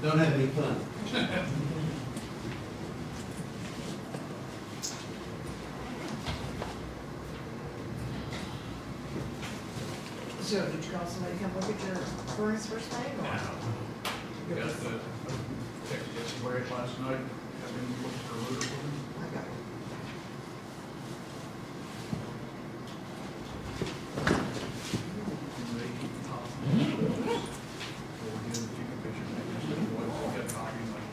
Don't have any fun. So did you call somebody to come look at your furnace first thing or? Got the text yesterday, last night, have been looking for a rotor for me. I got it. And they keep a copy of those. So we're getting a few pictures, maybe just what we got a copy like.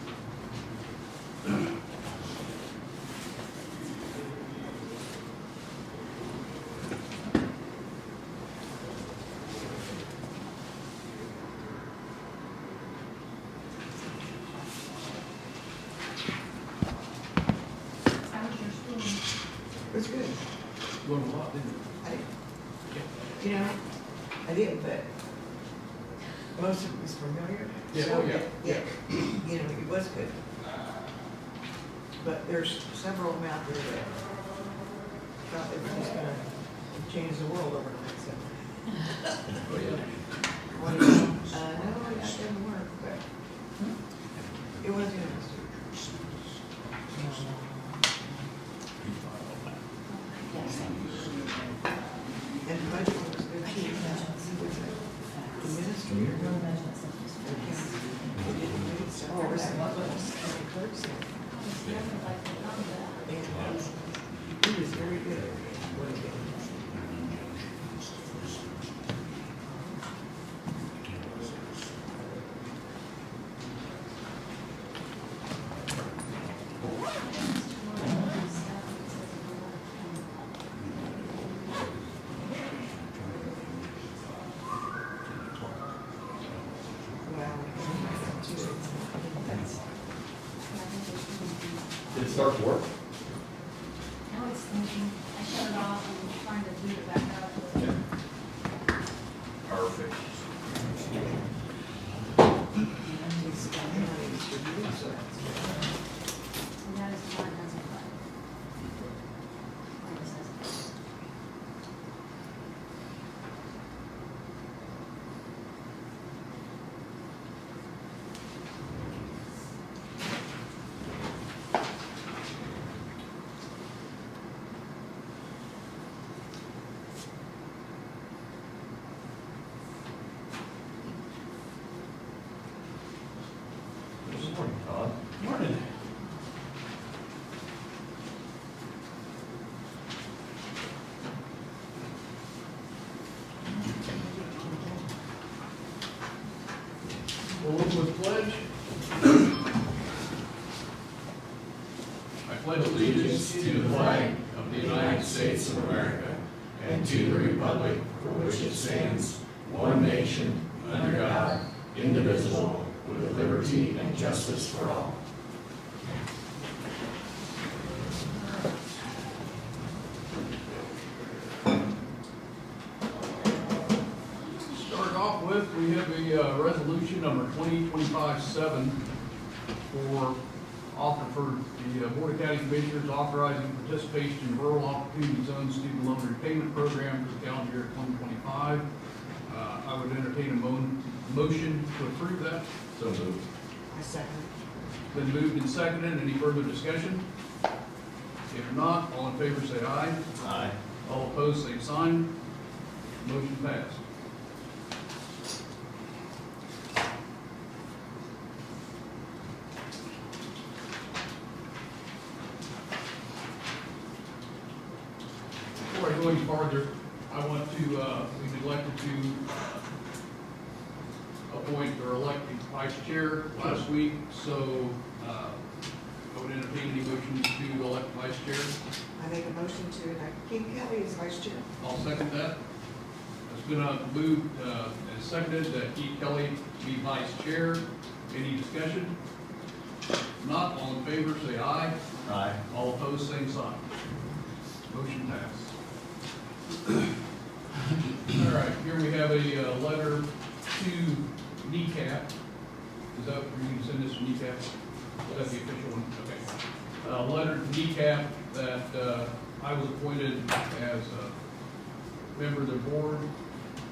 How was your school? It's good. Learned a lot, didn't you? I didn't, you know, I didn't, but most of it was familiar. Yeah, So, oh, yeah. Yeah, you know, it was good. But there's several of them out there that thought they were just gonna change the world overnight, so. Oh, yeah. One of them, no, that didn't work, but it was interesting. And the budget was good too. He was a administrator. There was some others, and the clerks there. And he was very good at what he did. Well, too. That's, Did it start to work? Now it's thinking, I shut it off and I'm trying to boot it back up. Perfect. he's got money to do, so that's good. And that is why it doesn't play. Like it says. Good morning, Todd. Morning. Well, with pledge. I pledge allegiance to the flag of the United States of America and to the republic for which it stands, one nation, under God, indivisible, with liberty and justice for all. Start off with, we have a resolution number 2025-7 for the Board of County Commissioners authorizing participation in Rural Opportunity Zone Student Loan Repayment Program for the calendar year 2025. I would entertain a motion to approve that. So moved. I second. Been moved and seconded. Any further discussion? If not, all in favor say aye. Aye. All opposed, same sign. Motion passed. Before I go any farther, I want to, we elected to appoint or elect the vice chair last week, so I would entertain any motions to elect vice chair. I make a motion to elect King Kelly as vice chair. I'll second that. It's been moved and seconded that Keith Kelly be vice chair. Any discussion? Not, all in favor, say aye. Aye. All opposed, same sign. Motion passed. All right, here we have a letter to NECAP. Is that, you're going to send this to NECAP? Is that the official one? Okay. A letter to NECAP that I was appointed as a member of the board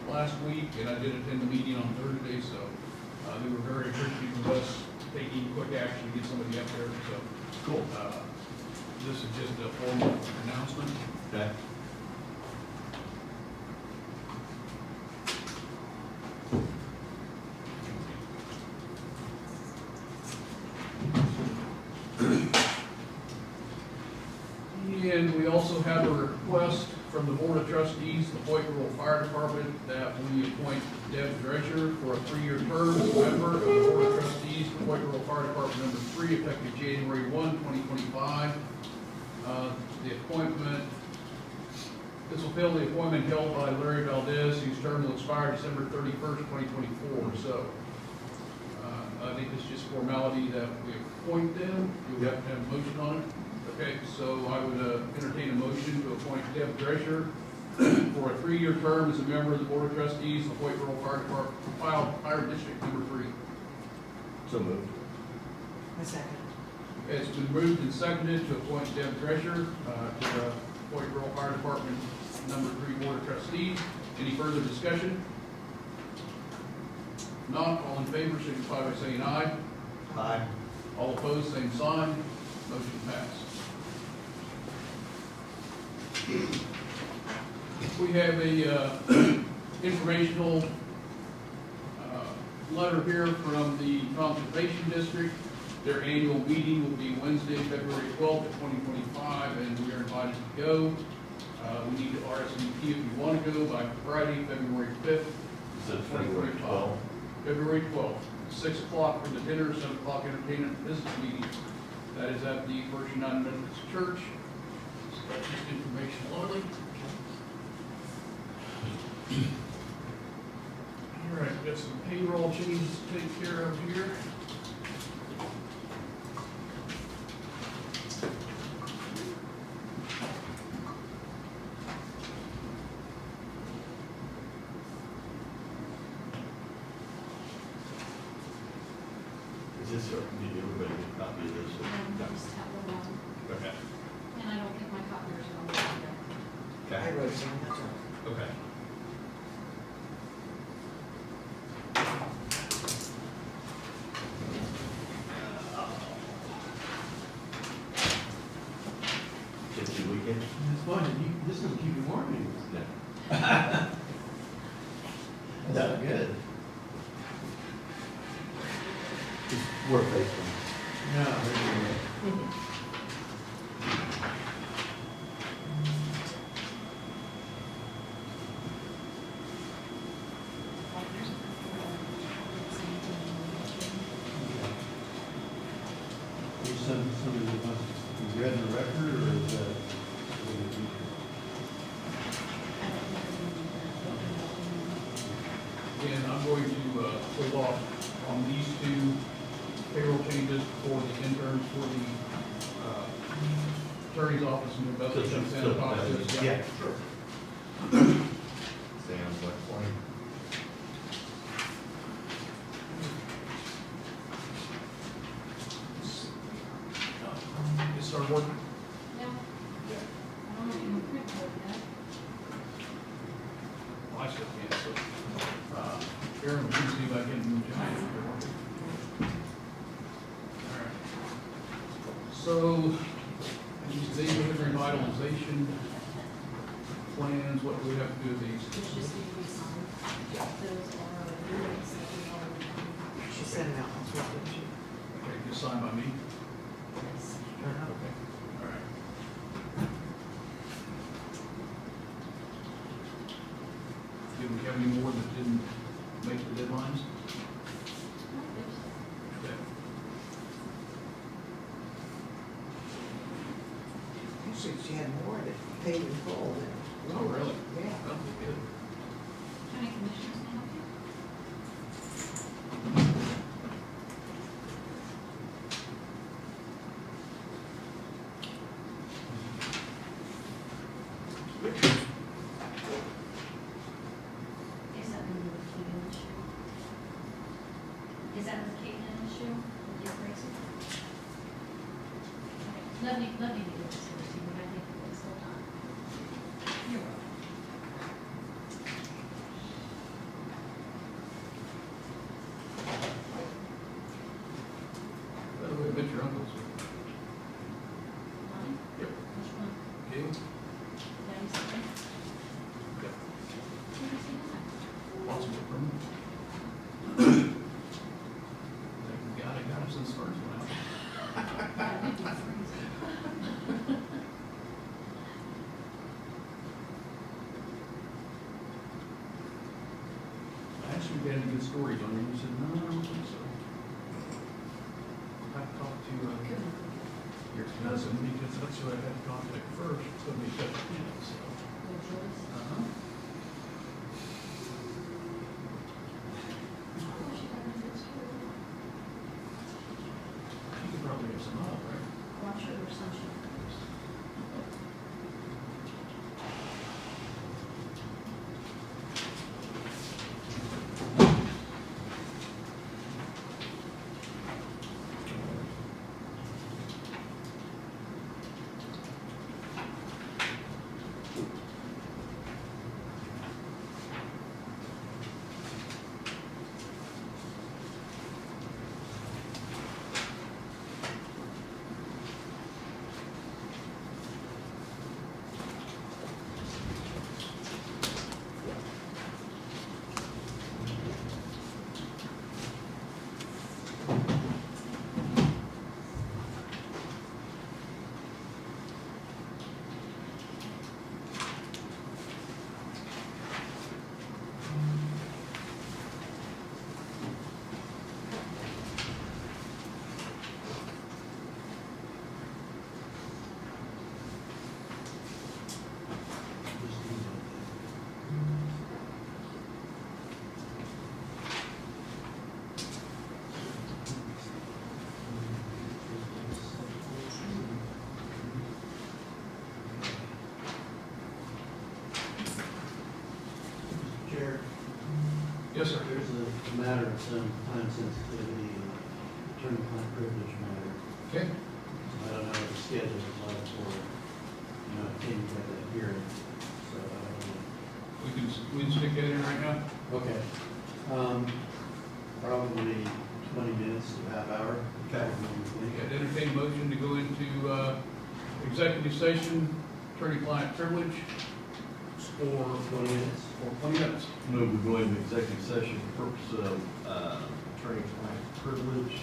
last week, and I did attend the meeting on Thursday, so They were very appreciative of us taking quick action to get somebody up there, so. Cool. This is just a formal announcement. Okay. And we also have a request from the Board of Trustees, the Hoyt Rural Fire Department, that we appoint Deb Drescher for a 3-year term as a member of the Board of Trustees for Hoyt Rural Fire Department number 3, effective January 1, 2025. The appointment, this will fill the appointment held by Larry Valdez, whose term will expire December 31st, 2024. So I think it's just formality that we appoint them. Do we have to have a motion on it? Okay, so I would entertain a motion to appoint Deb Drescher for a 3-year term as a member of the Board of Trustees of Hoyt Rural Fire Department, Fire District number 3. So moved. A second. It's been moved and seconded to appoint Deb Drescher to the Hoyt Rural Fire Department number 3 Board of Trustees. Any further discussion? Not all in favor, signify by saying aye. Aye. All opposed, same sign. Motion passed. We have a informational letter here from the Conservation District. Their annual meeting will be Wednesday, February 12th, 2025, and we are invited to go. We need to RSVP if you want to go by Friday, February 5th. So February 12th. February 12th, 6 o'clock for the dinner, 7 o'clock entertainment business meeting. That is at the First United Methodist Church. So that's just informational only. All right, got some payroll changes to take care of here. Is this, did everybody get a copy of this? And I just have the one, Okay. and I don't think my copiers are on there. I wrote some, that's all. Okay. Just your weekend? It's fun, this will keep you warm. Yeah. That's good. We're faithful. No, is somebody that wants to read in the record, or is that? Again, I'm going to hold off on these 2 payroll changes for the interns for the attorney's office in New Bethlehem, Santa Claus. Yeah, sure. Sounds like fun. It started working. No, I don't know if you can print it yet. Well, I still can't, so, Aaron, would you see if I can move to All right. So, these data revitalization plans, what do we have to do with these? It's just need to be signed. Those are agreements that we already have. She sent it out, that's what did she? Okay, just signed by me? Yes. Turn up. Okay, all right. Did we have any more that didn't make the deadlines? Okay. Actually, she had more that paid in full than. Oh, really? Yeah. That'll be good. County commissioners can help you. Is that going to be the Keaton issue? Is that the Keaton issue with the appraisal? Okay. Let me do this first, but I think it's still done. You're welcome. stories on you. You said, no, I don't think so. I have to talk to your cousin because that's who I had to contact first. It's going to be such a kid, so. Uh-huh. You could probably get some up, right? Watch it or something. Chair, Yes, sir. there's a matter of some time sensitivity, attorney-client privilege matter. Okay. I don't know what the schedule is like for, can you have that hearing? So, I don't know. We can stick that in right now? Okay. Probably 20 minutes to a half hour. Okay. I'd entertain a motion to go into executive session, attorney-client privilege, for 20 minutes. 20 minutes. Move to go into executive session for purpose of attorney-client privilege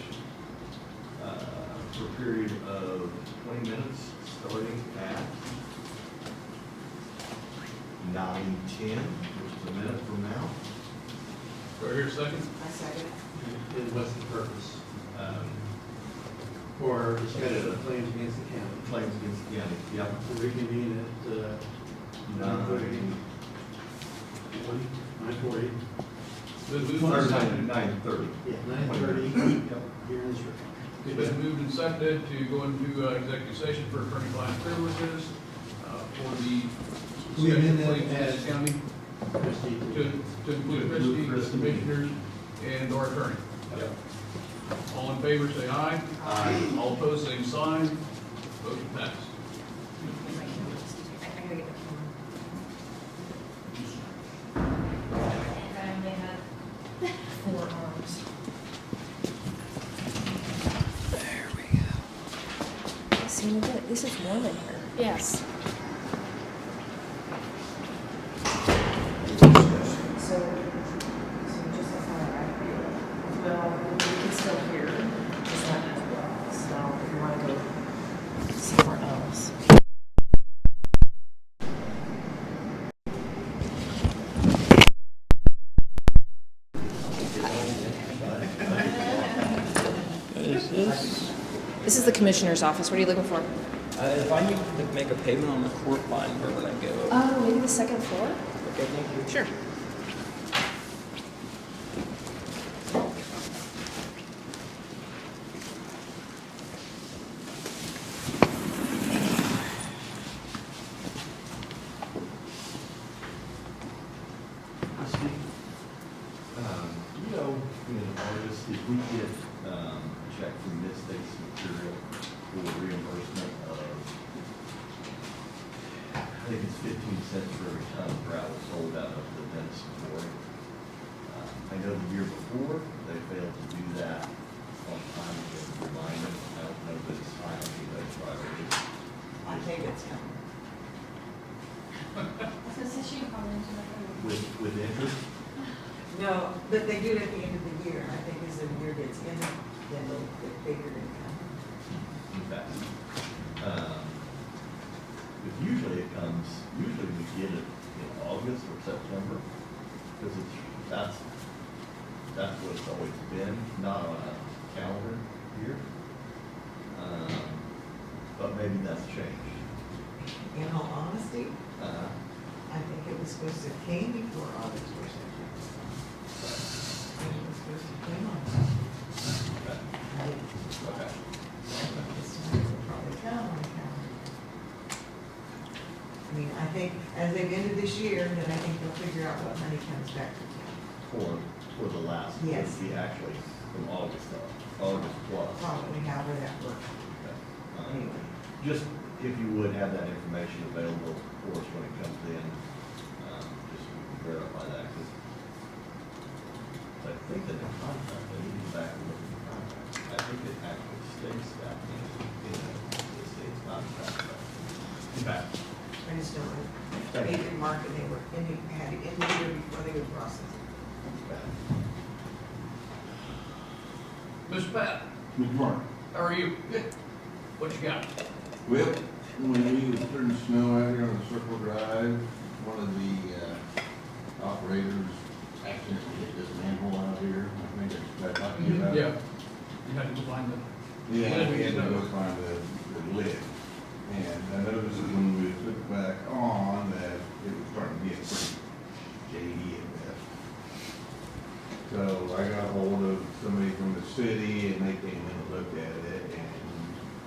for a period of 20 minutes, starting at 9:10, which is a minute from now. Do I hear a second? I second. And what's the purpose? For discussion of claims against the county. Claims against the county. Yep. To reconvene at 9:40. 9:40. Been moved Or and seconded. 9:30. Yeah, 9:30. Yep. Here in this room. It's been moved and seconded to go into executive session for attorney-client privileges for the We amend that claims against as- the county Christie. to include To include Christie, Christie. commissioners, and our attorney. Yep. All in favor, say aye. Aye. All opposed, same sign. Motion passed. I gotta get the camera. And they had 4 arms. There we go. See, look at this is warm in here. Yes. So just a FYI, well, we can still hear, just not as well. So if you want to go somewhere else. This is the commissioner's office. What are you looking for? If I need to make a payment on the court line, where would I go? Oh, maybe the second floor? Okay, thank you. Sure. Christie, in August, if we get a check from Mid-States Material for reimbursement of, I think it's 15 cents for every ton of gravel sold out of the Denison quarry. I know the year before, they failed to do that on time to remind them. I don't know that it's time to do that priority. I think it's coming. I was gonna say she can call into that. With interest, No, but they do it at the end of the year. I think as the year gets in, then they'll get bigger income. in fact. But usually we get it in August or September, because that's that's what it's always been, not on a calendar year. But maybe that's changed. In all honesty, Uh, I think it was supposed to came before August or something. And it was supposed to come on. okay, I didn't. okay. This time it will probably come on the calendar. I mean, I think as they've ended this year, then I think they'll figure out what money comes back to town. For the last, Yes. would be actually from August up, August plus. Probably however that works. Okay. Anyway. Just if you would have that information available for us when it comes in, just so we can verify that, because I think that the contract, I need to go back and look at the contract, I think it actually states that in the state's contract. Okay. I just don't know. They did mark and they were ending, had it in the year before they would process it. Mr. Pat, Good morning. how are you? Good. What you got? Well, when we was turning snow out here on Circle Drive, one of the operators accidentally hit this manhole out here. I think that's what I'm talking about. Yeah. You had to go find the. Yeah, we had to go find the lid. And I noticed that when we took it back on, that it was starting to get pretty shady at best. So I got hold of somebody from the city and they came in and looked at it and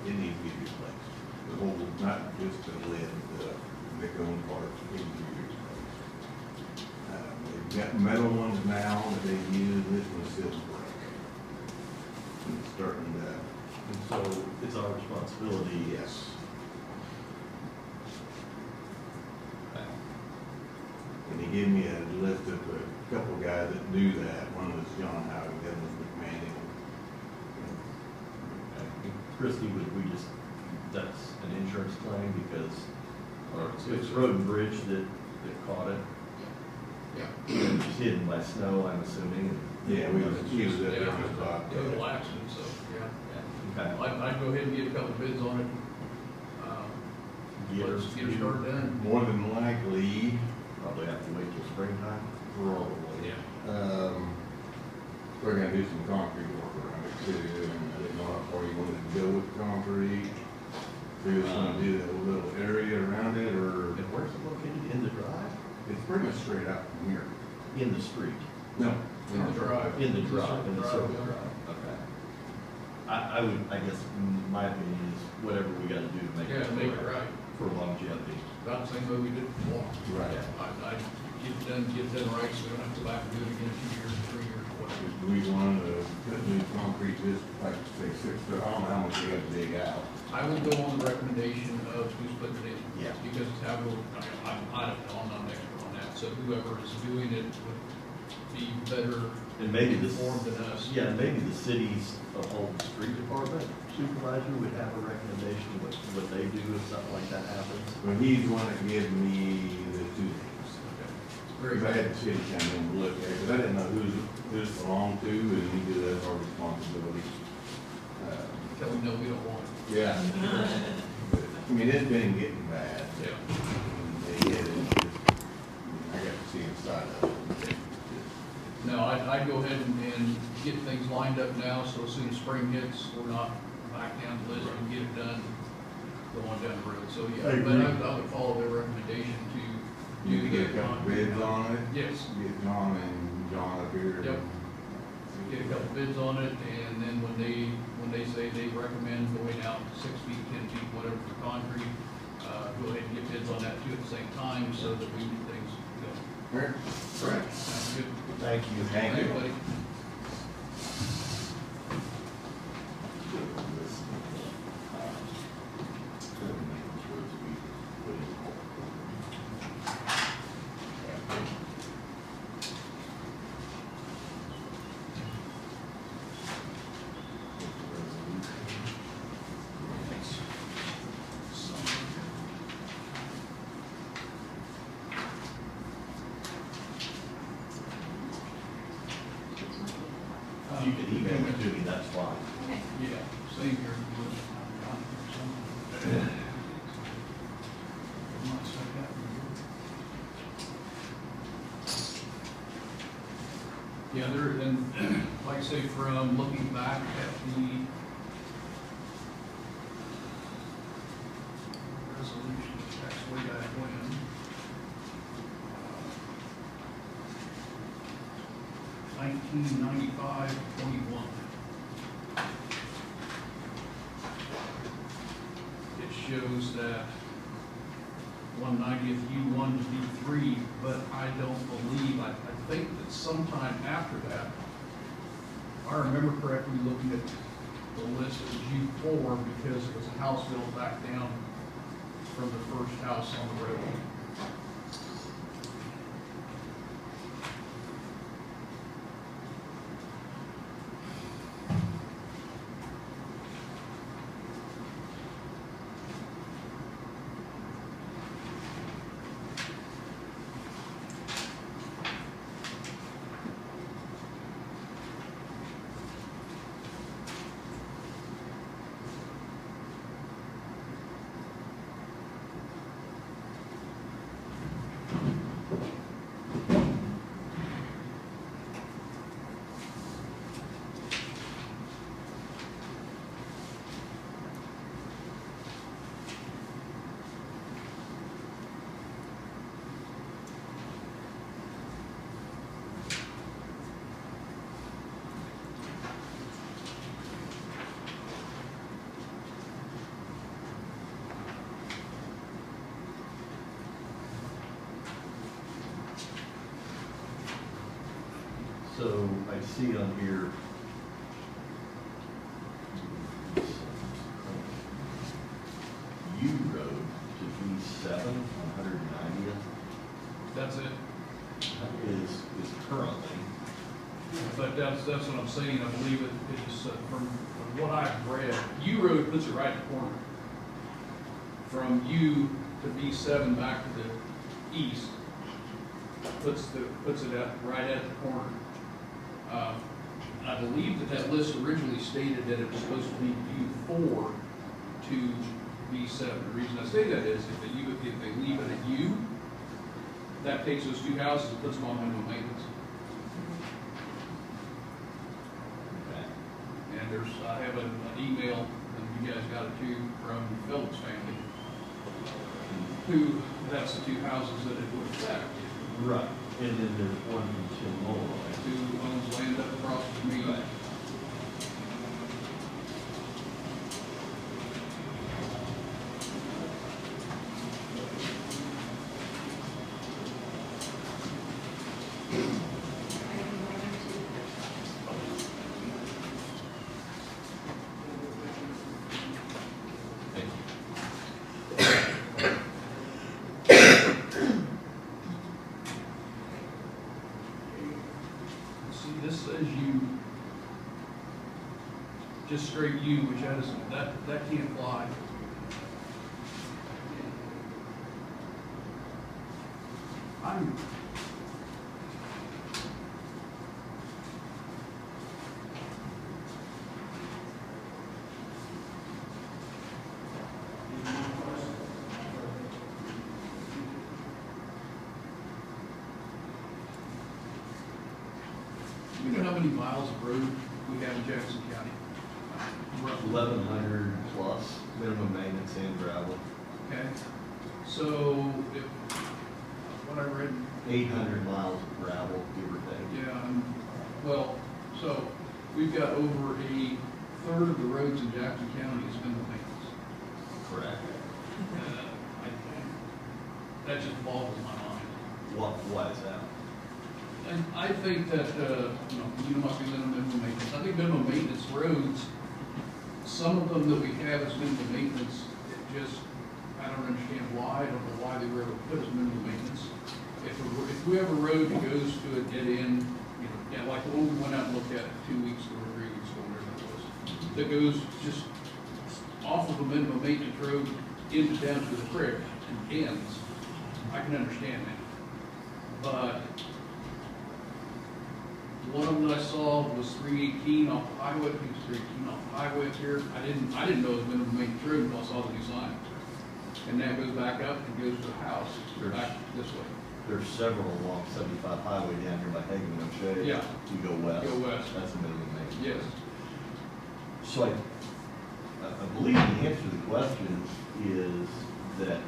it needs to be replaced. The whole, not just the lid, the cone part, it needs to be replaced. They've got metal ones now that they use, this one's still brick. It's starting to, And so it's our responsibility, yes. And he gave me a list of a couple guys that do that. One was John Howard, the other was McManning. Christie, would we just, that's an insurance claim because, or It's- it's Road and Bridge that caught it. Yeah. And it's hidden by snow, I'm assuming. Yeah, we was, he was Yeah, there on the top. total accident, so, yeah. Okay. I'd go ahead and get a couple bids on it. Get her Let's get her started done. More than likely, Probably have to wait till springtime. probably. Yeah. We're gonna do some concrete work around it too, and I didn't know how far you wanted to go with concrete. If you was gonna do that little area around it, or, And where's it located? In the drive? it's pretty much straight out from here. In the street? No. In the drive. In the drive, in the circle yeah. drive, okay. I would, I guess, my opinion is whatever we gotta do to make it. Yeah, make it right. For longevity. About the same way we did before. Right. I'd get it done right, so we don't have to go back and do it again 2 years, 3 years, whatever. Do we want to put new concrete, just like say 6 foot, I don't know how much you got to dig out. I would go on the recommendation of who's putting it in. Yeah. Because it's how we'll, I don't know, I'm not an expert on that, so whoever is doing it would be better And maybe this. informed than us. Yeah, maybe the city's whole street department supervisor would have a recommendation what they do if something like that happens. But he's the one that gave me the 2 names. Very Because I good. had the city come in and look at it, because I didn't know who's it belonged to, and he did that as our responsibility. Tell them, no, we don't want it. Yeah. But, I mean, it's been getting bad. Yeah. And they hit it, I got to see inside of it. No, I'd go ahead and get things lined up now, so as soon as spring hits, we're not back down the list and get it done, go on down the road. So, yeah, I but agree. I would follow their recommendation to You do can get a couple bids on it. Yes. Get John and John up here. Yep. Get a couple bids on it, and then when they say they recommend going out 6 feet, 10 feet, whatever for concrete, go ahead and get bids on that too at the same time, so that we get things going. Correct. Sounds good. Thank you. Thank you. buddy. If you could email it to me, that's fine. Yeah, same here. Yeah, there, and like I say, from looking back at the resolution, that's way back when. 1995-21. It shows that 190th U1 to D3, but I don't believe, I think that sometime after that, if I remember correctly, looking at the list, it was U4 because it was a house built back down from the first house on the road. So I see on here. U Road to B7 on 190th. That's it. That is currently. But that's what I'm saying, I believe it is, from what I've read, U Road puts it right at the corner. From U to B7 back to the east, puts it right at the corner. I believe that list originally stated that it was supposed to be U4 to B7. The reason I say that is if they leave it at U, that takes those two houses and puts them on minimum maintenance. And I have an email, and you guys got it too, from Phillips family, who, that's the two houses that it would affect. Right. And then there's one from Tim Mulroy. Who owns land up across from me. Right. See, this says U, just straight U, which that can't fly. I'm, you know how many miles of road we have in Jackson County? 1,100 plus minimum maintenance and gravel. Okay, so if, what I read, 800 miles of gravel, give or take. yeah, well, so we've got over a third of the roads in Jackson County is minimum maintenance. Correct. That just boggles my mind. Why is that? And I think that, you must be minimum maintenance. I think minimum maintenance roads, some of them that we have as minimum maintenance, it just, I don't understand why. I don't know why they were ever put as minimum maintenance. If we have a road that goes to a dead end, yeah, like the one we went out and looked at 2 weeks ago or 3 weeks ago, whatever it was, that goes just off of a minimum maintenance road into down to the creek and ends, I can understand that. But one of them that I saw was 318 off the highway. I think it's 318 off the highway up here. I didn't know it was minimum maintenance road until I saw the new sign. And that goes back up and goes to the house, back this way. there's several along 75 highway down here by Hagan and O'Shea. Yeah. You go west. Go west. That's a minimum maintenance. Yes. So I believe the answer to the question is that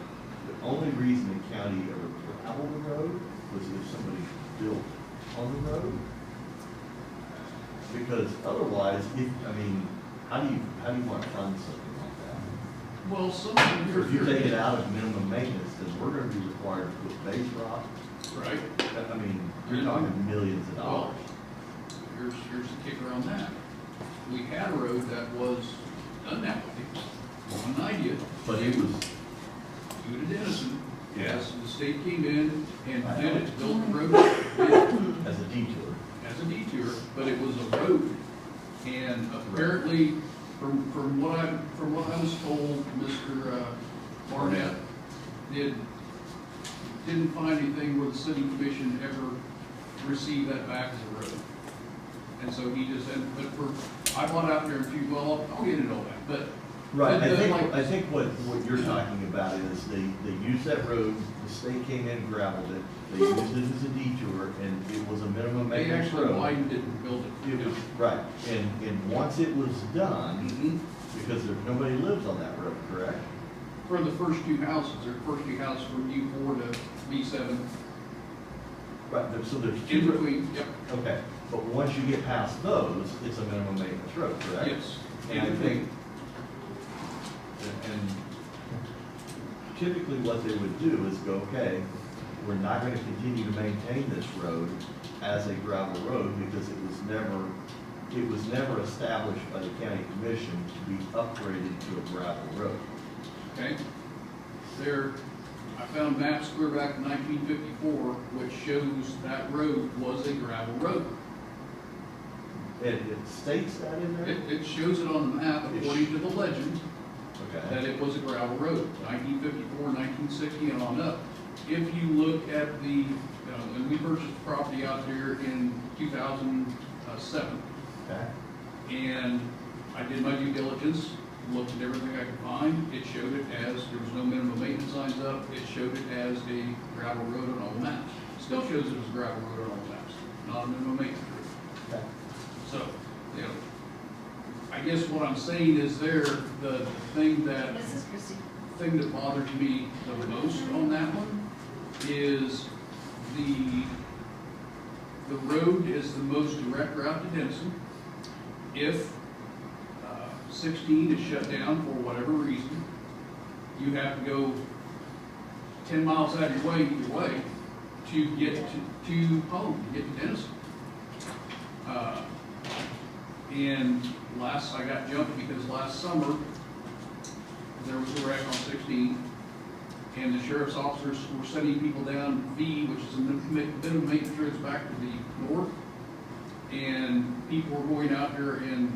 the only reason the county ever traveled the road was if somebody built on the road. Because otherwise, how do you want to fund something like that? Well, some of If you take it out of minimum maintenance, then we're gonna be required to put base rock. Right. You're talking millions of dollars. Here's the kicker on that. We had a road that was done that way, one idea. But it was, Due to Denison. Yeah. Yes, the state came in and I did know. it, built the road did as a detour. as a detour, but it was a road. And apparently, from what I was told, Mr. Barnett didn't find anything where the city commission ever received that back as a road. And so he just said, I went out there and few, well, I'll get into all that, but. Right, but, I think what you're talking about is they used that road, the state came in and gravelled it, they used it as a detour, and it was a minimum They maintenance actually road. widened it and built it. It was, right, and once it was done, Mhm. because nobody lives on that road, correct? For the first two houses, from U4 to B7, Right, so there's in two. between, yep, Okay, but once you get past those, it's a minimum maintenance road, correct? yes. And I think, and typically what they would do is go, okay, we're not gonna continue to maintain this road as a gravel road because it was never established by the county commission to be upgraded to a gravel road. Okay. I found maps clear back in 1954, which shows that road was a gravel road. It states that in there? It shows it on the map according to the legend, that Okay, it was a gravel road, 1954, 1960, and on up. If you look at and we purchased the property out there in 2007, okay, and I did my due diligence, looked at everything I could find. It showed it as, there was no minimum maintenance signs up. It showed it as a gravel road on all the maps. Still shows it as a gravel road on all the maps, not a minimum maintenance road. okay. So, I guess what I'm saying is the thing that This is Christie. bothers me the most on that one is the road is the most direct route to Denison. If 16 is shut down for whatever reason, you have to go 10 miles out of your way either way to get to home, to get to Denison. And I got jumped because last summer, there was a wreck on 16, and the sheriff's officers were sending people down V, which is a minimum maintenance roads back to the north, and people were going out there and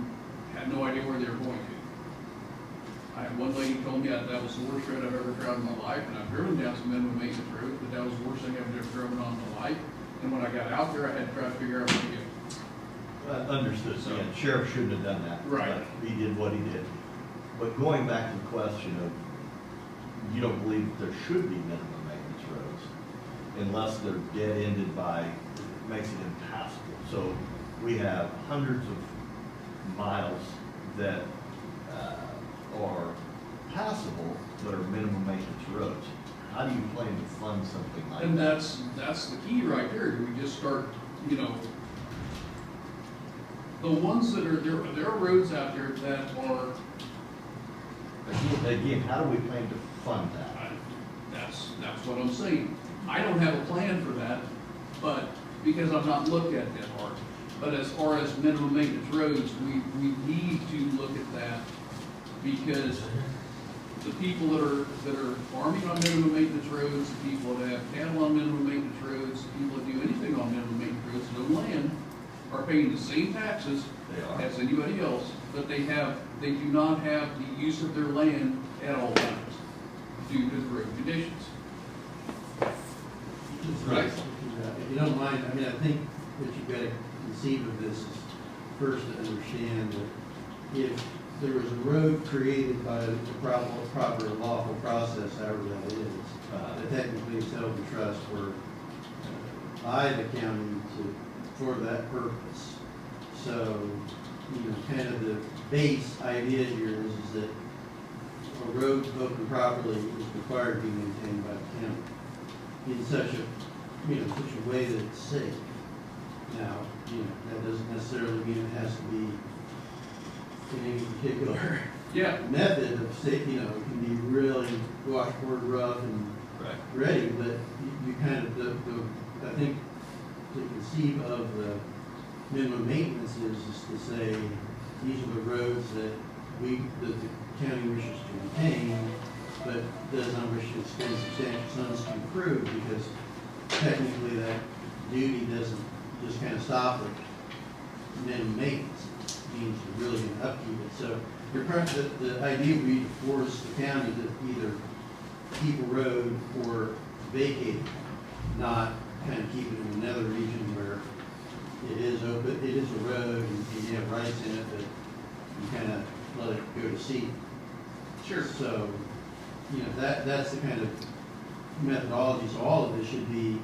had no idea where they were going to. I had one lady told me that was the worst road I've ever traveled in my life, and I've driven down some minimum maintenance roads, but that was the worst thing I've ever driven on in my life. And when I got out there, I had to try to figure out where to go. Understood, so yeah, sheriff shouldn't have done that. Right. But he did what he did. But going back to the question of, you don't believe that there should be minimum maintenance roads unless they're dead-ended by, it makes it impassable. So we have hundreds of miles that are passable, but are minimum maintenance roads. How do you plan to fund something like that? And that's the key right there. Do we just start, the ones that there are roads out there that are, Again, how do we plan to fund that? that's what I'm saying. I don't have a plan for that, but, because I've not looked at that hard. But as far as minimum maintenance roads, we need to look at that, because the people that are farming on minimum maintenance roads, the people that have cattle on minimum maintenance roads, the people that do anything on minimum maintenance roads, no land, are paying the same taxes They are. as anybody else, but they do not have the use of their land at all times due to the road conditions. Right. If you don't mind, I think what you've got to conceive of this is first to understand that if there was a road created by the proper lawful process, however that is, that technically it's held in trust for by the county for that purpose. So, kind of the base idea here is that a road open properly is required to be maintained by the county in such a way that it's safe. Now, that doesn't necessarily mean it has to be in any particular Yeah. method of safety, it can be really washboard rough and Right. ready, but you kind of, I think to conceive of the minimum maintenance is to say, these are the roads that the county wishes to maintain, but does not wish to expend substantial funds to improve, because technically that duty doesn't just kind of stop at minimum maintenance. It means you're really going to upkeep it. So the idea would be to force the county to either keep a road or vacate it, not kind of keep it in another region where it is open, it is a road and you have rights in it, but you kind of let it go to seed. Sure. So, that's the kind of methodology. So all of this should be,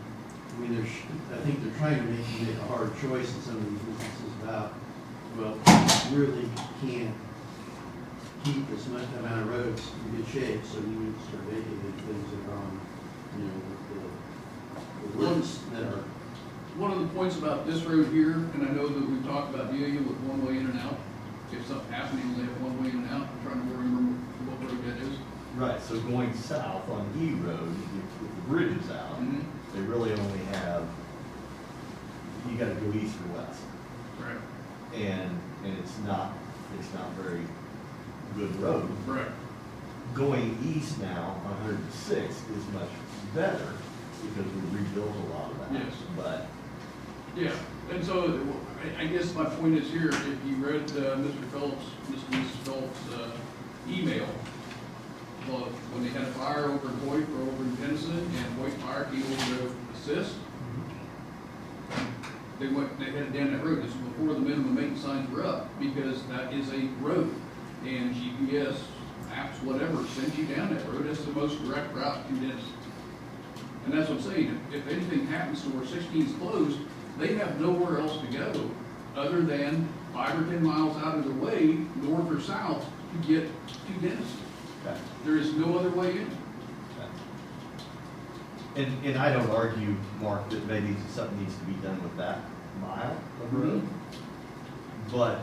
I think they're trying to make a hard choice in some of these businesses about, well, you really can't keep this much amount of roads in good shape, so we need to start vacating things that are on, the roads that are. One of the points about this road here, and I know that we've talked about Delia with one way in and out. If something happened, you only have one way in and out. I'm trying to remember what road that is. Right, so going south on E Road, if the bridge is out, Mhm. they really only have, you gotta go east or west. Right. And it's not very good road. Correct. Going east now on 106 is much better because we rebuilt a lot of that. Yes. But Yeah, and so I guess my point is here, if you read Mr. Phillips, Mr. and Mrs. Phillips' email, well, when they had a fire over in Hoyt or over in Denison, and Hoyt Fire came over to assist, they headed down that road. This was before the minimum maintenance signs were up, because that is a road, and GPS, apps, whatever, sends you down that road. That's the most direct route to Denison. And that's what I'm saying, if anything happens to where 16 is closed, they have nowhere else to go other than 5 or 10 miles out of the way, north or south, to get to Denison. okay. There is no other way in. And I don't argue, Mark, that maybe something needs to be done with that mile of road. But,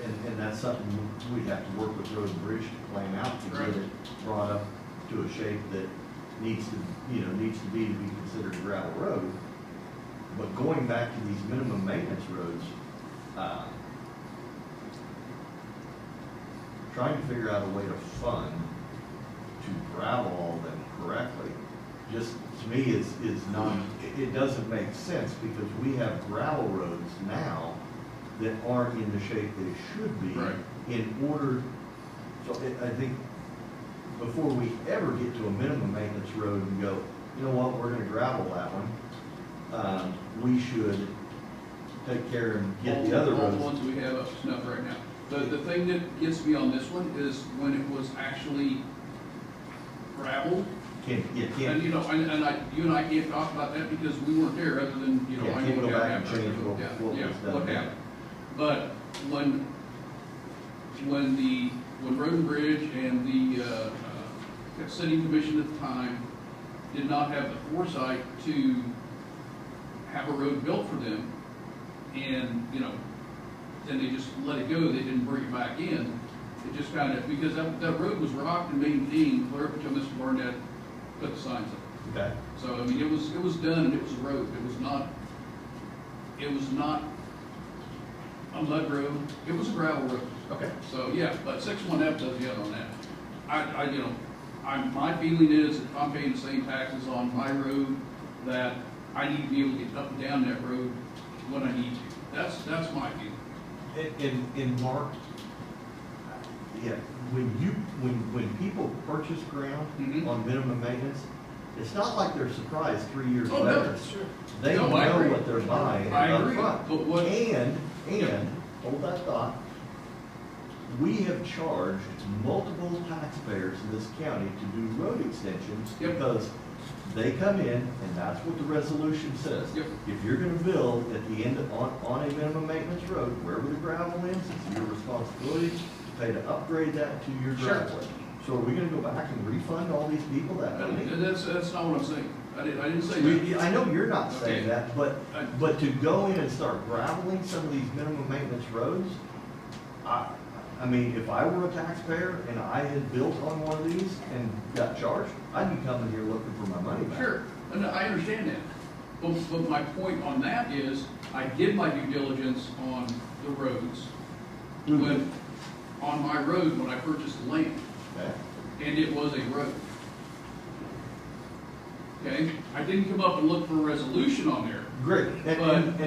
and that's something we'd have to work with Road and Bridge to plan out to Right. get it brought up to a shape that needs to be considered a gravel road. But going back to these minimum maintenance roads, trying to figure out a way to fund to gravel all of them correctly, just to me is not, it doesn't make sense, because we have gravel roads now that aren't in the shape they should be. Right. In order, so I think before we ever get to a minimum maintenance road and go, you know what, we're gonna gravel that one, we should take care and get the other All the roads. ones we have up to snuff right now. The thing that gets me on this one is when it was actually gravel. You And, can't, you and I can't talk about that because we weren't there, other than, Yeah, I can't know go what back and happened. change what Yeah, was done what then. happened. But when Road and Bridge and the city commission at the time did not have the foresight to have a road built for them, and, then they just let it go, they didn't bring it back in. It just kind of, because that road was rocked and maintained clear up until Mr. Barnett put the signs up. okay, So, I mean, it was done, and it was a road. It was not a mud road. It was a gravel road. okay. So, yeah, but 61F does the other on that. My feeling is if I'm paying the same taxes on my road, that I need to be able to get up and down that road when I need to. That's my feeling. And Mark, yeah, when people purchase ground Mhm. on minimum maintenance, it's not like they're surprised 3 years Oh, no, later. sure. They No, know I agree. what they're buying I up agree, front. but what- And, hold that thought, we have charged multiple taxpayers in this county to do road extensions Yep. because They come in, and that's what the resolution says. Yep. If you're gonna build at the end, on a minimum maintenance road, wherever the gravel is, it's your responsibility to pay to upgrade that to your Sure. driveway. So are we gonna go back and refund all these people that money? And that's not what I'm saying. I didn't say that. I know you're not saying Okay. that, but to go in and start graveling some of these minimum maintenance roads, I mean, if I were a taxpayer and I had built on one of these and got charged, I'd be coming here looking for my money back. Sure, and I understand that. But my point on that is, I did my due diligence on the roads. When, on my road, when I purchased the land, Okay? and it was a road. Okay, I didn't come up and look for a resolution on there. Great, and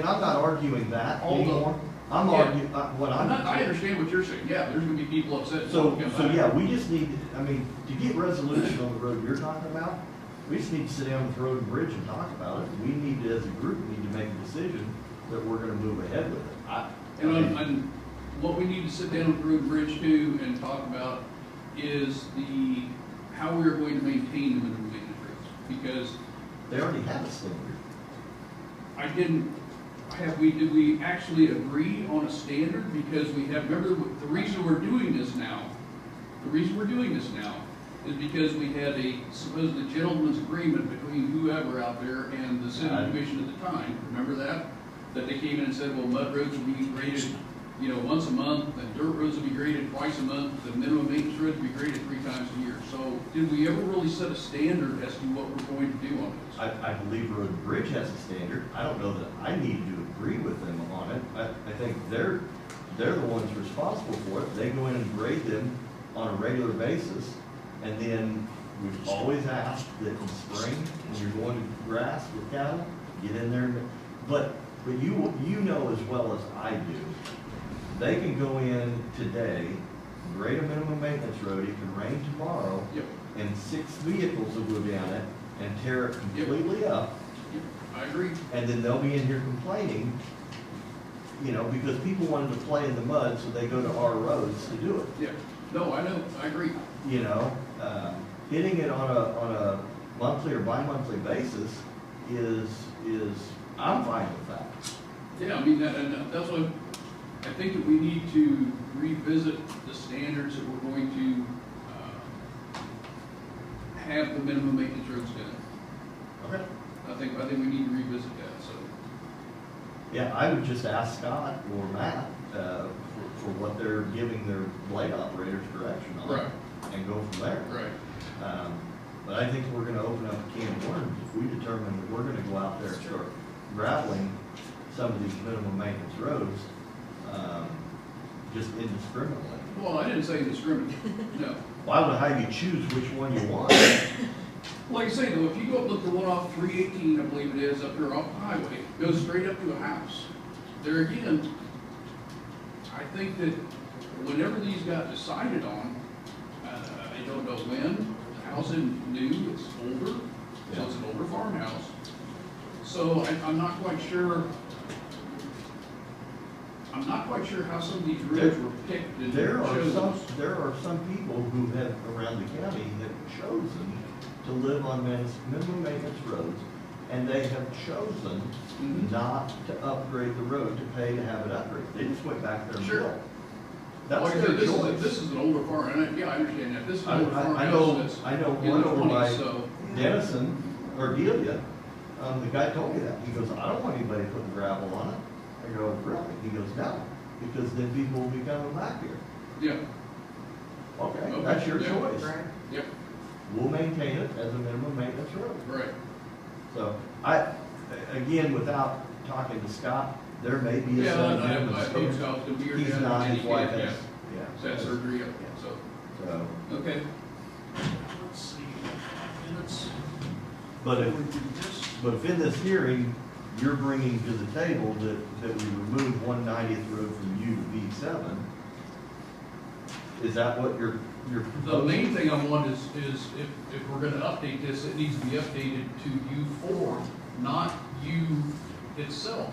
I'm not arguing that Hold on. anymore. I'm Yeah. arguing, what I'm. I understand what you're saying, yeah, there's gonna be people upset. So yeah, we just need, I mean, to get resolution on the road you're talking about, we just need to sit down with Road and Bridge and talk about it. We need to, as a group, need to make a decision that we're gonna move ahead with it. And what we need to sit down with Road and Bridge too and talk about is how we're going to maintain the minimum maintenance roads. Because They already have a standard. did we actually agree on a standard? Because we have, remember, the reason we're doing this now is because we had a supposedly gentleman's agreement between whoever out there and the city commission at the time. Remember that? That they came in and said, well, mud roads will be graded, once a month, and dirt roads will be graded twice a month, the minimum maintenance roads will be graded 3 times a year. So did we ever really set a standard as to what we're going to do on this? I believe Road and Bridge has a standard. I don't know that I need to agree with them on it. I think they're the ones responsible for it. They go in and grade them on a regular basis. And then we've always asked that in spring, when you're going to grass with cattle, get in there. But you know as well as I do, they can go in today, grade a minimum maintenance road, it can rain tomorrow, Yep. and 6 vehicles will go down it and tear it completely up, Yep, I agree. and then they'll be in here complaining, because people wanted to play in the mud, so they go to our roads to do it. Yeah, no, I know, I agree. Hitting it on a monthly or bi-monthly basis is, I'm fine with that. Yeah, I mean, that's what, I think that we need to revisit the standards that we're going to, have the minimum maintenance roads done. Okay. I think we need to revisit that, so. Yeah, I would just ask Scott or Matt, for what they're giving their blade operators direction on. Right. And go from there. Right. But I think we're gonna open up a can of worms if we determine that we're gonna go out there and start graveling some of these minimum maintenance roads, just indiscriminately. Well, I didn't say indiscriminate, no. Well, I don't know how you choose which one you want. Like I say, though, if you go up, look the one off 318, I believe it is, up there off the highway, goes straight up to a house. There again, I think that whenever these got decided on, I don't know when, the house isn't new, it's older, so it's an older farmhouse. So I'm not quite sure how some of these roads were picked and There chosen. are some people who have, around the county, have chosen to live on minimum maintenance roads, and they have chosen Mhm. not to upgrade the road, to pay to have it upgraded. They just went back there and Sure. built. That's Like I their said, choice. this is an older farm, and I understand that, this is an older I farmhouse know that's one in the over by 20s, so. Dennison, or Delia, the guy told me that. He goes, I don't want anybody putting gravel on it. I go, really? He goes, no, because then people will be coming back here. Yeah, Okay, Okay, that's your yeah. choice. Right. yep, We'll maintain it as a minimum maintenance road. right. So again, without talking to Scott, there may be a Yeah, set of I minimum hope standards. Scott's gonna be here. He's to have not, any his wife kids, has, yeah. yeah. Had surgery, so, So, okay. Let's see, minutes. but if, We do this. but if in this hearing, you're bringing to the table that we remove 190th Road from U to B7, is that what you're The proposing? main thing I want is if we're gonna update this, it needs to be updated to U4, not U itself.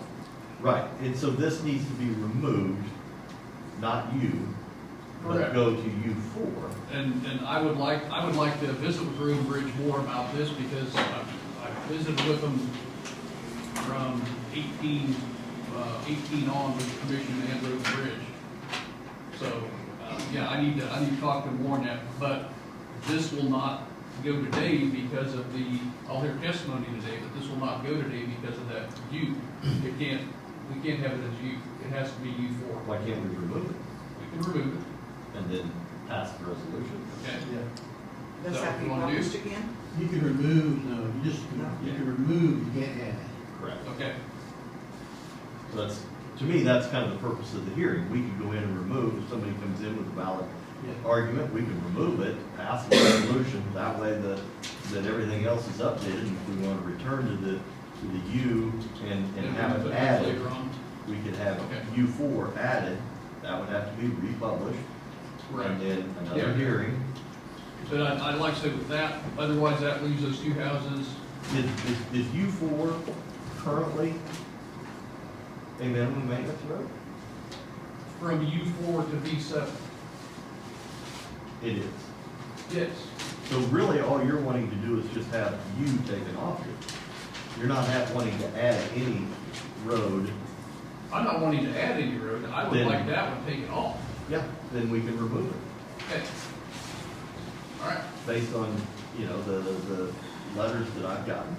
Right, and so this needs to be removed, not U, but Correct. go to U4. And I would like to visit with Road and Bridge more about this because visited with them from 18 on with the commission and Road and Bridge. So, yeah, I need to talk to them more on that, but this will not go today because of I'll hear testimony today, but this will not go today because of that U. We can't have it as U. It has to be U4. Why can't we remove it We can remove it, and then pass the resolution? okay? Yeah. Does So, that be you wanna do- published again? You can remove, no, No. you can remove, you can't add. Correct. Okay, So that's, to me, that's kind of the purpose of the hearing. We can go in and remove, if somebody comes in with a valid Yeah. argument, we can remove it, pass the resolution, that way that everything else is updated. And if we want to return to the U and and have we'll it put added, later on. we could have Okay. U4 added, that would have to be republished. Right. And then Yeah. another hearing. But I'd like to say with that, otherwise that leaves those two houses. Is U4 currently a minimum maintenance road? From U4 to V7. It is. Yes. So really, all you're wanting to do is just have U taken off it. You're not wanting to add any road. I'm not wanting to add any road. I would Then- like that one taken off. Yeah, then we can remove it, Okay. All right. based on, the letters that I've gotten.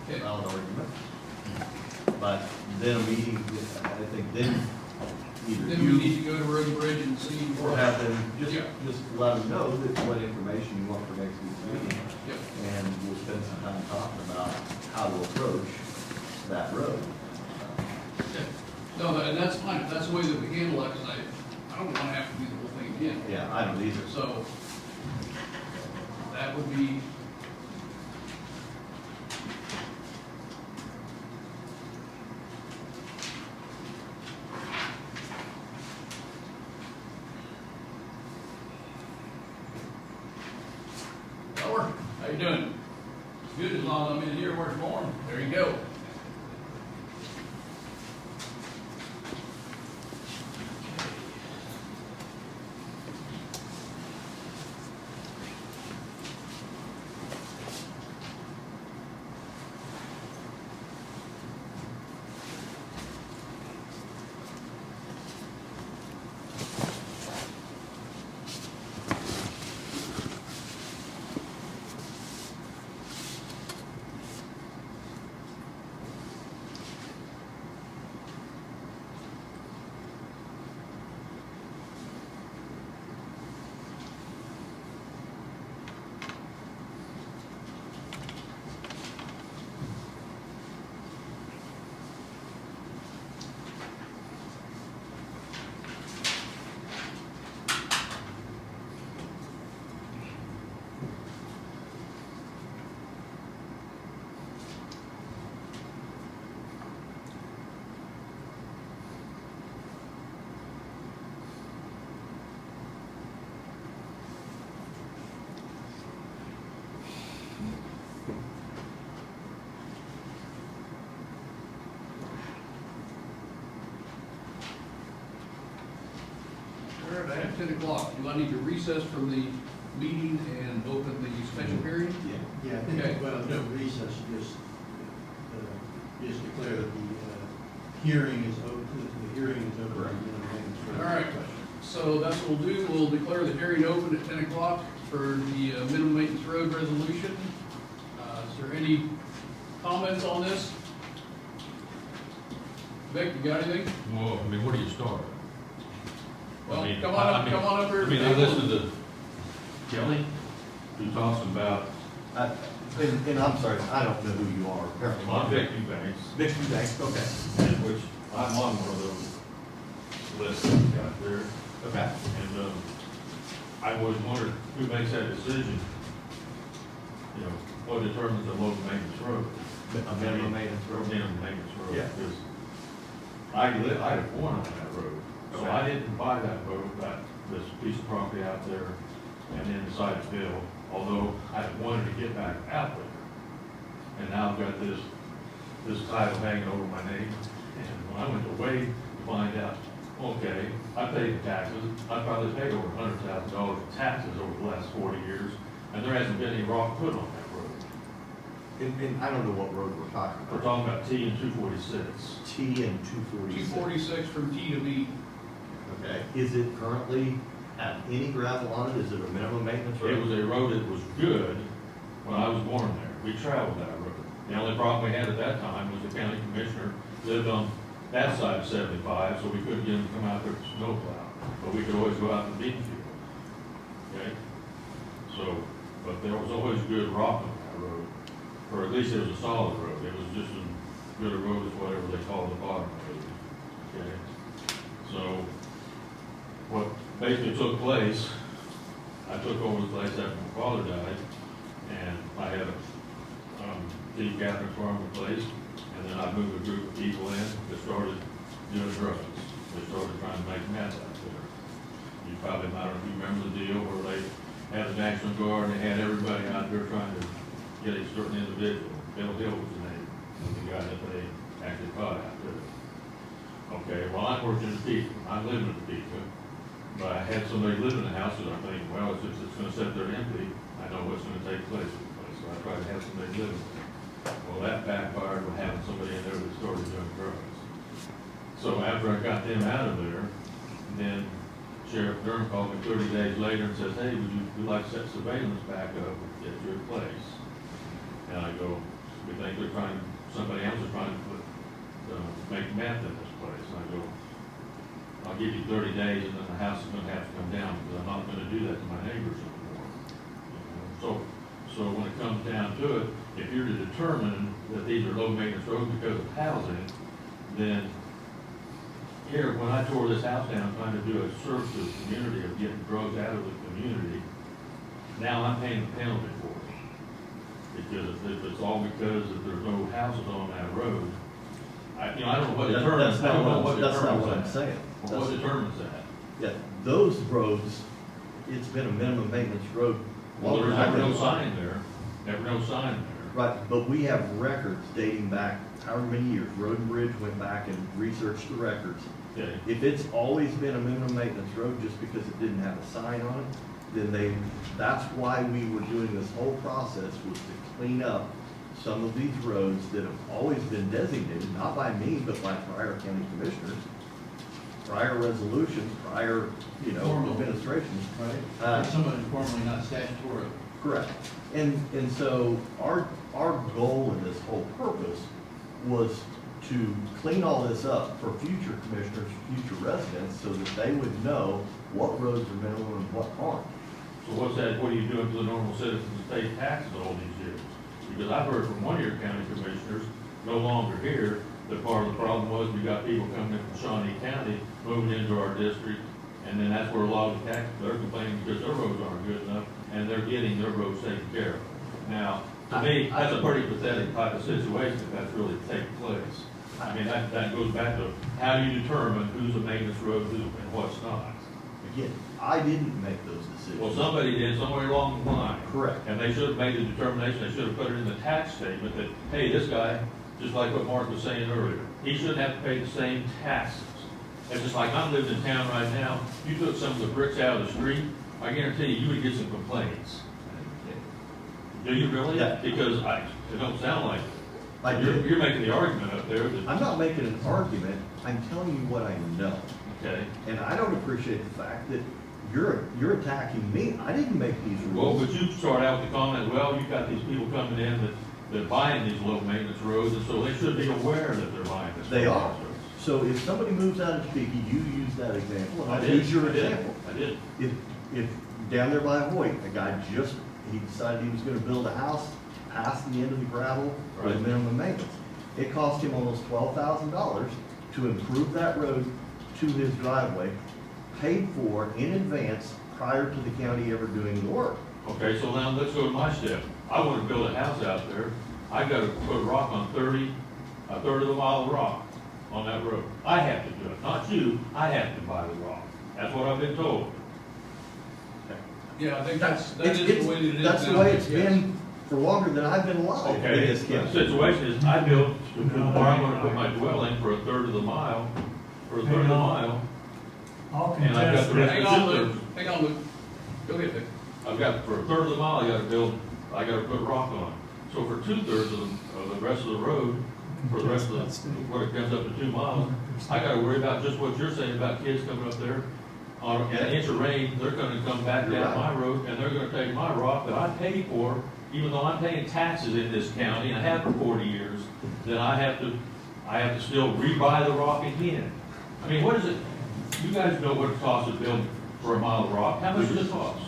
Okay. Valid argument. But then a meeting, I think then either Then we you need to go to Road and Bridge and see or what. have them, Yeah. just let them know that what information you want for next week's meeting. Yep. And we'll spend some time talking about how to approach that road. Okay. No, and that's fine. If that's the way that we handle it, because I don't want to have to do the whole thing again. Yeah, I don't either. So that would be. Howard, how you doing? Good, as long as I'm in here where it's warm. There you go. All right, I have 10 o'clock. Do I need to recess from the meeting and open the special hearing? Yeah. Yeah, I Okay. think, well, no recess, just declare that the hearing is open, the hearing is open. Correct. All right, so that's what we'll do. We'll declare the hearing open at 10 o'clock for the minimum maintenance road resolution. Is there any comments on this? Vic, you got anything? Well, I mean, where do you start? Well, I mean, come on up here. I mean, I listened to Kelly, who talks about, And I'm sorry, I don't know who you are. apparently. on Vic Eubanks, Vic Eubanks, okay. and which I'm on one of those lists out there. Okay. And, I was wondering who makes that decision? You know, what determines the local maintenance road? A minimum maintenance Or road. minimum maintenance road? Yeah. Because I had one on that road, so Okay. I didn't buy that road, this piece of property out there, and then decided to build, although I wanted to get back out there. And now I've got this title hanging over my name, and when I went away to find out, okay, I paid the taxes, I probably paid over $100,000 in taxes over the last 40 years, and there hasn't been any rock put on that road. And I don't know what road we're talking We're about. talking about T and 246. T and 246. 246 from T to B. Okay. Is it currently have any gravel on it? Is it a minimum maintenance road? It was a road that was good when I was born there. We traveled that road. The only problem we had at that time was the county commissioner lived on that side of 75, so we couldn't get him to come out there to snowplow. But we could always go out to the bean field. Okay? So, but there was always good rock on that road, or at least it was a solid road. It was just as good a road as whatever they call the bottom road. Okay? So, what basically took place, I took over the place after my father died, and I had a Steve Catherine farm replaced, and then I moved a group of people in that started doing drugs. They started trying to make meth out there. You probably, I don't know if you remember the deal where they had the National Guard, and they had everybody out there trying to get a certain individual. Bill Hill was the name of the guy that they actually caught out there. Okay, well, I'm working in Topeka. I'm living in Topeka. But I had somebody live in the house, and I'm thinking, well, it's gonna sit there empty, I know what's gonna take place with the place, so I tried to have somebody live in there. Well, that backfired with having somebody in there that started doing drugs. So after I got them out of there, then Sheriff Durham called me 30 days later and says, hey, we'd like to set surveillance back up at your place? And I go, we think somebody else is trying to make meth in this place. And I go, I'll give you 30 days and then the house is gonna have to come down because I'm not gonna do that to my neighbors anymore. You know? So when it comes down to it, if you're to determine that these are low maintenance roads because of housing, then here, when I tore this house down, trying to do a service to the community of getting drugs out of the community, now I'm paying the penalty for it. Because if it's all because there's no houses on that road, I don't know what determines, That's not what I'm saying. Well, what determines that? Yeah, those roads, it's been a minimum maintenance road. Well, there's longer than never I've no been sign there, never no sign there. Right, but we have records dating back however many years. Road and Bridge went back and researched the records. Okay. If it's always been a minimum maintenance road just because it didn't have a sign on it, then that's why we were doing this whole process, was to clean up some of these roads that have always been designated, not by me, but by prior county commissioners, prior resolutions, prior, Formal. administrations. Right. Somebody formally not statutory. Correct. And so our goal in this whole purpose was to clean all this up for future commissioners, future residents, so that they would know what roads are minimum and what aren't. So what are you doing to the normal citizens that pay taxes all these years? Because I've heard from one of your county commissioners, no longer here, that part of the problem was we got people coming in from Shawnee County, moving into our district, and then that's where a lot of the taxes, they're complaining because their roads aren't good enough, and they're getting their roads taken care of. Now, to me, that's a pretty pathetic type of situation if that's really taking place. I mean, that goes back to how you determine who's a maintenance road and what's not. Again, I didn't make those decisions. Well, somebody did somewhere along the line. Correct. And they should have made the determination, they should have put it in the tax statement that, hey, this guy, just like what Mark was saying earlier, he shouldn't have to pay the same taxes. It's just like I'm living in town right now, you took some of the bricks out of the street, I guarantee you would get some complaints. Do you really? Yeah. Because it don't sound like it. I do. You're making the argument up there that. I'm not making an argument, I'm telling you what I know. Okay. And I don't appreciate the fact that you're attacking me. I didn't make these Well, rules. but you start out with the comment, well, you've got these people coming in that buying these low maintenance roads, and so they should be aware that they're buying this. They low are. maintenance roads. So if somebody moves out of Topeka, you use that example, and I I'll did. use your I did. example. I did. If down there by Hoyt, a guy he decided he was gonna build a house past the end of the gravel with Right. minimum maintenance. It cost him almost $12,000 to improve that road to his driveway, paid for in advance prior to the county ever doing the work. Okay, so now let's go to my step. I want to build a house out there. I gotta put rock on a third of a mile of rock on that road. I have to do it, not you. I have to buy the rock. That's what I've been told. Yeah, I think that is It's- the way that it is. That's the now, way it's yes. been for longer than I've been alive in Okay, this the county. situation is, I built where I'm gonna put my dwelling for a third of the mile, I'll and I've got contest the that. rest Hang of on, the Luke, hang on, Luke. Go ahead, Vic. I've got, for a third of the mile, I gotta put rock on. So for 2/3 of the rest of the road, for the rest of what it comes up to 2 miles, I gotta worry about just what you're saying about kids coming up there. On an inch of rain, they're gonna come back You're down right. my road, and they're gonna take my rock that I pay for, even though I'm paying taxes in this county, and I have for 40 years, then I have to still rebuy the rock again. I mean, what is it, you guys know what it costs to build for a mile of rock, how much does it cost?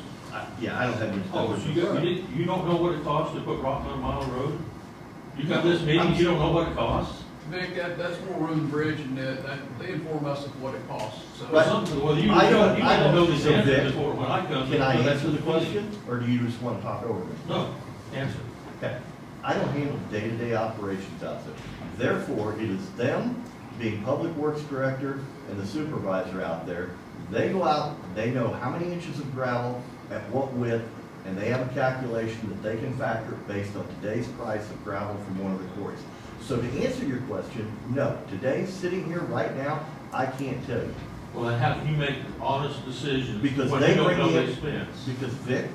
Yeah, I don't have any. Oh, so you don't know what it costs to put rock on a mile of road? You got this meeting, you don't know what it costs? Vic, that's more road and bridge, and they inform us of what it costs, so. Right. Well, you I don't- you I gotta don't- know these so answers Vic, before, when I come. Can I that's answer the meeting. question, or do you just want to talk over me? No, answer. Okay, I don't handle day-to-day operations out there. Therefore, it is them, being Public Works Director and the supervisor out there. They go out, they know how many inches of gravel, at what width, and they have a calculation that they can factor based on today's price of gravel from one of the quarries. So to answer your question, no, today, sitting here right now, I can't tell you. Well, then how can you make honest decisions Because when they you don't bring know the the expense? Because Vic,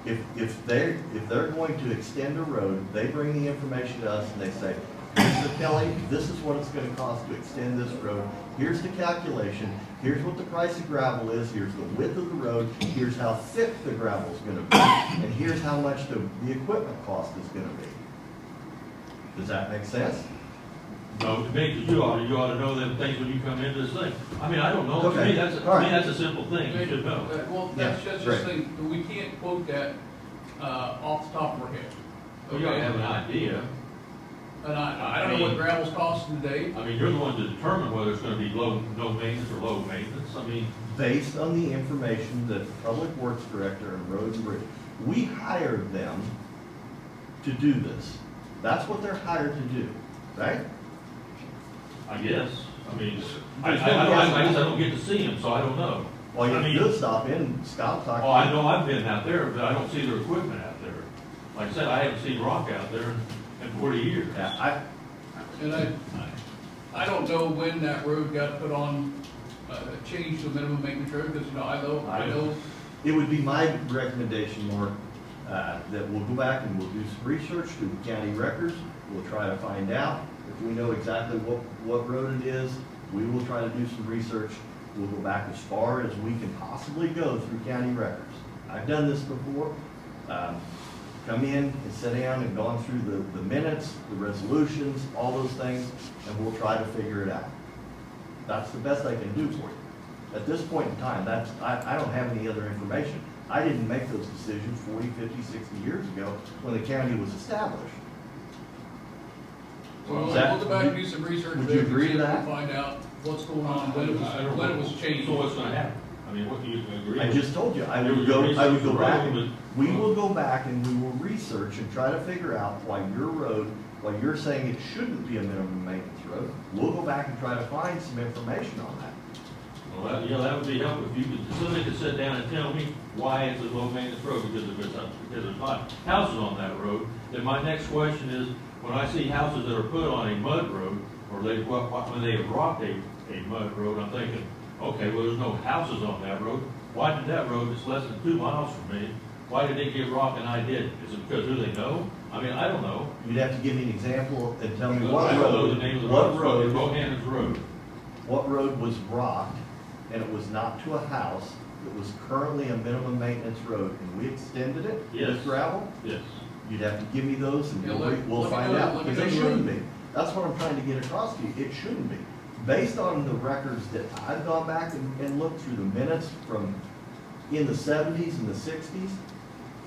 if they're going to extend a road, they bring the information to us and they say, Mr. Kelly, this is what it's gonna cost to extend this road. Here's the calculation, here's what the price of gravel is, here's the width of the road, here's how thick the gravel's gonna be, and here's how much the equipment cost is gonna be. Does that make sense? No, to me, 'cause you ought to know them things when you come into this thing. I mean, I don't know, to Okay, me, that's all right. that's a simple thing, you should know. Well, Yeah, that's just great. the thing, we can't quote that, off the top of our head. Well, you ought to have an idea. And I don't know what gravel's costing today. I mean, you're the one to determine whether it's gonna be no maintenance or low maintenance. I mean, Based on the information that the Public Works Director and Road and Bridge, we hired them to do this. That's what they're hired to do, right? I guess, I mean, I There's no guess I don't get to see them, so I don't know. Well, I you mean- could stop in, Scott talked. Oh, I know I've been out there, but I don't see their equipment out there. Like I said, I haven't seen rock out there in 40 years. Yeah, And I don't know when that road got put on, changed to a minimum maintenance road, because, I know, it would be my recommendation, Mark, that we'll go back and we'll do some research through the county records. We'll try to find out if we know exactly what road it is. We will try to do some research. We'll go back as far as we can possibly go through county records. I've done this before. Come in and sit down and gone through the minutes, the resolutions, all those things, and we'll try to figure it out. That's the best I can do for you. At this point in time, I don't have any other information. I didn't make those decisions 40, 50, 60 years ago when the county was established. we'll Is that- go back and do some research. would you Vic, and agree see to if we that? can Find out what's going on, I don't when it know. was changed. So what's gonna happen? I mean, what do you agree? I with? just told you, I There would was a go research back, road, and we will go back and we will research and try to figure out why your road, why you're saying it shouldn't be a minimum maintenance road. We'll go back and try to find some information on that. Well, that would be helpful if you could, somebody could sit down and tell me why it's a low maintenance road, because if there's not houses on that road, then my next question is, when I see houses that are put on a mud road, or when they have rocked a mud road, I'm thinking, okay, well, there's no houses on that road. Why did that road, that's less than 2 miles from me, why did it get rocked and I did? Is it because, do they know? I mean, I don't know. You'd have to give me an example and tell me I what don't know road, the name of the road, it's what Bohannon's Road. road was rocked and it was not to a house. It was currently a minimum maintenance road and we extended it Yes. with gravel. Yes. You'd have to give me those and Yeah, we'll let me find know- out, let me because know it the shouldn't road. be. That's what I'm trying to get across to you, it shouldn't be. Based on the records that I've gone back and looked through the minutes from in the 70s and the 60s,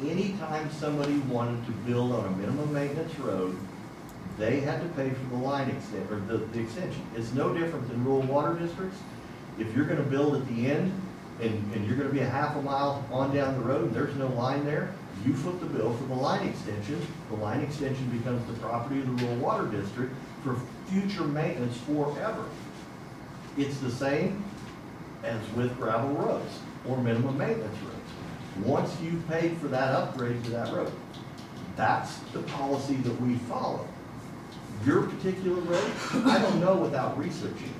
anytime somebody wanted to build on a minimum maintenance road, they had to pay for the line extent, or the extension. It's no different than rural water districts. If you're gonna build at the end, and you're gonna be a half a mile on down the road, and there's no line there, you foot the bill for the line extension. The line extension becomes the property of the rural water district for future maintenance forever. It's the same as with gravel roads or minimum maintenance roads. Once you've paid for that upgrade to that road, that's the policy that we follow. Your particular road, I don't know without researching.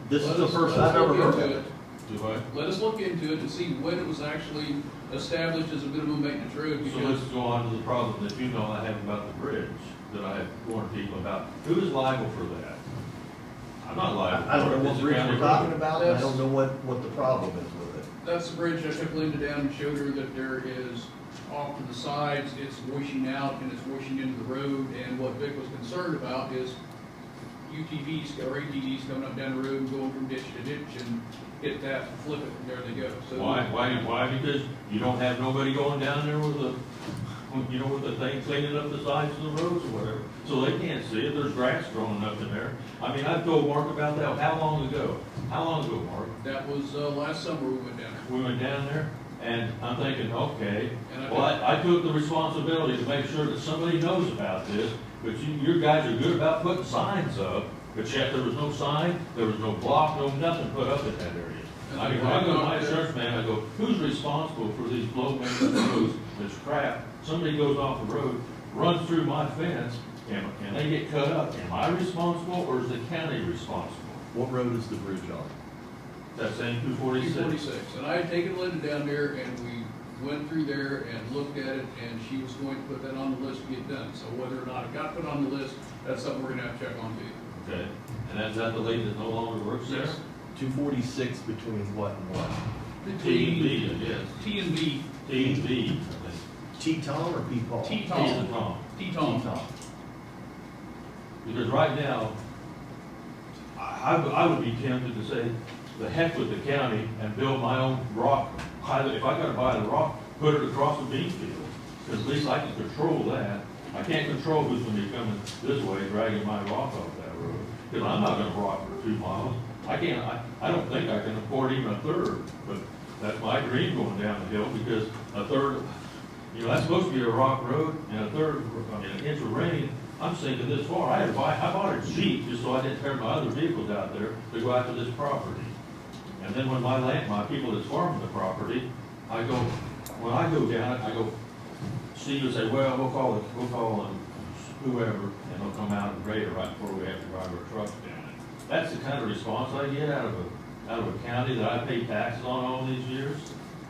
This is the first I've ever heard of it. Do I? Let us look into it to see when it was actually established as a minimum maintenance road So because let's go on to the problem that you know I have about the bridge, that I have warned people about. Who is liable for that? I'm not liable. I don't know for it. what It's a bridge county we're talking road. about, and I don't know what the problem is with it. that's the bridge I took Linda down and showed her that there is off to the sides, it's washing out and it's washing into the road. And what Vic was concerned about is UTVs or ATVs coming up down the road and going from ditch to ditch and hit that, flip it, and there they go. So Why? Because you don't have nobody going down there with with the thing cleaning up the sides of the roads or whatever. So they can't see it. There's grass growing up in there. I mean, I've told Mark about that. How long ago, Mark? that was last summer we went down there. We went down there, and I'm thinking, okay, And well, I took the responsibility to make sure that somebody knows about this, but your guys are good about putting signs up, but yet there was no sign, there was no block, no nothing put up in that area. I mean, when I go to my insurance man, I go, who's responsible for these low maintenance roads, this crap? Somebody goes off the road, runs through my fence, and they get cut up. Am I responsible, or is the county responsible? What road is the bridge on? That same 246? 246. And I had taken Linda down there and we went through there and looked at it and she was going to put that on the list to get done. So whether or not it got put on the list, that's something we're gonna have to check on too. Okay, and that's that the lady that no longer works there? Yes. 246 between what and what? T and B, I guess. T and B. T and B, T-Tom or P-Paul? I think. T-Tom. Tom. T-Tom. T-Tom. Because right now, I would be tempted to say, the heck with the county and build my own rock. If I gotta buy the rock, put it across the bean field, because at least I can control that. I can't control who's gonna be coming this way, dragging my rock off that road, because I'm not gonna rock for 2 miles. I don't think I can afford even a third, but that's my dream going down the hill, because a third, that's supposed to be a rock road, and a third, an inch of rain, I'm sinking this far. I bought a Jeep just so I didn't tear my other vehicles out there to go after this property. And then when my people that's farming the property, when I go down it, I go, Steve will say, well, we'll call them whoever, and they'll come out and grade it right before we have to drive our trucks down it. That's the kind of response I get out of a county that I pay taxes on all these years.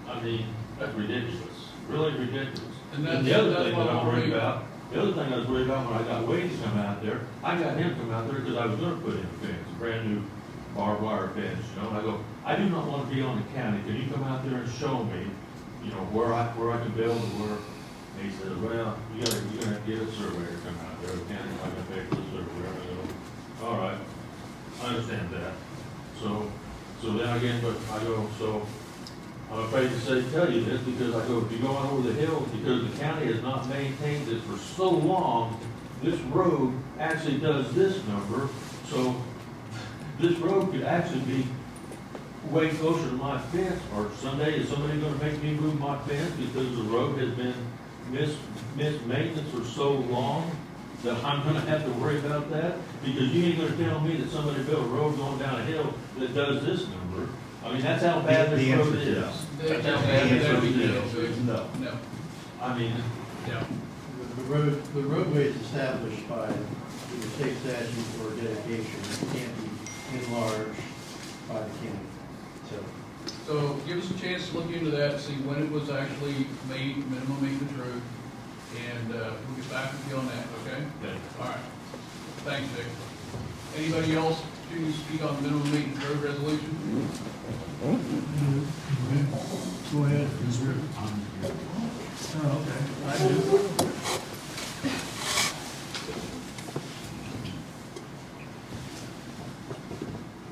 I mean, that's ridiculous, really ridiculous. And And the other thing that I'm worried about, when I got Wade to come out there, I got him to come out there because I was gonna put in a fence, a brand new barbed wire fence, and I go, I do not want to be on the county, can you come out there and show me, where I can build and where? And he said, well, you're gonna have to get a surveyor to come out there, the county's not gonna pay for the surveyor. I go, all right, I understand that. So then again, so I'm afraid to tell you this, because I go, if you're going over the hill, because the county has not maintained this for so long, this road actually does this number, so this road could actually be way closer to my fence, or someday is somebody gonna make me move my fence because the road has been mismaintenance for so long that I'm gonna have to worry about that? Because you ain't gonna tell me that somebody built a road going down a hill that does this number. I mean, that's how bad The this answer road is is. no. That's how bad this road answer is. is no. No. I mean, Yeah. The roadway is established by the state statute for dedication, it can't be enlarged by the county, so. So give us a chance to look into that, see when it was actually made, minimum maintenance road, and we'll get back with you on that, okay? okay. All right. Thanks, Dick. Anybody else to speak on the minimum maintenance road resolution? Go ahead, is there? Oh, okay. I do.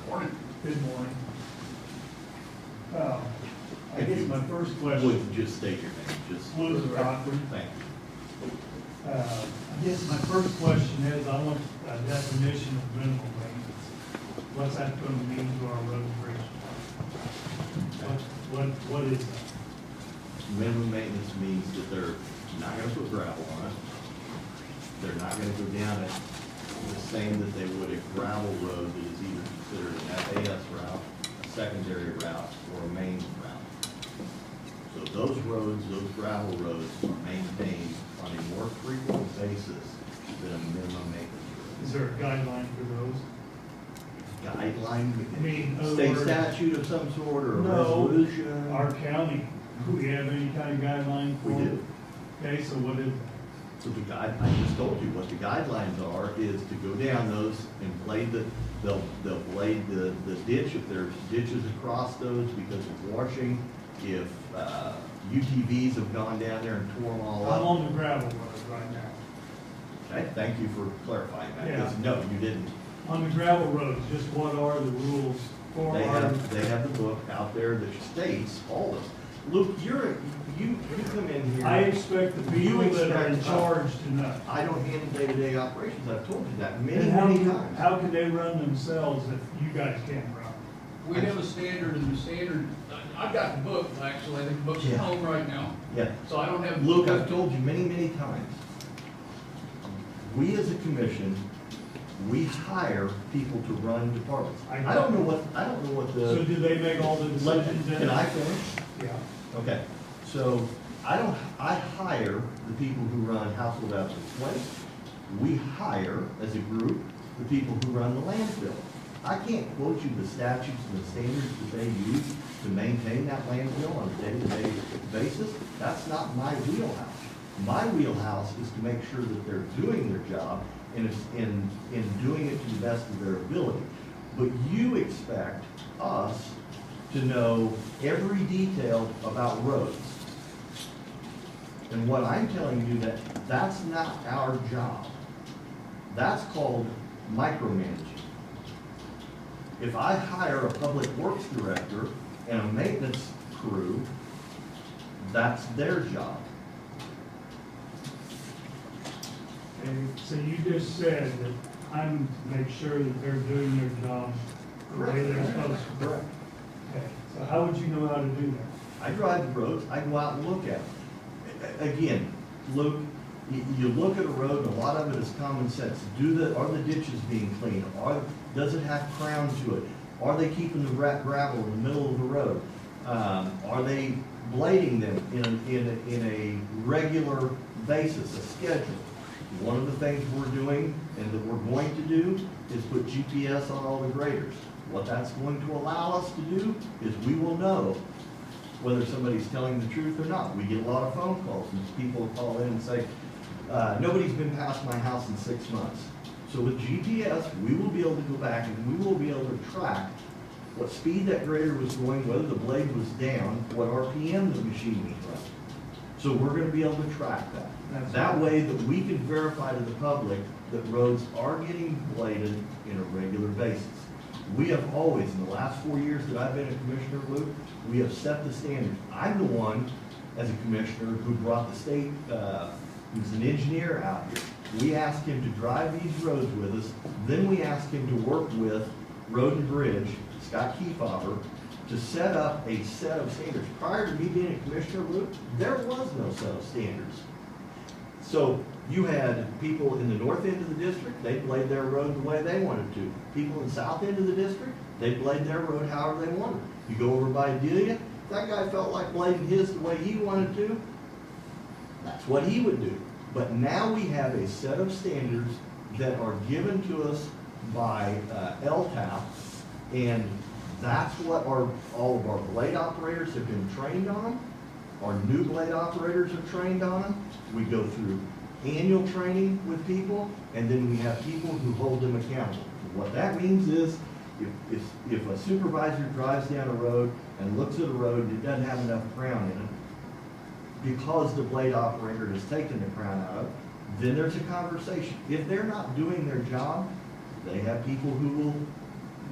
Morning. Good morning. I guess my first question, Would just state your name, just. Louis Rockford. Thank you. I guess my first question is, I want a definition of minimal maintenance. What's that going to mean to our road and bridge? What is that? Minimum maintenance means that they're not gonna put gravel on it. They're not gonna go down it the same that they would a gravel road that is either considered an FAS route, a secondary route, or a main route. So those roads, those gravel roads are maintained on a more frequent basis than a minimum maintenance road. Is there a guideline for those? Guideline, I mean, in other state words- statute of some sort, or a No. resolution? Our county Do we have any kind of guideline for We it? do. Okay, so what is that? So the guide, I just told you what the guidelines are, is to go down those and blade they'll blade the ditch if there's ditches across those because of washing. If, UTVs have gone down there and tore them all I'm up. on the gravel road right now. Okay, thank you for clarifying that, Yeah. because no, you didn't. On the gravel roads, just what are the rules for They our? have the book out there that states all this. Luke, you come in here. I expect the people that are in charge to know. I don't handle day-to-day operations, I've told you that many, And how, many times. how can they run themselves if you guys can't run? We have a standard, and the standard, I've got the book, actually, I think the book's Yeah. at home right now, Yeah, so I don't have. the Luke, book. I've told you many, many times, we as a commission, we hire people to run departments. I don't know what So the. do they make all the decisions? Can I finish? Yeah. Okay, so I hire the people who run household hazardous waste. We hire, as a group, the people who run the landfill. I can't quote you the statutes and the standards that they use to maintain that landfill on a day-to-day basis. That's not my wheelhouse. My wheelhouse is to make sure that they're doing their job and it's in doing it to the best of their ability. But you expect us to know every detail about roads. And what I'm telling you that's not our job. That's called micromanaging. If I hire a public works director and a maintenance crew, that's their job. And so you just said that I'm to make sure that they're doing their job the way they're supposed to. Correct. Okay, so how would you know how to do that? I drive the roads, I go out and look at them. Again, Luke, you look at a road, and a lot of it is common sense. Are the ditches being cleaned? Does it have crown to it? Are they keeping the gravel in the middle of the road? Are they blading them in a regular basis, a schedule? One of the things we're doing and that we're going to do is put GPS on all the graders. What that's going to allow us to do is we will know whether somebody's telling the truth or not. We get a lot of phone calls and people call in and say, nobody's been past my house in 6 months. So with GPS, we will be able to go back and we will be able to track what speed that grader was going, whether the blade was down, what RPM the machine was running. So we're gonna be able to track that. That way that we can verify to the public that roads are getting bladed in a regular basis. We have always, in the last 4 years that I've been a commissioner, Luke, we have set the standards. I'm the one, as a commissioner, who brought the state, who's an engineer out here. We asked him to drive these roads with us, then we asked him to work with Road and Bridge, Scott Kiefauer, to set up a set of standards. Prior to me being a commissioner, Luke, there was no set of standards. So you had people in the north end of the district, they blade their road the way they wanted to. People in the south end of the district, they blade their road however they wanted. You go over by Delia, that guy felt like blading his the way he wanted to, that's what he would do. But now we have a set of standards that are given to us by LTAP, and that's what all of our blade operators have been trained on. Our new blade operators are trained on them. We go through annual training with people, and then we have people who hold them accountable. What that means is, if a supervisor drives down a road and looks at a road and it doesn't have enough crown in it, because the blade operator has taken the crown out of it, then there's a conversation. If they're not doing their job, they have people who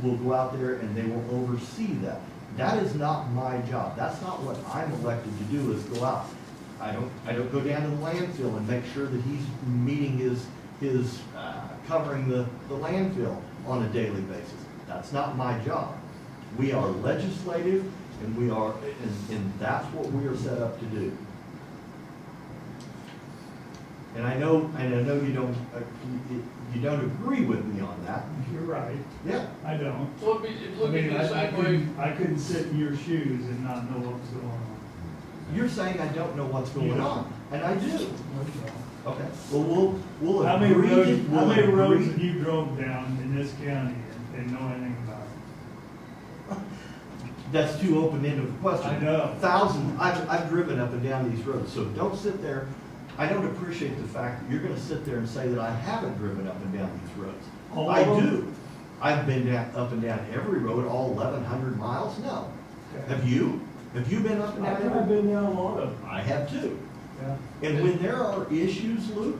will go out there and they will oversee that. That is not my job. That's not what I'm elected to do, is go out. I don't go down to the landfill and make sure that he's meeting his covering the landfill on a daily basis. That's not my job. We are legislative, and that's what we are set up to do. And I know you don't agree with me on that. You're right. Yeah. I don't. So look at this that way. I couldn't sit in your shoes and not know what was going on. You're saying I don't know what's going on, and I do. No, you don't. Okay. Well, we'll How many agree. roads, how we'll many roads agree. have you drove down in this county and know anything about it? That's too open-ended of a question. I know. Thousands, I've driven up and down these roads, so don't sit there. I don't appreciate the fact that you're gonna sit there and say that I haven't driven up and down these roads. All I of them? do. I've been down, up and down every road, all 1,100 miles, no. Have you? Have you been up and down? I've been down a lot of them. I have too. Yeah. And when there are issues, Luke,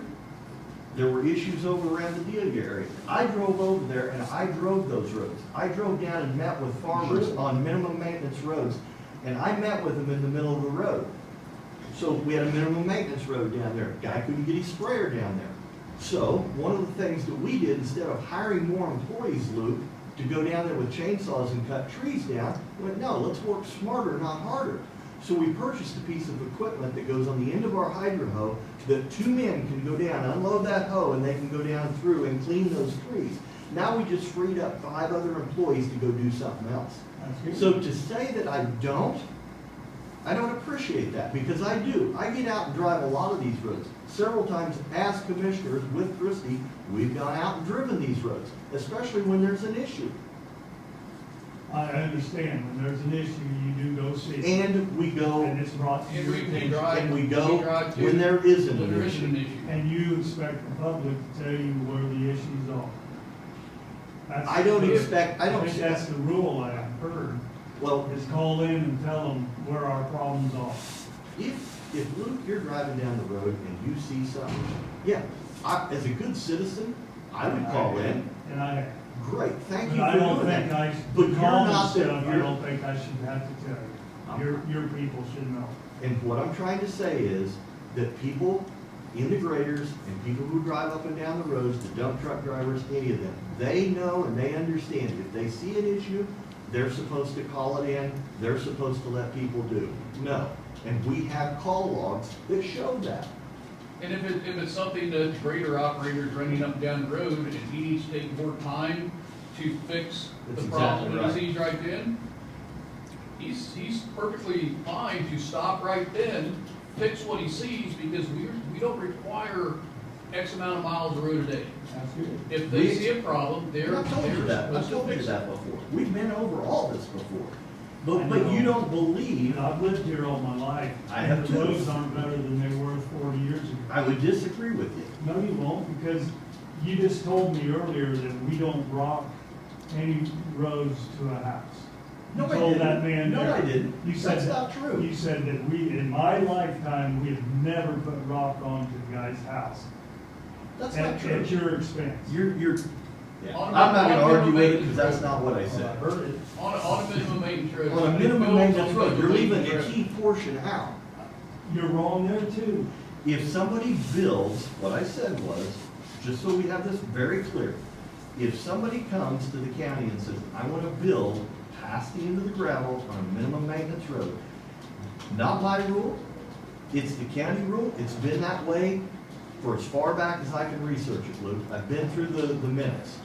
there were issues over around the Delia area. I drove over there and I drove those roads. I drove down and met with farmers Sure. on minimum maintenance roads, and I met with them in the middle of the road. So we had a minimum maintenance road down there. Guy couldn't get his sprayer down there. So one of the things that we did, instead of hiring more employees, Luke, to go down there with chainsaws and cut trees down, we went, no, let's work smarter, not harder. So we purchased a piece of equipment that goes on the end of our hydro hoe that 2 men can go down, unload that hoe, and they can go down through and clean those trees. Now we just freed up 5 other employees to go do something else. That's good. So to say that I don't appreciate that, because I do. I get out and drive a lot of these roads. Several times as commissioners with Christie, we've gone out and driven these roads, especially when there's an issue. I understand, when there's an issue, you do go see it. And we go, And it's brought to And your we attention. drive. and we go drive too. when there isn't When an there isn't an issue. issue. And you expect the public to tell you where the issues are. That's- I don't expect, I don't think that's expect, the rule I have heard, well, is call in and tell them where our problems are. if Luke, you're driving down the road and you see something, yeah, as a good citizen, I would call in. And I have. Great, thank you But for I don't doing think that. I But should you're call not the- myself, I you're- don't think I should have to tell you. Your people should know. And what I'm trying to say is that people, integrators and people who drive up and down the roads, the dump truck drivers, any of them, they know and they understand. If they see an issue, they're supposed to call it in, they're supposed to let people do. No. And we have call logs that show that. And if it's something that the grader operator's running up and down the road and he needs to take more time to fix That's the problem exactly that he sees right then, he's perfectly fine to stop right then, fix what he sees, because we don't require X amount of miles of road a day. That's good. If they see a problem, they're I've told you that, I've supposed to told you fix it. that before. We've been over all this before. I But you know. don't believe, I've lived here all my life. I have and too. the roads aren't better than they were 40 years ago. I would disagree with you. No, you won't, because you just told me earlier that we don't rock any roads to a house. You No, I told didn't. that man No, there. I didn't. You said That's that- not true. You said that we, in my lifetime, we have never put rock onto the guy's house. That's not true. At your expense. You're, yeah. On- I'm not gonna on argue with it minimum because that's maintenance not what I Well, I said. heard it. On a minimum maintenance road. On a minimum maintenance road, you're leaving a key portion out. You're wrong there too. If somebody builds, what I said was, just so we have this very clear, if somebody comes to the county and says, I want to build past the end of the gravel on a minimum maintenance road, not my rule, it's the county rule, it's been that way for as far back as I can research it, Luke. I've been through the minutes.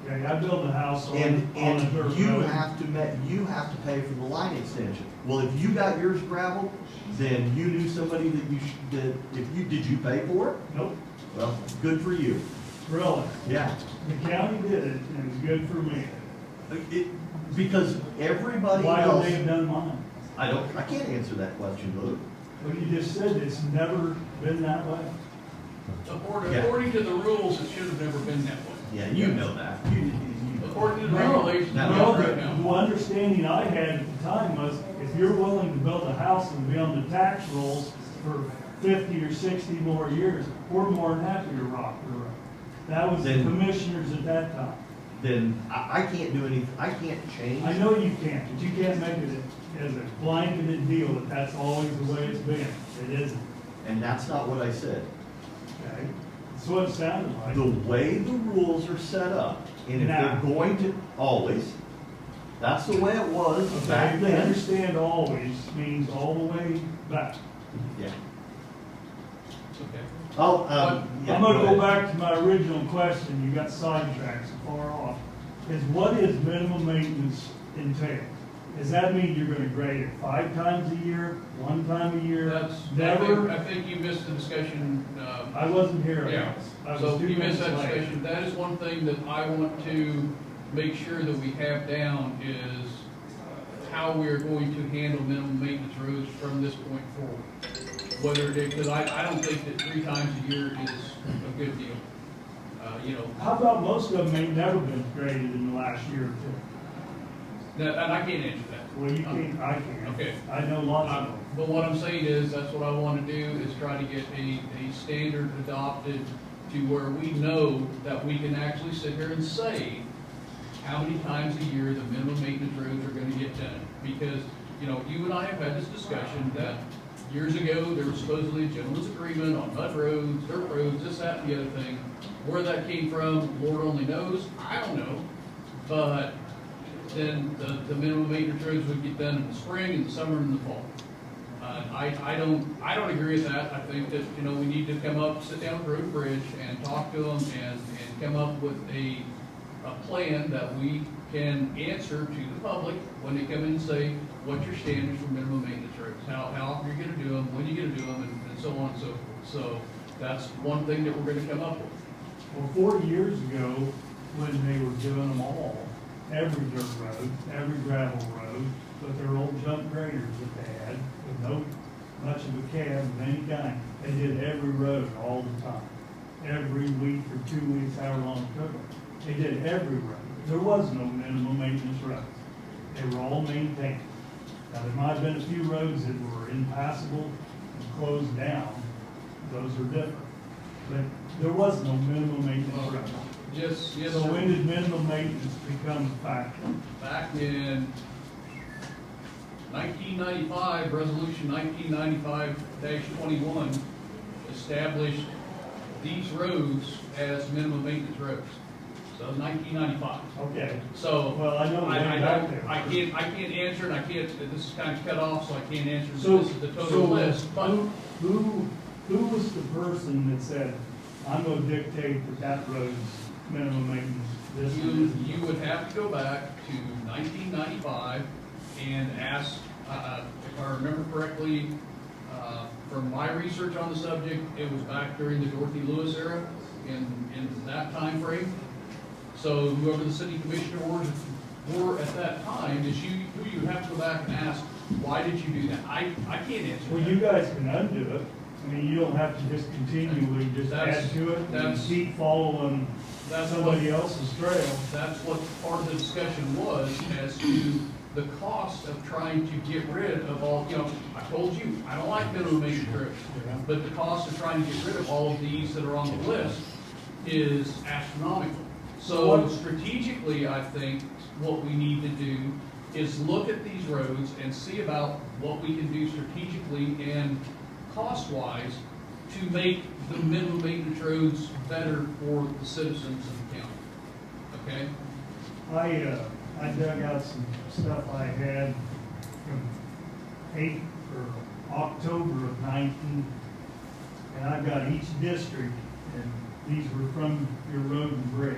Yeah, I built a house on a And dirt you road. have to pay for the line extension. Well, if you got yours gravel, then you knew somebody that did you pay for it? Nope, Well, good for you. really. Yeah. The county did it, and it was good for me. Because everybody Why would else, they have done mine? I can't answer that question, Luke. Well, you just said it's never been that way. According to the rules, it should have never been that way. Yeah, you know that. You- According to the No, regulations, no, No, right the now. understanding I had at the time was, if you're willing to build a house and be on the tax rolls for 50 or 60 more years, we're more than happy to rock the road. That was the Then- commissioners at that time. Then I can't do anything, I can't change. I know you can't, but you can't make it as a blanketed deal that that's always the way it's been. It isn't, And that's not what I said. okay? That's what it sounded like. The way the rules are set up, and if they're Now. going to, always, that's the way it was Okay, back I then. understand always means all the way back. Yeah. Okay. Oh, yeah, I'm gonna ahead. go back to my original question, you got sidetracked so far off. Is what is minimum maintenance entail? Does that mean you're gonna grade it 5 times a year, 1 time a year? That's, Never? I think you missed the discussion, I wasn't here. yeah. I was So 2 you missed minutes that late. discussion. That is one thing that I want to make sure that we have down is how we're going to handle minimum maintenance roads from this point forward. Whether they, because I don't think that 3 times a year is a good deal. You know, How about most of them ain't never been graded in the last year or two? and I can't answer that. Well, you can't, I can't. Okay. I know lots of them. But what I'm saying is, that's what I want to do, is try to get a standard adopted to where we know that we can actually sit here and say how many times a year the minimum maintenance roads are going to get done. Because, you know, you and I have had this discussion that years ago, there was supposedly a gentleman's agreement on mud roads, dirt roads, this, that, and the other thing. Where that came from, Lord only knows, I don't know. But then the minimum maintenance roads would get done in the spring, in the summer, and the fall. I don't agree with that. I think that, you know, we need to come up, sit down with Road and Bridge and talk to them and come up with a plan that we can answer to the public when they come in and say, what's your standards for minimum maintenance roads? How often you're gonna do them, when you're gonna do them, and so on and so forth. So that's one thing that we're gonna come up with. Well, 4 years ago, when they were doing them all, every dirt road, every gravel road, with their old junk graders that they had, with no much of a cab of any kind, they did every road all the time. Every week or 2 weeks, however long it took them. They did every road. There was no minimum maintenance roads. They were all maintained. Now, there might have been a few roads that were impassable and closed down. Those are different. But there was no minimum maintenance road. Yes, yes, So sir. when did minimum maintenance become a factor? Back in 1995, Resolution 1995-21 established these roads as minimum maintenance roads. So it was 1995. Okay. So, Well, I know way back there. I can't answer, and I can't, this is kind of cut off, so I can't answer, So, this is the total list, but. who was the person that said, I'm gonna dictate that road's minimum maintenance? This one You isn't." would have to go back to 1995 and ask, if I remember correctly, from my research on the subject, it was back during the Dorothy Lewis era, in that time frame. So whoever the city commissioner were at that time, is who you have to go back and ask, why did you do that? I can't answer Well, that. you guys can undo it. I mean, you don't have to just continually just That's- add to it and that's- keep following That's what, somebody else's trail. that's what part of the discussion was, as to the cost of trying to get rid of all, you know, I told you, I don't like minimum maintenance roads, but the cost of trying to get rid of all of these that are on the list is astronomical. So strategically, I think what we need to do is look at these roads and see about what we can do strategically and cost-wise to make the minimum maintenance roads better for the citizens of the county. Okay? I dug out some stuff I had from October of 19, and I've got each district, and these were from your road and bridge.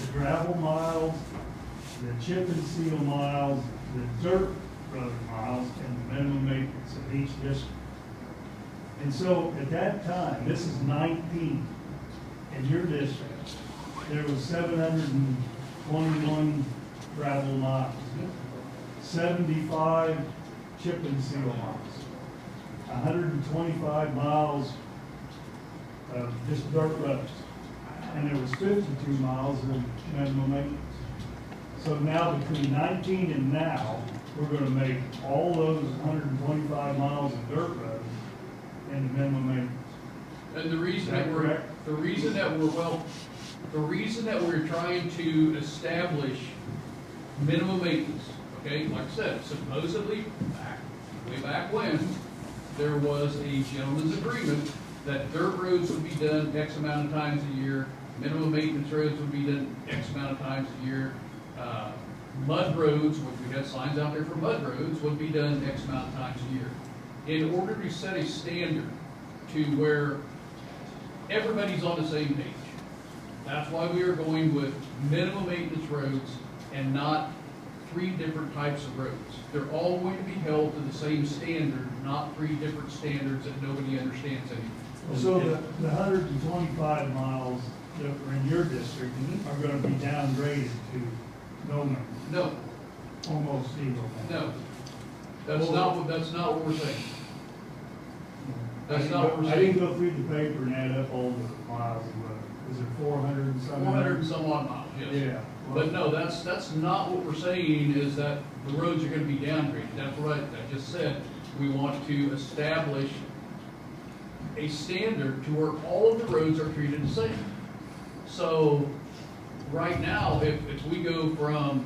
The gravel miles, the chip and seal miles, the dirt road miles, and the minimum maintenance of each district. And so at that time, this is 19, in your district, there was 721 gravel miles, 75 chip and seal miles, 125 miles of just dirt roads, and there was 52 miles of minimum maintenance. So now between 19 and now, we're gonna make all those 125 miles of dirt roads into minimum maintenance. And the reason Is that that we're, correct? the reason that we're trying to establish minimum maintenance, okay, like I said, supposedly, way back when, there was a gentleman's agreement that dirt roads would be done X amount of times a year, minimum maintenance roads would be done X amount of times a year. Mud roads, which we had signs out there for mud roads, would be done X amount of times a year. In order to set a standard to where everybody's on the same page. That's why we are going with minimum maintenance roads and not 3 different types of roads. They're all going to be held to the same standard, not 3 different standards that nobody understands anymore. So the 125 miles that were in your district are gonna be downgraded to no maintenance. No, almost zero. No, that's not what we're saying. That's not what we're I didn't saying. go through the paper and add up all the miles of road. Is it 400 and something? 400 and some odd miles, yes. Yeah. But no, that's not what we're saying, is that the roads are gonna be downgraded. That's what I just said. We want to establish a standard to where all of the roads are treated the same. So, right now, if we go from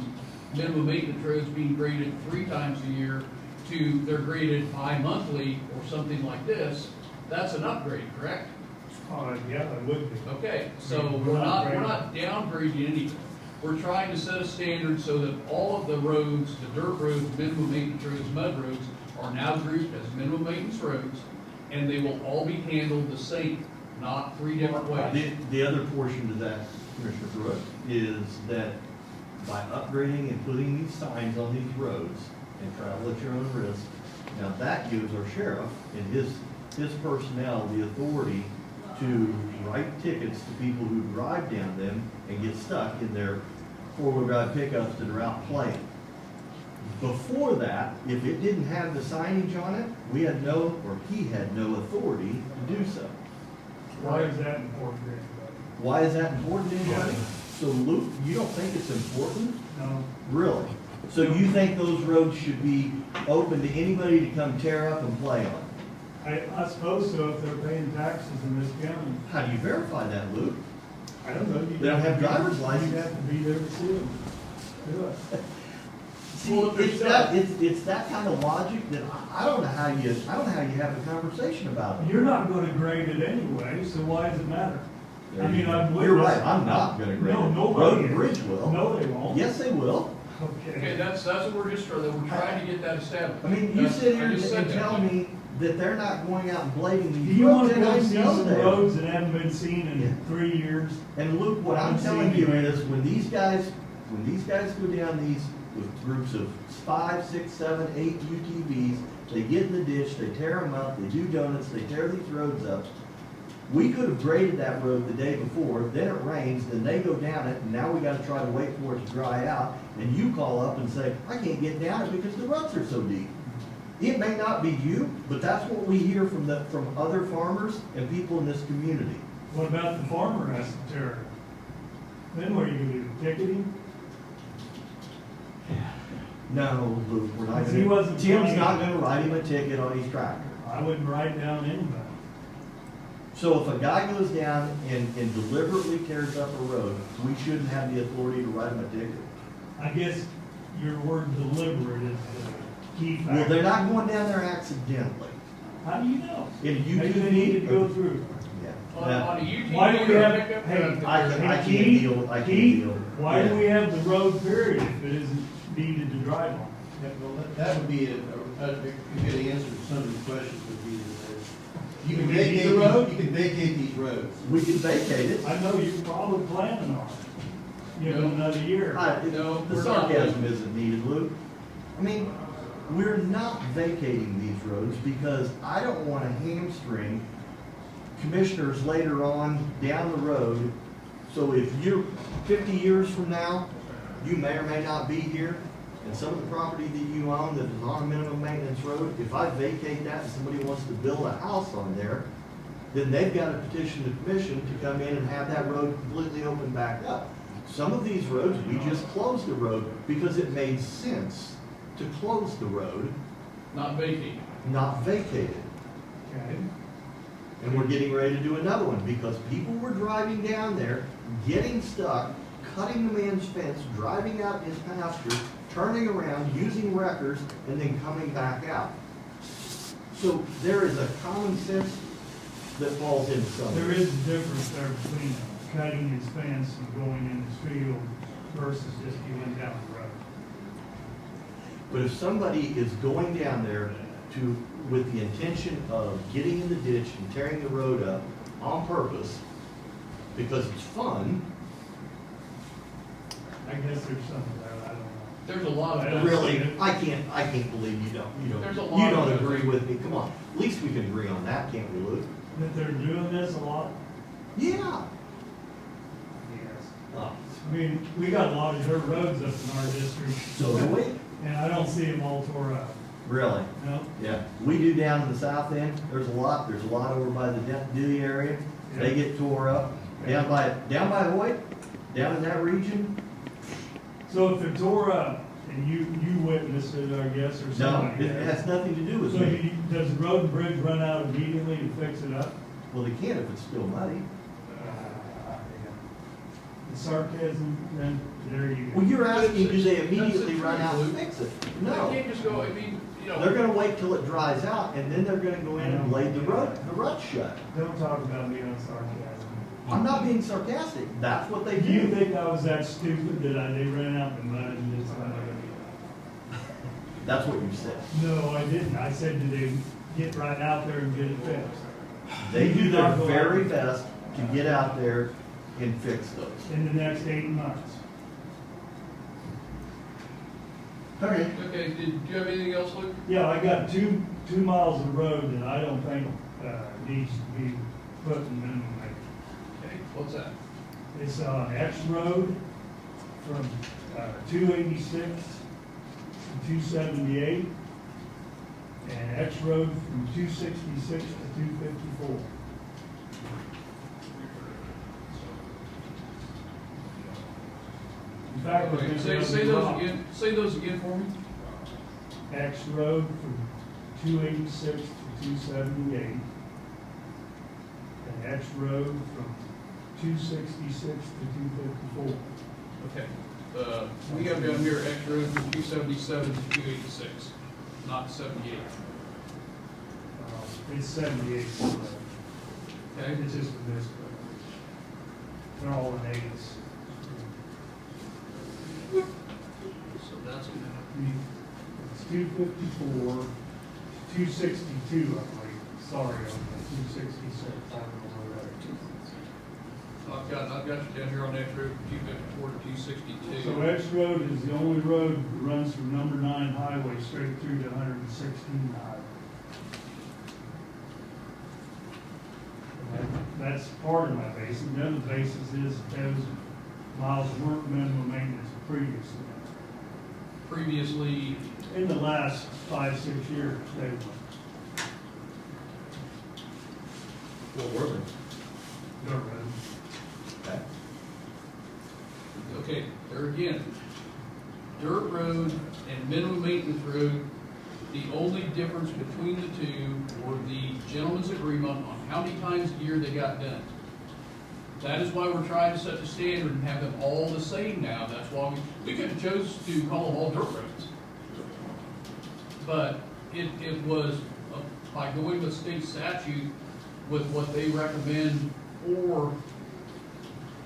minimum maintenance roads being graded 3 times a year to they're graded bi-monthly or something like this, that's an upgrade, correct? Yeah, it would be. Okay, so we're not downgrading anything. We're trying to set a standard so that all of the roads, the dirt roads, minimum maintenance roads, mud roads, are now grouped as minimum maintenance roads, and they will all be handled the same, not 3 different ways. The other portion to that, Commissioner Pruitt, is that by upgrading and putting these signs on these roads and travel at your own risk, now that gives our sheriff and his personnel the authority to write tickets to people who drive down them and get stuck in their four-wheel drive pickups that are out playing. Before that, if it didn't have the signage on it, we had no, or he had no authority to do so. Why is that important? Why is that important to anybody? So Luke, you don't think it's important? No. Really? So you think those roads should be open to anybody to come tear up and play on? I suppose so, if they're paying taxes in this county. How do you verify that, Luke? I don't know. They don't have driver's license. You'd have to be there to see them. Do it. See, it's that kind of logic that I don't know how you have a conversation about it. You're not gonna grade it anyway, so why does it matter? I mean, You're right, I'm not gonna grade it. No, nobody Road and is. Bridge will. No, they won't. Yes, they will. Okay, Okay. that's what we're trying to get that established. I mean, you sit here I just said and that. tell me that they're not going out and blading Do these you roads, wanna and I go see know some they are. roads that haven't been seen in Yeah. 3 years? And Luke, what I'm I'm telling seeing you it. is, when these guys go down these with groups of 5, 6, 7, 8 UTVs, they get in the ditch, they tear them up, they do donuts, they tear these roads up. We could have graded that road the day before, then it rains, then they go down it, and now we gotta try to wait for it to dry out, and you call up and say, I can't get down it because the ruts are so deep. It may not be you, but that's what we hear from other farmers and people in this community. What about the farmer has to tear it? Then what are you gonna do, ticket him? No, Luke, we're not Because he gonna, wasn't Tim's playing. not gonna write him a ticket on his tractor. I wouldn't write down anybody. So if a guy goes down and deliberately tears up a road, we shouldn't have the authority to write him a ticket? I guess your word deliberate is the key factor. Well, they're not going down there accidentally. How do you know? In a Maybe they needed to go through. Yeah. On Now, a UTV Why do we or a have, pickup hey, truck, I can't Keith, deal, I can't Keith, deal. why do Yeah. we have the road period if it isn't needed to drive on? Yeah, well, that would be a good answer to some of the questions would be that you can We need vacate, the road? you can vacate these roads. We can vacate it. I know you're probably planning on it. Give them another year. No, The we're not. sarcasm isn't needed, Luke. I mean, we're not vacating these roads because I don't want to hamstring commissioners later on down the road. So if you're 50 years from now, you may or may not be here, and some of the property that you own that is on a minimum maintenance road, if I vacate that and somebody wants to build a house on there, then they've got to petition the commission to come in and have that road completely open back up. Some of these roads, we just closed the road because it made sense to close the road, Not vacate. not vacate it. Okay. And we're getting ready to do another one because people were driving down there, getting stuck, cutting the man's fence, driving out his pasture, turning around, using wreckers, and then coming back out. So there is a common sense that falls into some of There this. is a difference there between cutting his fence and going in his field versus just going down the road. But if somebody is going down there with the intention of getting in the ditch and tearing the road up on purpose, because it's fun, I guess there's some of that, I don't know. There's a lot of. Well, really, I can't believe you There's a don't lot of agree those. with me. Come on, at least we can agree on that, can't we, Luke? That they're doing this a lot? Yeah. Yes. Oh, I mean, we got a lot of dirt roads up in our district. so do we. see them all tore up. Really? No? Yeah, we do down in the south end, there's a lot over by the Dewey area, they get tore up. Down by Hoyt, down in that region, So if it tore up, and you witnessed it, I guess, or no, somebody. it has nothing to do with So me. does the road and bridge run out immediately to fix it up? Well, they can if it's still muddy. The sarcasm, then, there you go. Well, you're asking, do they That's immediately the run truth, out and Luke. fix it? They No. can't just go, I mean, you know. They're gonna wait till it dries out, and then they're gonna go in and lay the rut shut. Don't talk about me on sarcasm. I'm not being sarcastic, that's what they Do you do. think I was that stupid that they ran out in the mud and did something? That's what you said. No, I didn't. I said, did they get right out there and get it fixed? They do their Not go out. very best to get out there and fix those. In the next 8 months. Okay. Okay, did you have anything else, Luke? Yeah, I got two miles of road that I don't think, needs to be put in minimum maintenance. Okay, what's that? It's on X Road from, 286 to 278. And X Road from 266 to 254. In fact, we're gonna Say go those rock. again, say those again for me. X Road from 286 to 278. And X Road from 266 to 254. Okay, we have down here X Road from 277 to 286, not 78. It's 78. Okay, It's just a this. They're all in eights. so that's gonna have to be, It's 254, 262, I believe. Sorry, on the 266. I don't know where that is. I've got you down here on X Road from 254 to 262. So X Road is the only road that runs from number 9 highway straight through to 116 highway. That's part of my basis. The other basis is those miles of work minimum maintenance previously. Previously, In the last 5-6 years, they were What were they? dirt roads. Okay. okay, there again, dirt road and minimum maintenance road, the only difference between the two were the gentleman's agreement on how many times a year they got done. That is why we're trying to set the standard and have them all the same now. That's why we could have chose to call them all dirt roads. But it was, by going with state statute, with what they recommend for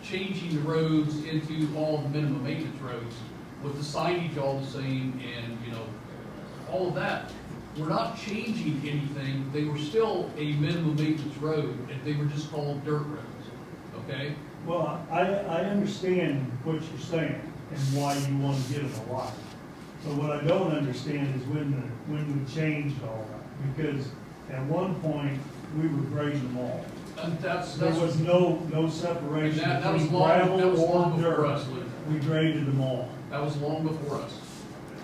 changing the roads into all the minimum maintenance roads, with the signage all the same and, you know, all of that. We're not changing anything. They were still a minimum maintenance road, and they were just called dirt roads, okay? Well, I understand what you're saying and why you want to get them a lot. But what I don't understand is when we changed all that. Because at one point, we were grading them all. And that's, There was no separation And that was between long- that gravel was or long before dirt. us, Luke. We graded them all. that was long before us.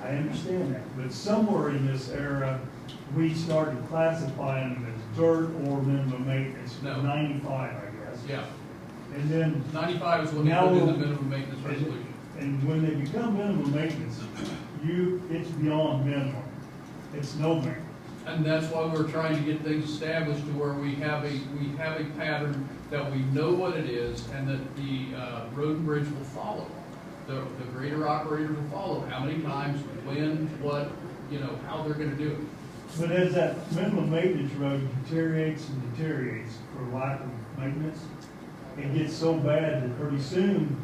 I understand that, but somewhere in this era, we started classifying them as dirt or minimum maintenance, No. 95, I guess. Yeah, And then, 95 is when they Now put in the we'll- minimum maintenance resolution. and when they become minimum maintenance, it's beyond minimum. It's no maintenance. And that's why we're trying to get things established to where we have a pattern that we know what it is and that the road and bridge will follow. The grader operator will follow how many times, when, what, you know, how they're gonna do it. But as that minimum maintenance road deteriorates and deteriorates for lack of maintenance, it gets so bad that pretty soon,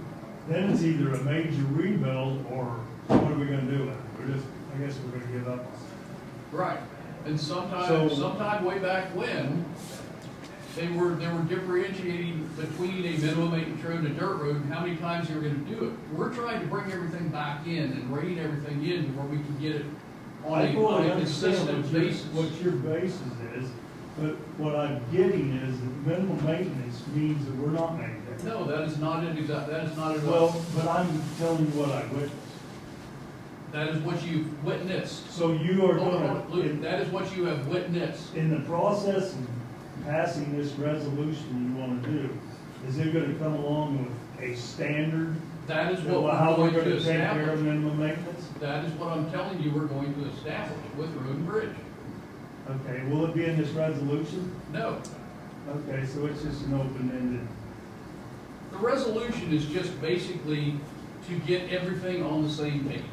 then it's either a major rebuild or what are we gonna do with it? I guess we're gonna give up on it. Right. And So- sometime way back when, they were differentiating between a minimum maintenance road and a dirt road, and how many times they were gonna do it. We're trying to bring everything back in and rein everything in to where we can get it on I a fully understand consistent basis. what your basis is, but what I'm getting is that minimum maintenance means that we're not maintaining. No, that is not it, that is not at all. Well, but I'm telling you what I witnessed. That is what you've witnessed. So you are Hold on, gonna, Luke, that is what you have witnessed. in the process of passing this resolution you wanna do, is it gonna come along with a standard? That is what How we're we're going to gonna take care of establish. minimum maintenance? That is what I'm telling you we're going to establish with Road and Bridge. Okay, will it be in this resolution? No, Okay, so it's just an open-ended, the resolution is just basically to get everything on the same page.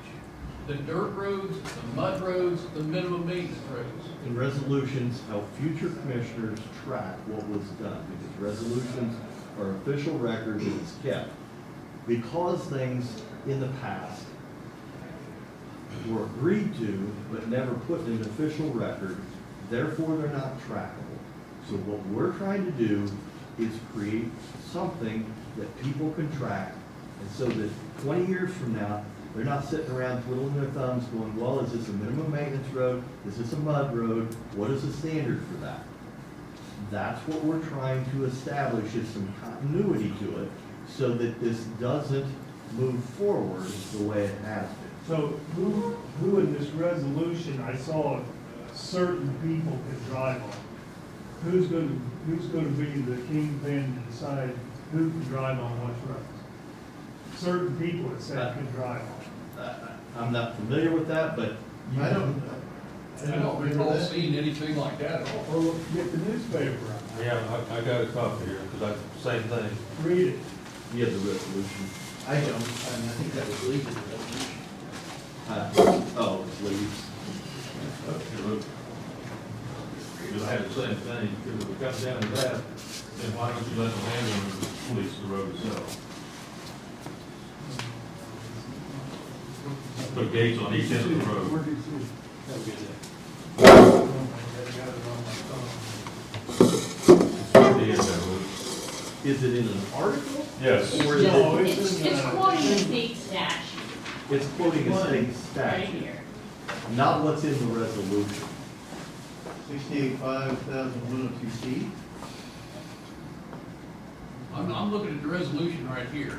The dirt roads, the mud roads, the minimum maintenance roads. And resolutions help future commissioners track what was done, because resolutions are official record that is kept. Because things in the past were agreed to, but never put in an official record, therefore they're not trackable. So what we're trying to do is create something that people can track, and so that 20 years from now, they're not sitting around twiddling their thumbs going, well, is this a minimum maintenance road? Is this a mud road? What is the standard for that? That's what we're trying to establish, is some continuity to it, so that this doesn't move forward the way it has been. so who in this resolution, I saw certain people could drive on? Who's gonna be the kingpin to decide who can drive on what roads? Certain people it said could drive on. I'm not familiar with that, but you I don't recall seeing anything like that at all. Or get the newspaper out, Yeah, I got a copy here, because same thing. read it. You have the resolution. I don't, I mean, I think that was legal. Oh, it's leaves. You'll have the same thing, because if it comes down to that, then why don't you let the landowner police the road itself? Put gates on each end of the road. Where did you see The end of the road. Is it in an article? Yes. Or is No, it, It's quoting the state statute it's quoting a state right statute, here. not what's in the resolution. 68,5102C. I'm looking at the resolution right here.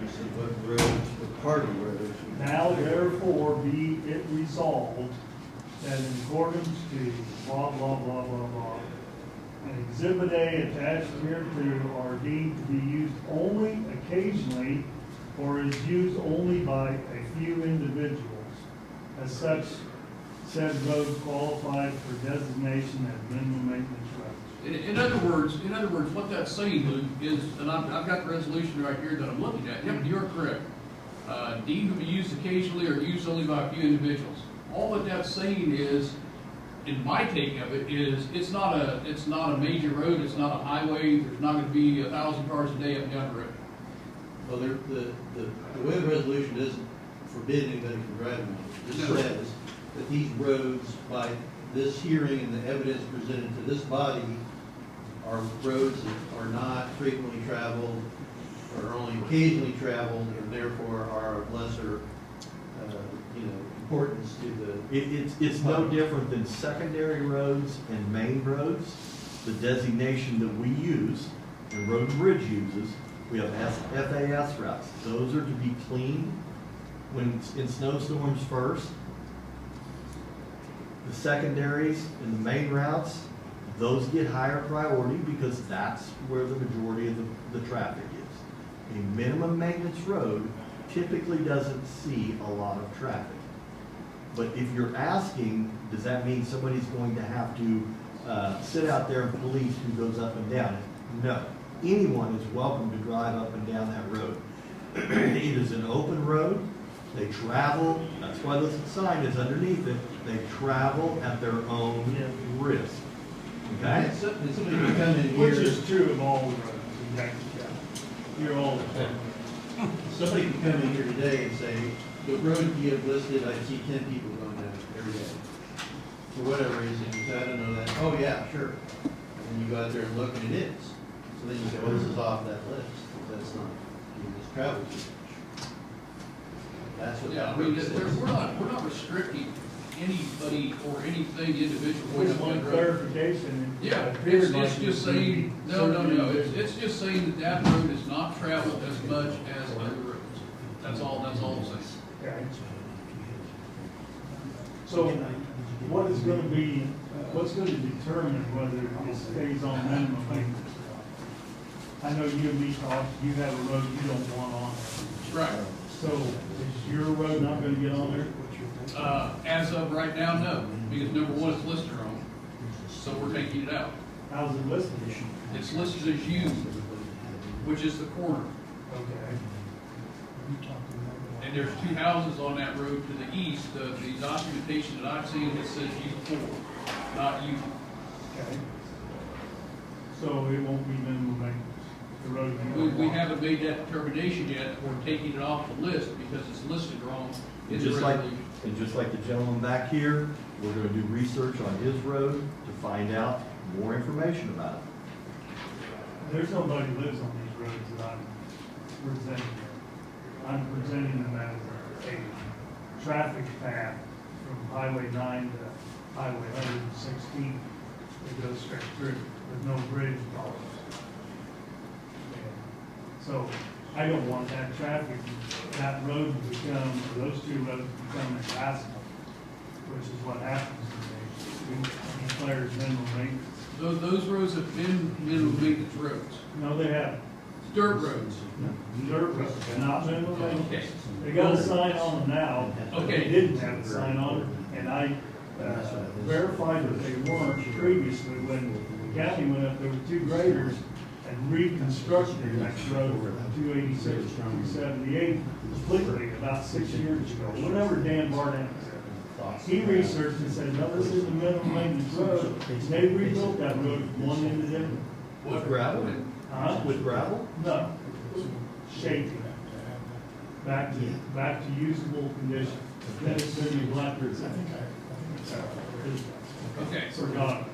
You see what roads, what part of roads. Now therefore be it resolved that in accordance to blah, blah, blah, blah, blah, and Exhibit A attached hereto are deemed to be used only occasionally or is used only by a few individuals. As such, said road qualified for designation as minimum maintenance roads. In other words, what that's saying, Luke, is, and I've got the resolution right here that I'm looking at. Yep, you're correct. Deemed to be used occasionally or used only by a few individuals. All that that's saying is, in my take of it, is it's not a major road, it's not a highway, there's not gonna be 1,000 cars a day up and down the road. Well, the way the resolution doesn't forbid anybody from driving on it. It just No. says that these roads, by this hearing and the evidence presented to this body, are roads that are not frequently traveled, or only occasionally traveled, and therefore are of lesser, importance to the. It's no different than secondary roads and main roads. The designation that we use, and Road and Bridge uses, we have FAS routes. Those are to be cleaned when in snowstorms first. The secondaries and the main routes, those get higher priority because that's where the majority of the traffic is. A minimum maintenance road typically doesn't see a lot of traffic. But if you're asking, does that mean somebody's going to have to sit out there and police who goes up and down it? No. Anyone is welcome to drive up and down that road. It is an open road. They travel, that's why the sign is underneath it. They travel at their own risk. Okay? And somebody can come in here. Which is true of all the roads in Jackson County. You're all the time. Somebody can come in here today and say, the road you have listed, I see 10 people going down it every day. For whatever reason, you say, I don't know that. Oh, yeah, sure. And then you go out there and look, and it is. So then you say, well, this is off that list. That's not, you just travel too much. That's what Yeah, that I mean, road says. we're not restricting anybody or anything individual going Just up one that road. clarification. Yeah, It appeared it's like just it saying, would be no, certain it's individuals. just saying that that road is not traveled as much as other roads. Okay. So what is gonna be, what's gonna determine whether it stays on minimum maintenance? I know you and me talked, you have a road you don't want on there. Right. So is your road not gonna get on there? As of right now, no, because number one, it's listed wrong, so we're taking it out. How's it listed? It's listed as used, which is the corner. Okay. And there's two houses on that road to the east. The documentation that I've seen, it says U4, not U. Okay. So it won't be minimum maintenance, the road. We haven't made that determination yet. We're taking it off the list because it's listed wrong in the Just like, resolution. and just like the gentleman back here, we're gonna do research on his road to find out more information about it. There's nobody who lives on these roads that I'm presenting here. I'm presenting them as a traffic path from Highway 9 to Highway 116 that goes straight through with no bridge problems. So I don't want that traffic, that road to become, or those two roads to become impassable, which is what happens when they declare minimum maintenance. Those roads have been minimum maintenance roads, No, they haven't. dirt roads. Dirt roads, not minimum Okay. maintenance. They got a sign on them now. but Okay. They didn't have a sign on them, and I verified that they weren't previously when the county went up, there were two graders and reconstructed that road from 286 to 278 completely about 6 years ago, whenever Dan Barnett was there. He researched and said, no, this is a minimum maintenance road. They rebuilt that road from one end to the other. With gravel? Huh? With gravel? No, shaking. Back to usable condition. Then it's been neglected. Okay. Forgotten.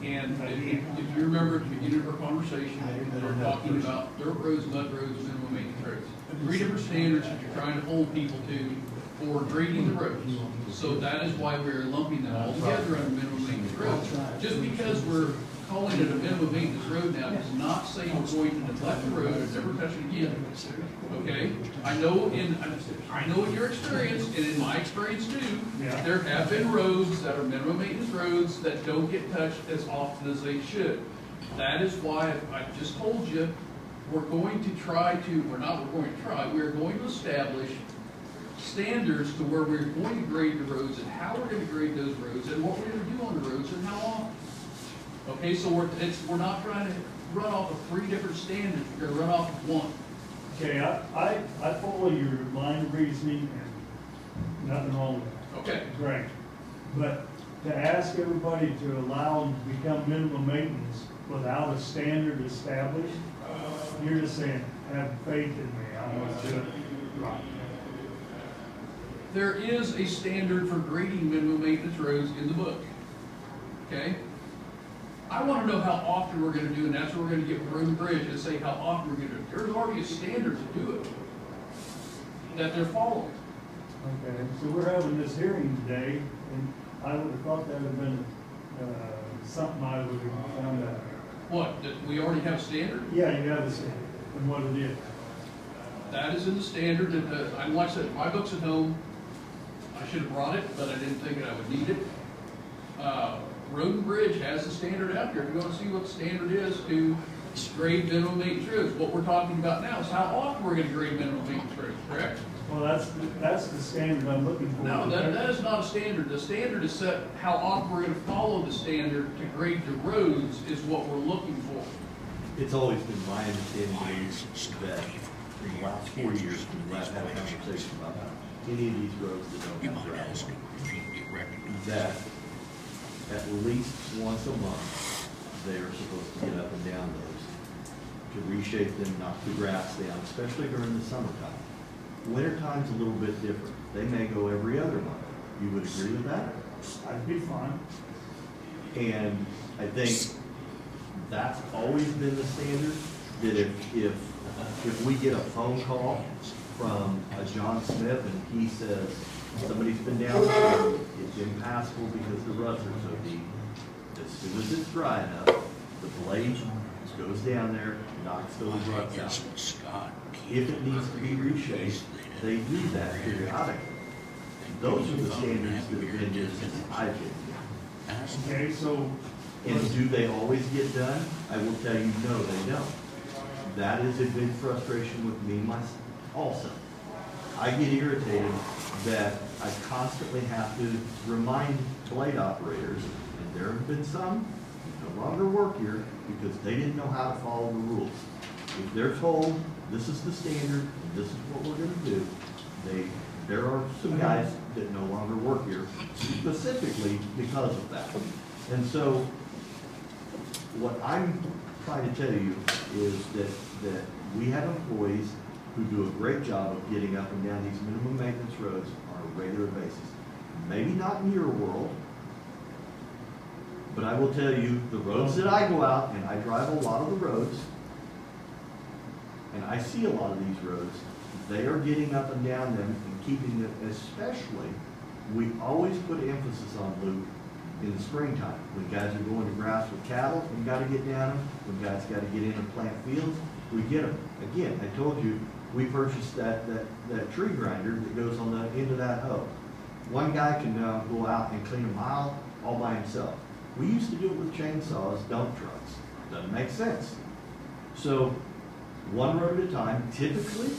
And if you remember at the beginning of our conversation, we were talking about dirt roads, mud roads, minimum maintenance roads. Three different standards that you're trying to hold people to for grading the roads. So that is why we're lumping them all together under minimum maintenance roads. Just because we're calling it a minimum maintenance road now does not say we're going to neglect the road and never touch it again. Okay? I know in your experience, and in my experience too, Yeah. there have been roads that are minimum maintenance roads that don't get touched as often as they should. That is why I just told you, we're going to establish standards to where we're going to grade the roads and how we're going to grade those roads and what we're going to do on the roads and how often. Okay, so we're not trying to run off of three different standards, we're going to run off of one. Okay, I follow your line of reasoning and nothing wrong with that. Okay. Great. But to ask everybody to allow them to become minimum maintenance without a standard established, you're just saying, have faith in me, I'm going to do it right. There is a standard for grading minimum maintenance roads in the book. Okay? I want to know how often we're going to do it, and that's where we're going to get road and bridge and say how often we're going to do it. There's already a standard to do it that they're following. Okay, so we're having this hearing today, and I would have thought that would have been something I would have found out. What, that we already have a standard? Yeah, you have a standard, and what it is. That is in the standard that, like I said, my book's at home. I should have brought it, but I didn't think that I would need it. Road and Bridge has a standard out there. If you want to see what the standard is to grade minimum maintenance roads, what we're talking about now is how often we're going to grade minimum maintenance roads, correct? Well, that's the standard I'm looking for. No, that is not a standard. The standard is set, how often we're going to follow the standard to grade the roads is what we're looking for. It's always been my understanding that in the last 4 years, we've had a conversation about any of these roads that don't have gravel, that at least once a month, they are supposed to get up and down those to reshape them, knock the grass down, especially during the summertime. Wintertime's a little bit different. They may go every other month. You would agree with that? I'd be fine. And I think that's always been the standard, that if we get a phone call from a John Smith and he says, somebody's been down there, it's impassable because the ruts are so deep, as soon as it's dry enough, the blade goes down there, knocks those ruts out. If it needs to be reshaped, they do that periodically. Those are the standards that have been here since I've been here. Okay, so, And do they always get done? I will tell you, no, they don't. That is a big frustration with me myself also. I get irritated that I constantly have to remind blade operators, and there have been some who no longer work here because they didn't know how to follow the rules. If they're told, this is the standard, and this is what we're gonna do, there are some guys that no longer work here specifically because of that. And so, what I'm trying to tell you is that we have employees who do a great job of getting up and down these minimum maintenance roads on a regular basis. Maybe not in your world, but I will tell you, the roads that I go out, and I drive a lot of the roads, and I see a lot of these roads, they are getting up and down them and keeping them, especially, we always put emphasis on, Luke, in the springtime, when guys are going to grass with cattle, we gotta get down them, when guys gotta get in and plant fields, we get them. Again, I told you, we purchased that tree grinder that goes on the end of that hoe. One guy can now go out and clean a mile all by himself. We used to do it with chainsaws, dump trucks. Doesn't make sense. So, one road at a time, typically,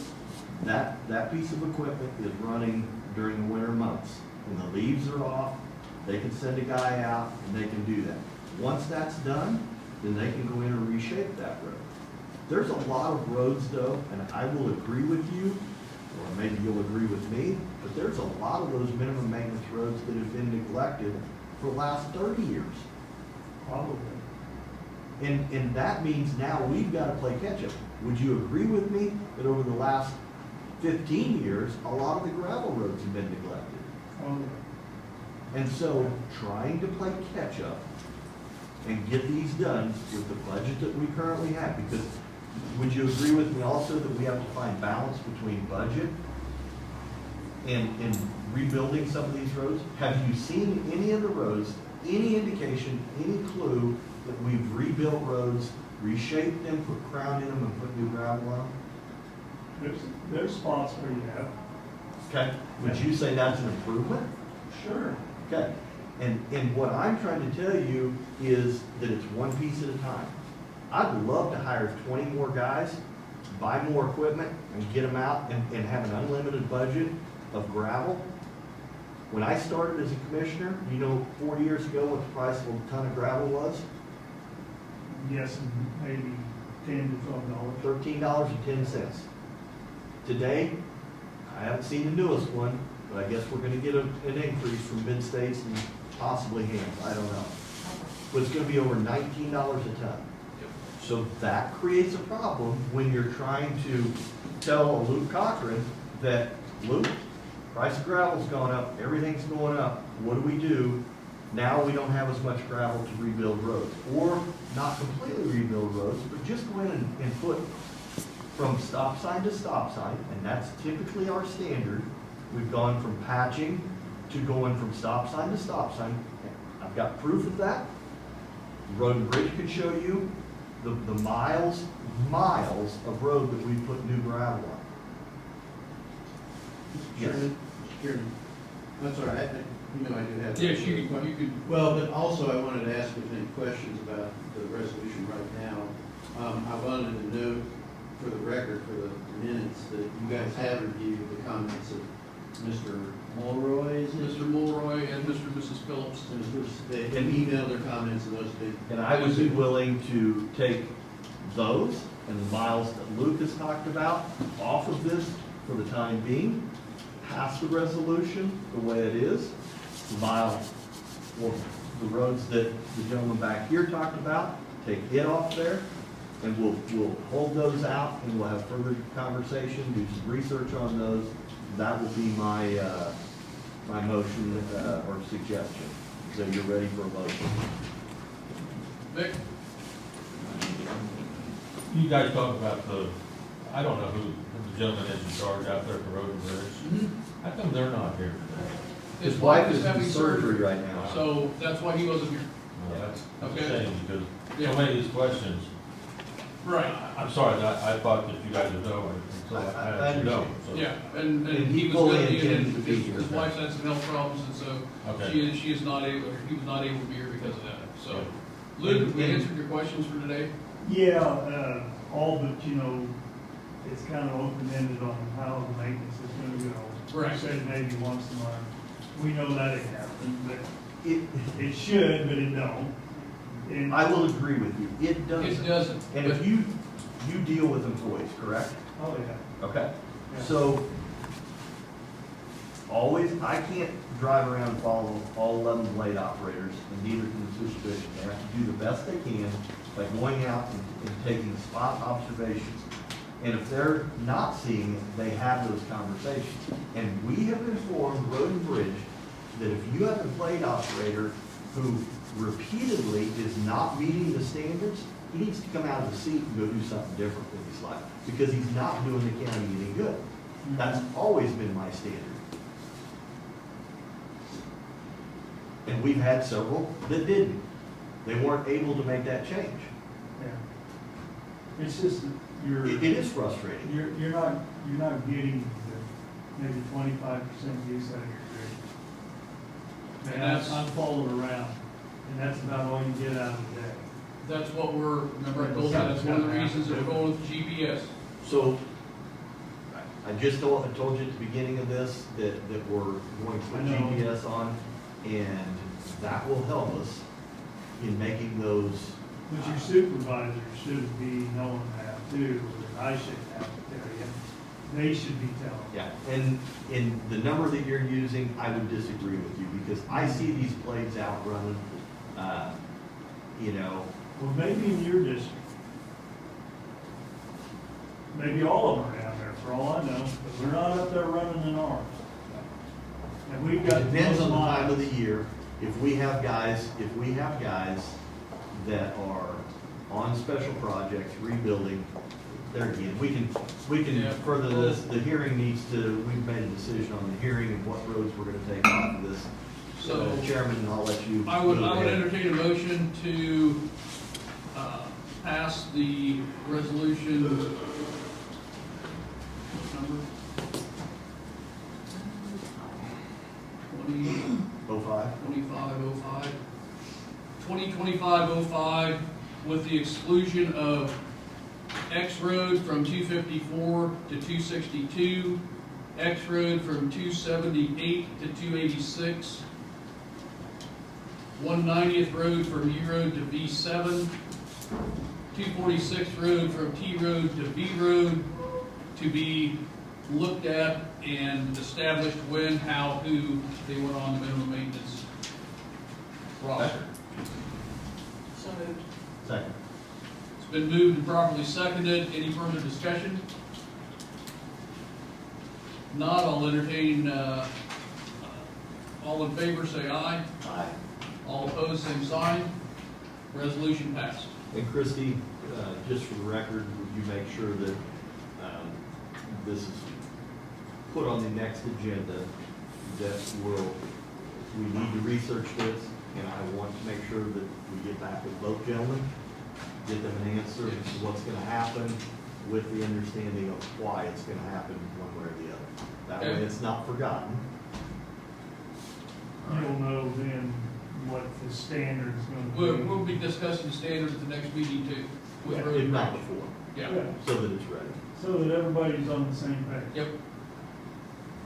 that piece of equipment is running during the winter months. When the leaves are off, they can send a guy out and they can do that. Once that's done, then they can go in and reshape that road. There's a lot of roads though, and I will agree with you, or maybe you'll agree with me, but there's a lot of those minimum maintenance roads that have been neglected for the last 30 years. probably. And that means now we've got to play catch up. Would you agree with me that over the last 15 years, a lot of the gravel roads have been neglected? Probably. And so, trying to play catch up and get these done with the budget that we currently have, because would you agree with me also that we have to find balance between budget and rebuilding some of these roads? Have you seen any of the roads, any indication, any clue that we've rebuilt roads, reshaped them, put crown in them, and put new gravel on them? There's spots where you have. Okay, would you say that's an improvement? Sure. Okay, and what I'm trying to tell you is that it's one piece at a time. I'd love to hire 20 more guys, buy more equipment, and get them out and have an unlimited budget of gravel. When I started as a commissioner, you know, 40 years ago, what the price of a ton of gravel was? Yes, and maybe $10 to $12. $13.10. Today, I haven't seen the newest one, but I guess we're gonna get an increase from mid-states and possibly Hams, I don't know. But it's gonna be over $19 a ton. So that creates a problem when you're trying to tell Luke Cochran that, Luke, price of gravel's gone up, everything's going up, what do? Now we don't have as much gravel to rebuild roads. Or not completely rebuild roads, but just go in and put from stop sign to stop sign, and that's typically our standard. We've gone from patching to going from stop sign to stop sign. I've got proof of that. Road and Bridge can show you the miles of road that we put new gravel on. Yes. Mr. Chairman, that's all right, you know I do have. Yes, you could. Well, but also I wanted to ask if any questions about the resolution right now. I wanted to note for the record, for the minutes, that you guys have reviewed the comments of Mr. Mulroy, is it? Mr. Mulroy and Mr. and Mrs. Phillips. They emailed their comments and those big. And I would be willing to take those and the miles that Luke has talked about off of this for the time being, pass the resolution the way it is, the roads that the gentleman back here talked about, take it off there, and we'll hold those out, and we'll have further conversation, do some research on those. That will be my, my motion, or suggestion. So you're ready for a motion? Vic? You guys talk about I don't know who the gentleman is in charge out there for Road and Bridge. How come they're not here today? His wife is in surgery right now. So that's why he wasn't here. Well, that's a Okay. shame, because Yeah. so many of these questions, Right. I'm sorry, I thought that you guys would know until I had you know. so. Yeah, and And he he was fully gonna be, intends and to be his here. his wife's had some health problems, and so Okay. she is not able, or he was not able to be here because of that, so. Luke, have we answered your questions for today? Yeah, all but, you know, it's kind of open-ended on how the maintenance is gonna go. Right. You said maybe once a month. We know that ain't happening, but It, it should, but it don't. And I will agree with you, it It doesn't. doesn't. And if you deal with employees, correct? Oh, yeah. Okay. Yeah. So, always, I can't drive around and follow all 11 blade operators, and neither can the supervision. They have to do the best they can by going out and taking spot observations. And if they're not seeing it, they have those conversations. And we have informed Road and Bridge that if you have a blade operator who repeatedly is not meeting the standards, he needs to come out of the seat and go do something different with his life, because he's not doing the county any good. That's always been my standard. And we've had several that didn't. They weren't able to make that change. Yeah. It's just, that you're. It is frustrating. You're not getting the maybe 25% use out of your grid. And And that's- I'm following around, and that's about all you get out of the day. That's what remember I told you, that's one of the reasons that we're going with GPS. So, I told you at the beginning of this that we're going to put I know. GPS on, and that will help us in making those. But your supervisor should be knowing that too, or I should have to tell you. They should be telling. Yeah, and in the number that you're using, I would disagree with you, because I see these blades out running, you know. Well, maybe in your district. Maybe all of them are down there, for all I know, but we're not up there running in ours. And we've got. It depends on the time of miles. the year. If we have guys that are on special projects, rebuilding, there again, we can Yeah. further this. The hearing needs to, we've made a decision on the hearing and what roads we're gonna take off of this. So- Chairman, I'll let you. I would go ahead. entertain a motion to, pass the resolution, what number? 05. 2025-05, with the exclusion of X Road from 254 to 262, X Road from 278 to 286, 190th Road from U Road to V7, 246th Road from T Road to V Road, to be looked at and established when, how, who they went on the minimum maintenance roster. So moved. Second. It's been moved and properly seconded. Any further discussion? Not, I'll entertain, all in favor, say aye. Aye. All opposed, same sign. Resolution passed. And Christie, just for the record, would you make sure that this is put on the next agenda, that we need to research this, and I want to make sure that we get back with both gentlemen, get them an answer to what's gonna happen, with the understanding of why it's gonna happen one way or the other. That way Okay. it's not forgotten. You'll know then what the standard's gonna be. We'll be discussing standards at the next meeting too. with Road If and not Bridge. before, Yeah, so that it's ready. So that everybody's on the same page. yep.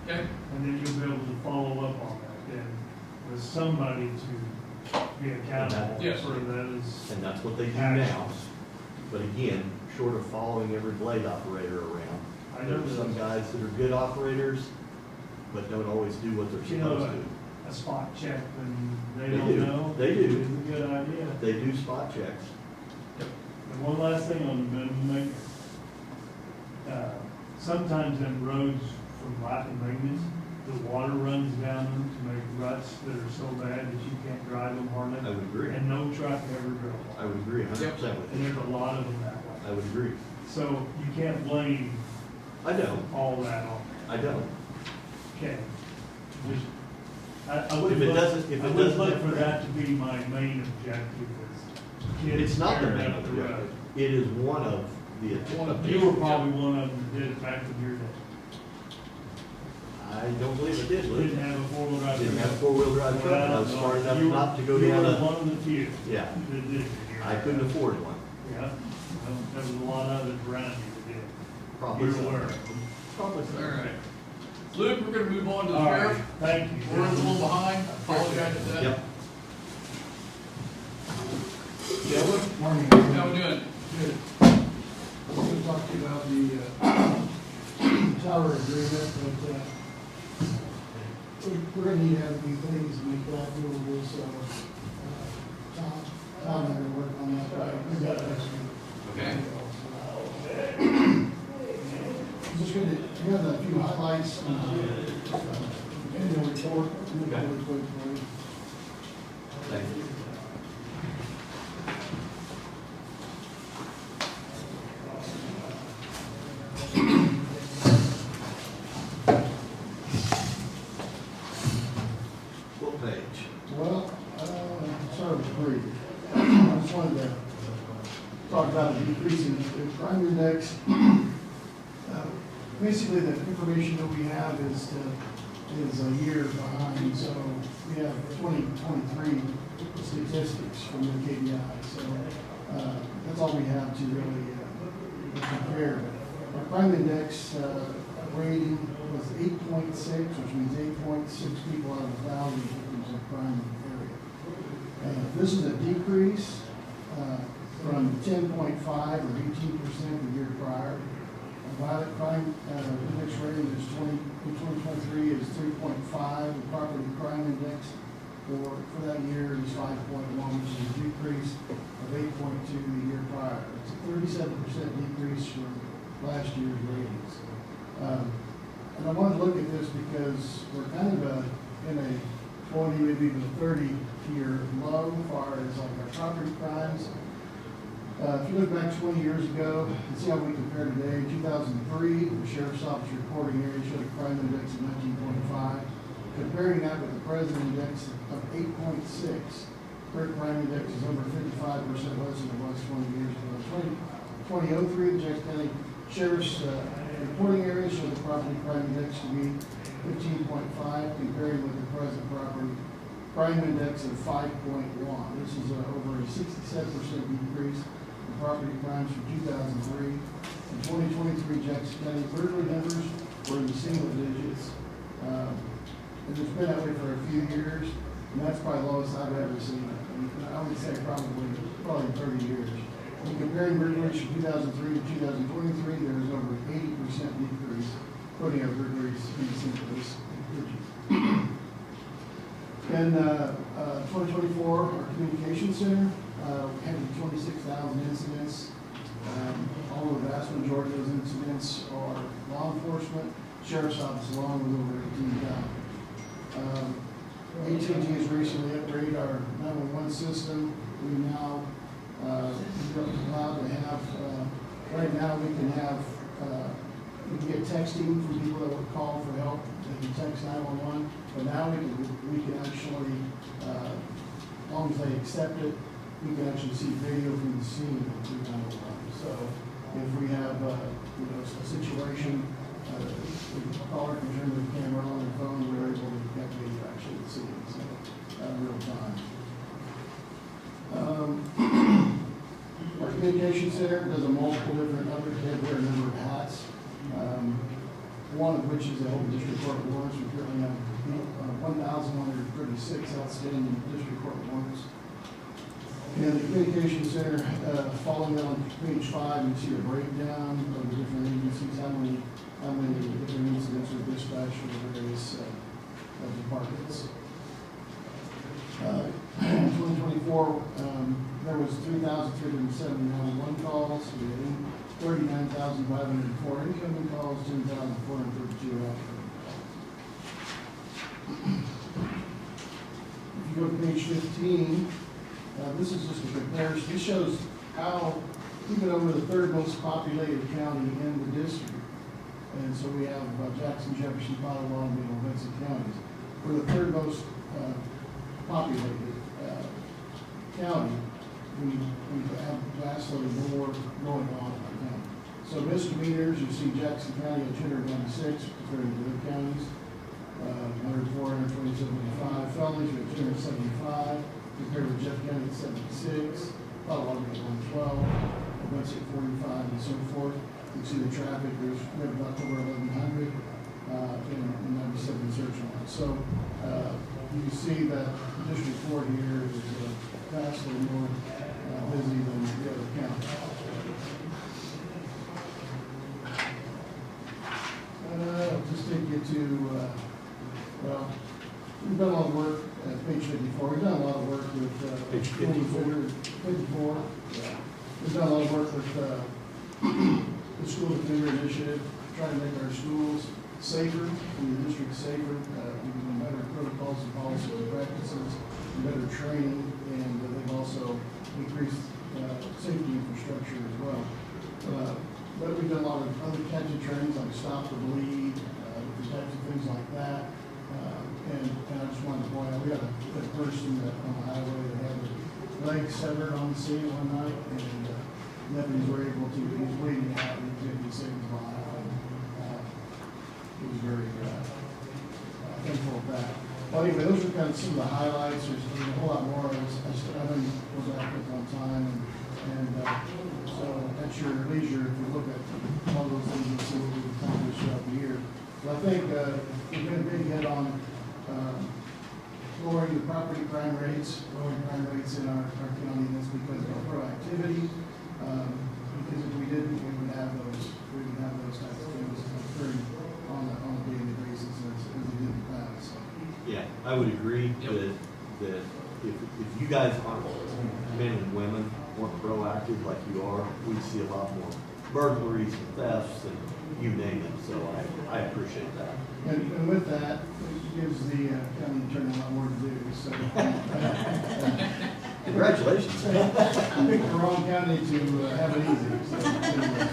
Okay, And then you'll be able to follow up on that then with somebody to be accountable Yes. for those. And that's what they do now. But again, short of following every blade operator around, I there know are some that guys that are good operators, but don't always do what they're You know, supposed to. a spot check when they They don't do. know. They do. Is a good idea. They do spot checks. And one last thing on the minimum maintenance. Sometimes in roads from lack of maintenance, the water runs down them to make ruts that are so bad that you can't drive them hardly. I would agree. And no truck ever drove I them. would agree 100% with And you. there's a lot of them that way. I would agree. So you can't blame I don't. all that on I don't. Okay. Just, I would If it look, doesn't- if I it would doesn't- look for that to be my main objective is kids It's not the tearing main up the road. objective. It is one of the. You were probably one of them that did it back in your day. I don't believe it did, Lou. Didn't have a four-wheel drive. Didn't have a four-wheel drive truck, and I was smart enough You were- not to go you down were a, one of the few yeah, that did it. I couldn't afford one. Yeah, well, there was a lot of it around you that did. Probably You're so. aware of them. Probably All so. right. Luke, we're gonna move on to the All right, sheriff. thank you. We're a little behind, apologize for that. Yep. Morning. How we doing? Good. I'm going to talk to you about the tower agreement, but we're going to need to have a few things to make that doable, so Tom and I are working on that, but we got it next week. Okay. I'm just going to, we have a few highlights on the annual report. Okay. Thank you. What page? Well, start with three. I just wanted to talk about the decrease in the crime index. Basically, the information that we have is a year behind, so we have 2023 statistics from the KBI. So that's all we have to really compare. Our crime index rating was 8.6, which means 8.6 people out of 1,000 victims of crime in the area. This is a decrease from 10.5 or 18% the year prior. Violent crime index rating is 2023 is 3.5. The property crime index for that year is 5.1, which is a decrease of 8.2 the year prior. It's a 37% decrease from last year's ratings. And I wanted to look at this because we're kind of in a 20, maybe even a 30-year low as far as like our property crimes. If you look back 20 years ago and see how we compare today, in 2003, the Sheriff's Office reporting area showed a crime index of 19.5. Comparing that with the present index of 8.6, current crime index is over 55% less than it was 20 years ago. 2003, the Jackson County Sheriff's reporting area showed the property crime index to be 15.5, comparing with the present property crime index of 5.1. This is over a 67% decrease in property crimes from 2003. In 2023, Jackson County burglary numbers were in the single digits. And it's been that way for a few years, and that's probably the lowest I've ever seen it. And I would say probably 30 years. When comparing burglaries from 2003 to 2023, there was over 80% decrease, putting our burglaries in the single digits. In 2024, our communication center handled 26,000 incidents. All the vast majority of those incidents are law enforcement, sheriff's office along with over 18,000. AT&T has recently upgraded our 911 system. We now allowed to have, right now we can have, we can get texting from people that would call for help. They can text 911, but now we can actually, as long as they accept it, we can actually see video from the scene through 911. So if we have, a situation, the caller can turn the camera on their phone, we're able to get video actually at the scene, so real time. Our communication center does a multiple different other, they wear a number of hats. One of which is the open district court warrants. We currently have 1,136 outstanding district court warrants. And the communication center, following that on page 5, you see a breakdown of the different agencies, how many different incidents are dispatched for the various departments. In 2024, there was 3,379 calls. We had 39,504 incoming calls, 10,432 outgoing calls. If you go to page 15, this is just a comparison. This shows how, even over the third most populated county in the district, and so we have Jackson, Jefferson, Potawatomi, and Vincent counties. We're the third most populated county. we have vastly more going on right now. So misdemeanors, you see Jackson County at 296 compared to the other counties. 104, 125. Felonies are at 275 compared with Jeff County at 76. Colorado at 112. Wentz at 45 and so forth. You see the traffic, we have about over 1,100 in 97 search warrants. So you can see that the district court here is vastly more busy than the other counties. Just take you to, well, we've done a lot of work at page 54. We've done a lot of work with Page 54. 54. Yeah. We've done a lot of work with the School Defender Initiative, trying to make our schools safer, and the district safer, giving them better protocols and policies and practices, and better training, and they've also increased safety infrastructure as well. But we've done a lot of other catchy trainings like Stop the Bleed, different types of things like that. And I just wanted to point out, we had a person that on the highway that had their leg severed on the scene one night, and deputies were able to, he was bleeding out, and he saved his life. And he was very thankful of that. Well, anyway, those are kind of some of the highlights. There's a whole lot more. I haven't go back at one time, and so at your leisure, if you look at all those things, you'll see what we've accomplished throughout the year. But I think we've been a big hit on lowering the property crime rates, lowering crime rates in our county, and that's because of our proactivity. Because if we didn't, we would have those types of things occurring on a daily basis as we did in the past. So. Yeah, I would agree that if you guys aren't, men and women, weren't proactive like you are, we'd see a lot more burglaries and thefts and you name it. So I appreciate that. And with that, it gives the county attorney a lot more to do. So congratulations. I picked the wrong county to have it easy. So,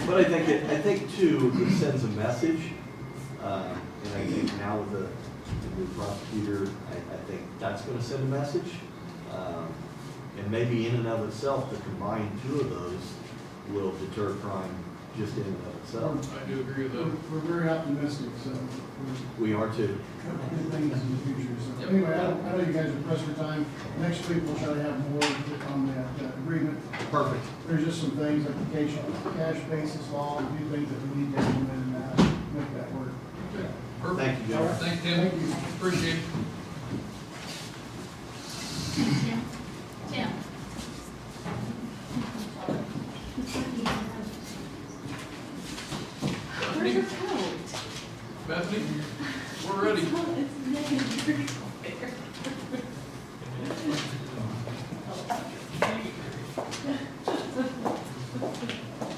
but I think too, it sends a message, and I think now with the new prosecutor, I think that's going to send a message, and maybe in and of itself, the combined two of those will deter crime just in and of itself. I do agree with that. we're very optimistic. So We are too. good things in the future. So anyway, I know you guys are pressed for time. Next week we'll try to have more on that agreement. Perfect. There's just some things like the cash basis law, and a few things that we need to implement and make that work. Okay, perfect. Thank you, Joe. Thanks, Tim. Thank you. Appreciate it. Tim. Where's your coat? Bethany, we're ready.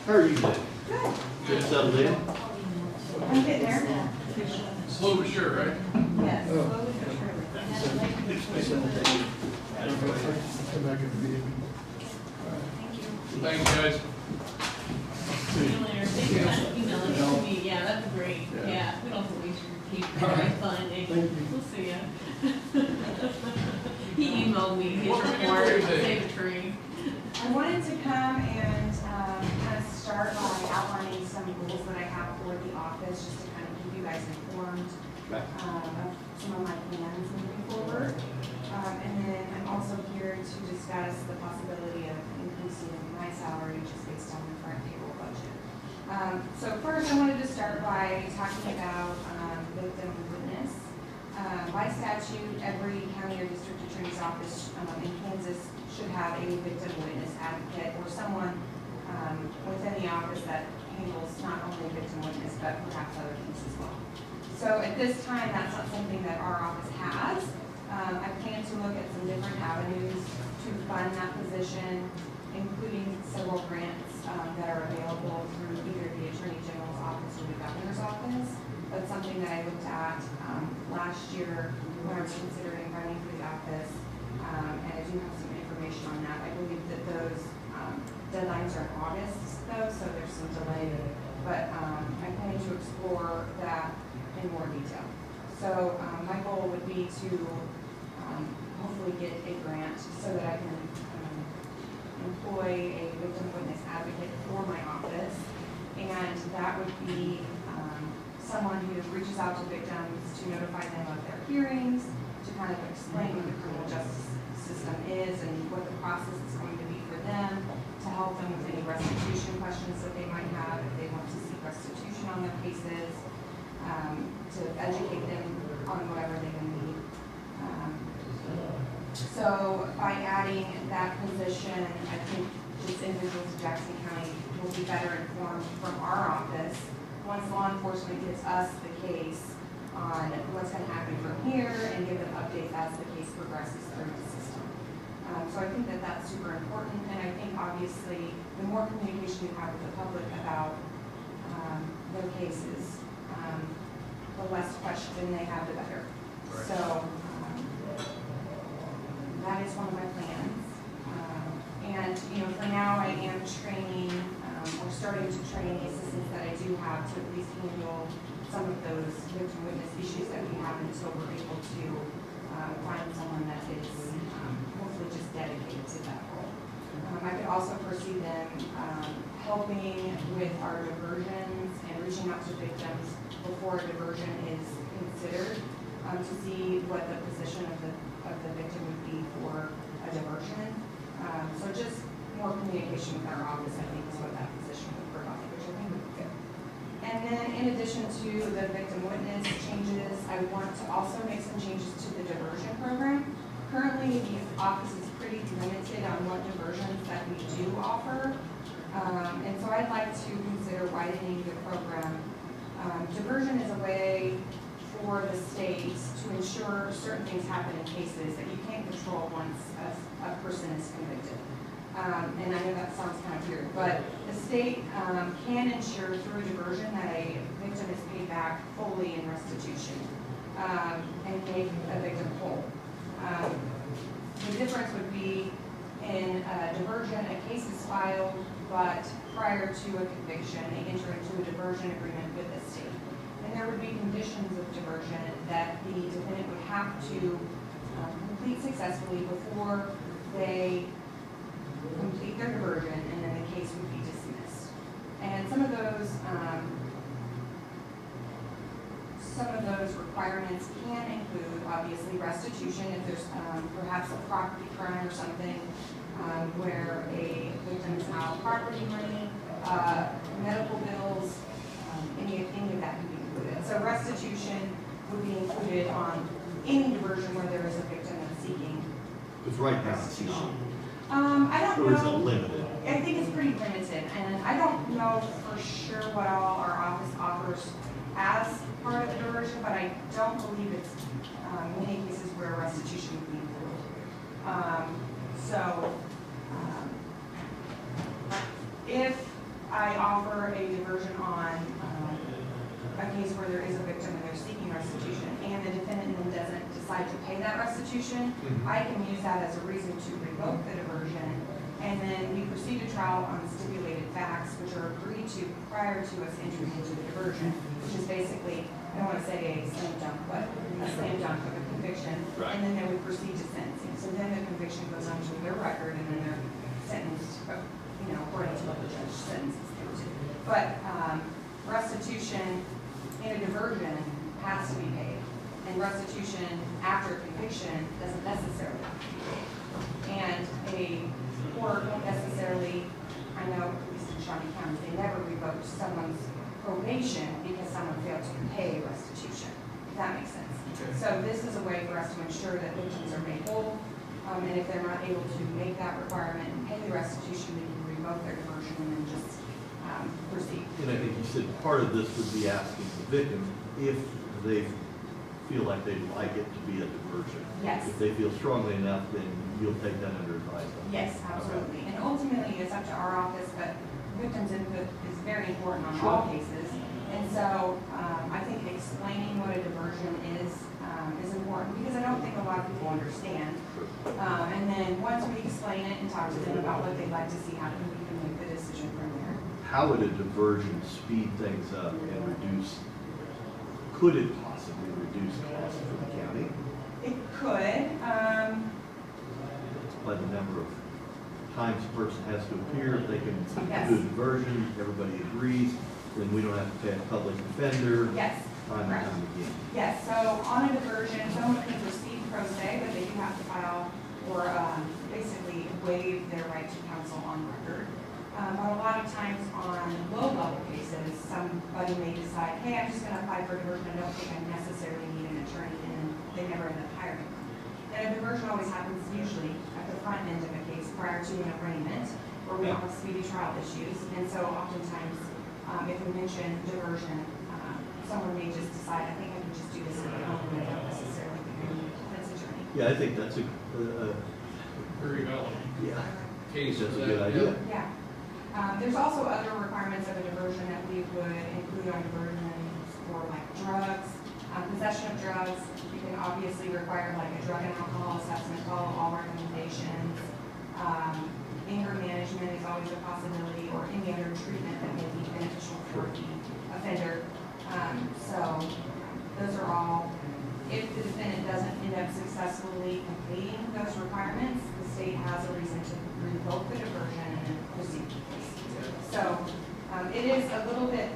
How are you today? Good. Good settled in? I'm getting there. Slow but sure, right? Yes, slowly but surely. And that's like- Come back in the meeting. Thank you. Thanks, guys. See you later. Thank you for emailing it to me. Yeah, that's great. Yeah, we don't have to waste your paper. Very fun. Thank you. We'll see ya. He emailed me his What are we doing report to today? save a tree. I wanted to come and kind of start by outlining some goals that I have for the office, just to kind of keep you guys informed of some of my plans moving forward. And then I'm also here to discuss the possibility of increasing my salary just based on the current payroll budget. So first, I wanted to start by talking about victim witness. By statute, every county or district attorney's office in Kansas should have a victim witness advocate or someone within the office that handles not only victim witness, but perhaps other things as well. So at this time, that's not something that our office has. I plan to look at some different avenues to fund that position, including several grants that are available through either the Attorney General's office or the Governor's office. That's something that I looked at last year when I was considering running for the office. And I do have some information on that. I believe that those deadlines are in August though, so there's some delay. But I'm planning to explore that in more detail. So my goal would be to hopefully get a grant so that I can employ a victim witness advocate for my office. And that would be someone who reaches out to victims to notify them of their hearings, to kind of explain what the criminal justice system is and what the process is going to be for them, to help them with any restitution questions that they might have if they want to seek restitution on their cases, to educate them on whatever they may need. So by adding that position, I think these individuals in Jackson County will be better informed from our office once law enforcement gives us the case on what's going to happen from here and give them updates as the case progresses through the system. So I think that that's super important, and I think obviously the more communication you have with the public about their cases, the less question they have, the better. Right. So that is one of my plans. And, you know, for now I am training, or starting to train the assistants that I do have to at least handle some of those victim witness issues that we have until we're able to find someone that is hopefully just dedicated to that role. I could also foresee them helping with our diversions and reaching out to victims before a diversion is considered to see what the position of the victim would be for a diversion. So just more communication with our office, I think, is what that position would provide, which I think would be good. And then in addition to the victim witness changes, I want to also make some changes to the diversion program. Currently, the office is pretty limited on what diversions that we do offer. And so I'd like to consider widening the program. Diversion is a way for the state to ensure certain things happen in cases that you can't control once a person is convicted. And I know that sounds kind of weird, but the state can ensure through diversion that a victim is paid back fully in restitution and make a victim whole. The difference would be in diversion, a case is filed, but prior to a conviction, they enter into a diversion agreement with the state. And there would be conditions of diversion that the defendant would have to complete successfully before they complete their diversion, and then the case would be dismissed. And some of those requirements can include, obviously, restitution if there's perhaps a property crime or something where a victim is out property money, medical bills, any of that can be included. So restitution would be included on any diversion where there is a victim that's seeking Because right now it's not. I don't Or is it know. limited? I think it's pretty limited, and I don't know for sure what all our office offers as part of the diversion, but I don't believe it's many cases where restitution would be included. If I offer a diversion on a case where there is a victim and they're seeking restitution, and the defendant then doesn't decide to pay that restitution, I can use that as a reason to revoke the diversion, and then we proceed to trial on stipulated facts, which are agreed to prior to us entering into the diversion, which is basically, I don't want to say a slam dunk, but a slam dunk of a conviction, Right. and then they would proceed to sentencing. So then the conviction goes onto their record, and then they're sentenced, according to what the judge sentences them to. But restitution in a diversion has to be paid, and restitution after conviction doesn't necessarily have to be paid. And a court won't necessarily, I know, at least in Shawnee County, they never revoked someone's probation because someone failed to pay restitution, if that makes sense. Okay. So this is a way for us to ensure that victims are made whole, and if they're not able to make that requirement and pay the restitution, they can revoke their diversion and then just proceed. And I think you said part of this would be asking the victim if they feel like they'd like it to be a diversion. Yes. If they feel strongly enough, then you'll take that under advisement. Yes, absolutely. And ultimately, it's up to our office, but victims' input is very important on Sure. all cases. And so I think explaining what a diversion is important, because I don't think a lot of people understand. And then once we explain it and talk to them about what they'd like to see happen, we can make the decision from there. How would a diversion speed things up and could it possibly reduce costs for the county It could. by the number of times a person has to appear, if they can Yes. do a diversion, everybody agrees, then we don't have to pay a public defender. Yes, Time and correct. time again. Yes, so on a diversion, someone can proceed pro se, but they do have to file or basically waive their right to counsel on record. But a lot of times on low-level cases, somebody may decide, hey, I'm just gonna apply for a diversion, I don't think I necessarily need an attorney, and they never end up hiring one. And a diversion always happens usually at the front end of a case prior to an arraignment, where we don't have speedy trial issues. And so oftentimes, if we mention diversion, someone may just decide, I think I can just do this on my own, and I don't necessarily think I need a defense attorney. Yeah, I think that's Very valid. yeah, Case that's of a good that, idea. Yeah. There's also other requirements of a diversion that we would include on diversions for like drugs, possession of drugs. You can obviously require like a drug and alcohol assessment, follow all recommendations. Anger management is always a possibility, or any other treatment that may be beneficial for the offender. So those are all, if the defendant doesn't end up successfully completing those requirements, the state has a reason to revoke the diversion and then proceed with the case. So it is a little bit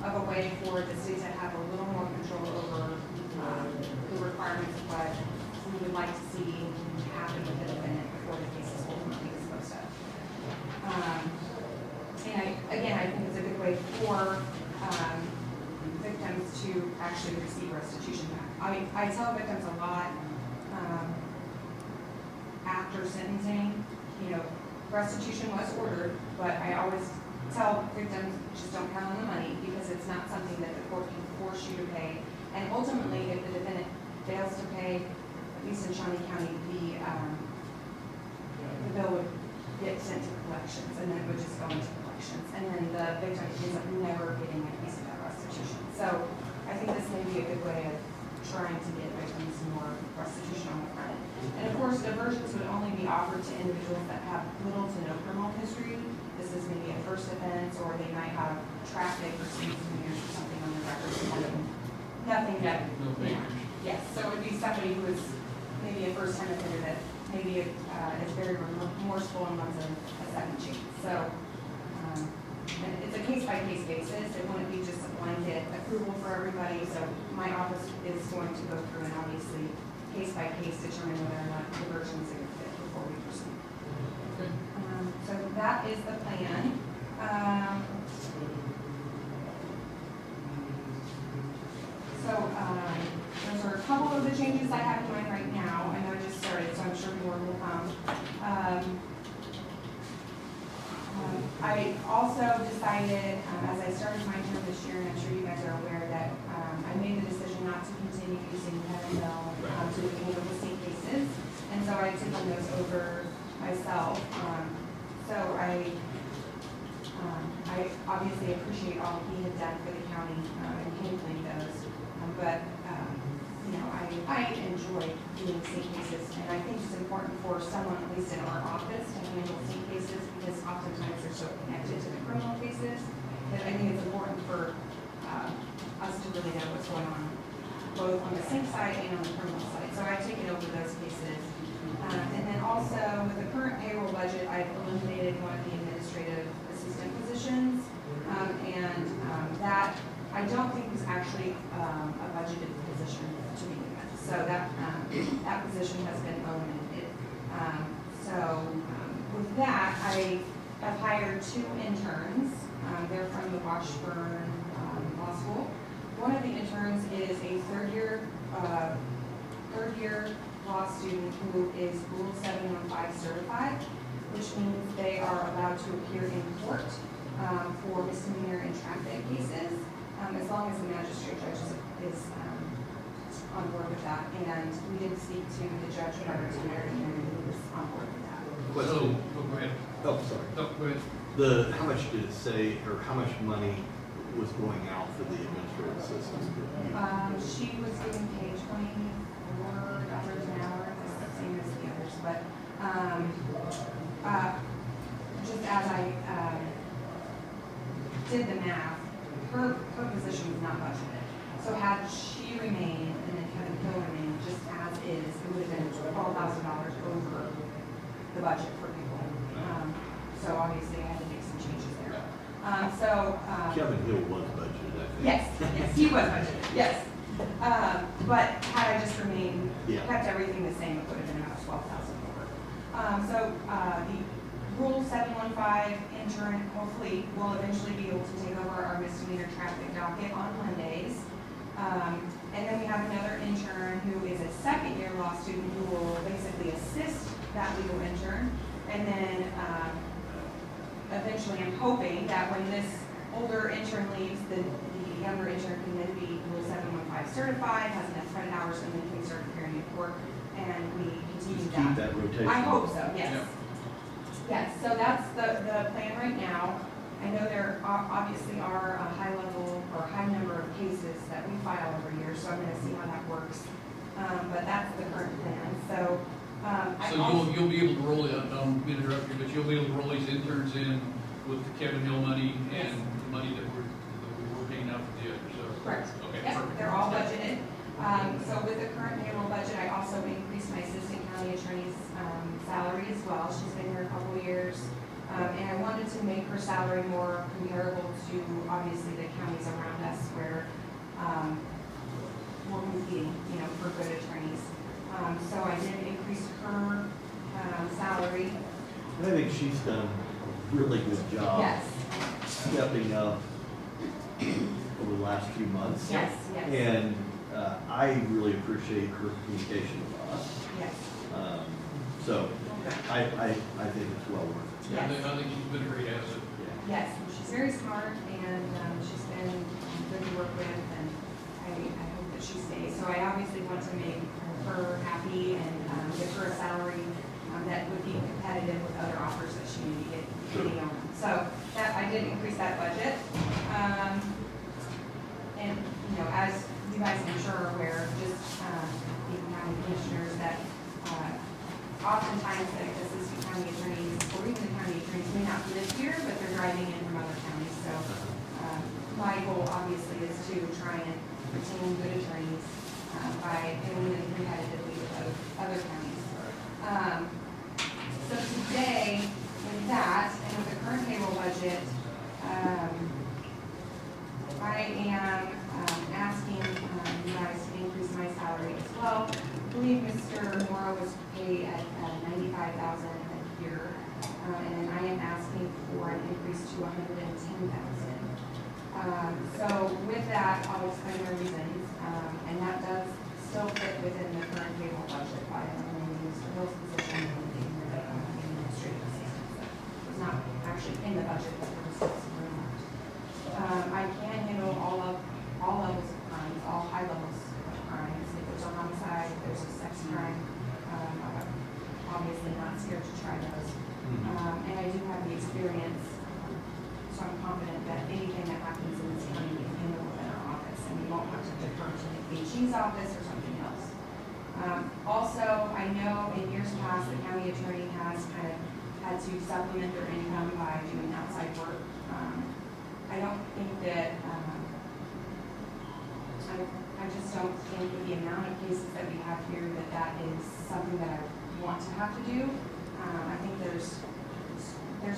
of a way for the state to have a little more control over the requirements of what we would like to see happen with the defendant before the case is ultimately disposed of. And I think it's a good way for victims to actually receive restitution back. I tell victims a lot after sentencing, restitution was ordered, but I always tell victims, just don't count on the money, because it's not something that the court can force you to pay. And ultimately, if the defendant fails to pay, at least in Shawnee County, the bill would get sent to collections, and then it would just go into collections. And then the victim ends up never getting a piece of that restitution. So I think this may be a good way of trying to get victims more restitution on the front end. And of course, diversions would only be offered to individuals that have little to no criminal history. This is maybe a first offense, or they might have traffic or speed years or something on their record. Nothing that, No papers. yes, so it would be somebody who is maybe a first time offender that maybe is very remorseful and wants a second chance. So and it's a case-by-case basis. It wouldn't be just a blanket approval for everybody. So my office is going to go through and obviously case-by-case determine whether or not diversion is a good fit before we proceed. Okay. So that is the plan. Those are a couple of the changes I have in mind right now. I know I just started, so I'm sure more will come. I also decided, as I started my term this year, and I'm sure you guys are aware that I made the decision not to continue using Kevin Bell to handle the state cases. And so I've taken those over myself. So I obviously appreciate all he had done for the county in handling those. But I enjoy doing state cases, and I think it's important for someone, at least in our office, to handle state cases, because oftentimes they're so connected to the criminal cases that I think it's important for us to really know what's going on, both on the state side and on the criminal side. So I've taken over those cases. And then also, with the current payroll budget, I've eliminated one of the administrative assistant positions. That I don't think was actually a budgeted position to begin with. So that position has been eliminated. With that, I have hired 2 interns. They're from the Washburn Law School. One of the interns is a third year law student who is Rule 715 certified, which means they are allowed to appear in court for misdemeanor and traffic cases, as long as the magistrate judge is on board with that. And we did speak to the judge who got retired, and he was on board with that. Question. Go ahead. Oh, sorry. Go ahead. How much did it say, or how much money was going out for the administrative assistants? She was getting paid $24 an hour, the same as the others, but just as I did the math, her position was not budgeted. So had she remained and then Kevin Hill remained just as is, it would have been $12,000 over the budget for people. obviously I had to make some changes there. Kevin Hill was budgeted, I think. Yes, he was budgeted, yes. But had I just remained, Yeah. kept everything the same, it would have been about 12,000 over. The Rule 715 intern hopefully will eventually be able to take over our misdemeanor traffic docket on Mondays. And then we have another intern who is a second-year law student who will basically assist that legal intern. And then eventually, I'm hoping that when this older intern leaves, the younger intern can then be Rule 715 certified, has enough credit hours, and then can start appearing in court, and we continue Just keep that rotation. I hope so, yes. Yeah. Yes, so that's the plan right now. I know there obviously are a high level or high number of cases that we file every year, so I'm gonna see how that works. But that's the current plan, so. I So also- you'll be able to roll it, interrupt you, but you'll be able to roll these interns in with the Kevin Hill money and the money that we're paying out for the others, so. Correct. Okay, Yep, perfect. they're all budgeted. So with the current payroll budget, I also increased my assistant county attorney's salary as well. She's been here a couple of years. And I wanted to make her salary more comparable to obviously the counties around us where we're competing, for good attorneys. So I did increase her salary. And I think she's done a really good job. Yes, Stepping up over the last few months. yes, yes, And I really appreciate her communication with us. yes. So I think it's well worth it. I think she's been a great asset. Yes, she's very smart and she's been good to work with and I hope that she stays. So I obviously want to make her happy and give her a salary that would be competitive with other offers that she may be getting on. So that, I did increase that budget. And, as you guys I'm sure are aware, just being county commissioners, that oftentimes the assistant county attorneys or even the county attorneys may not live here, but they're driving in from other counties. So my goal obviously is to try and retain good attorneys by doing it competitively with other counties. So today, with that, and with the current payroll budget, I am asking you guys to increase my salary as well. I believe Mr. Morrow was paid at $95,000 a year, and then I am asking for an increase to $110,000. So with that, I'll explain the reasons, and that does still fit within the current payroll budget by eliminating Mr. Hill's position and eliminating the administrative assistant. So it's not actually in the budget, but for the remarked. I can handle all levels of crimes, all high levels of crimes. If there's a homicide, if there's a sex crime, I'm obviously not scared to try those. And I do have the experience, so I'm confident that anything that happens in this county we can handle within our office, and we won't have to defer to the AG's office or something else. Also, I know in years past, the county attorney has kind of had to supplement their income by doing outside work. I don't think that, I just don't think with the amount of cases that we have here that is something that I want to have to do. I think there's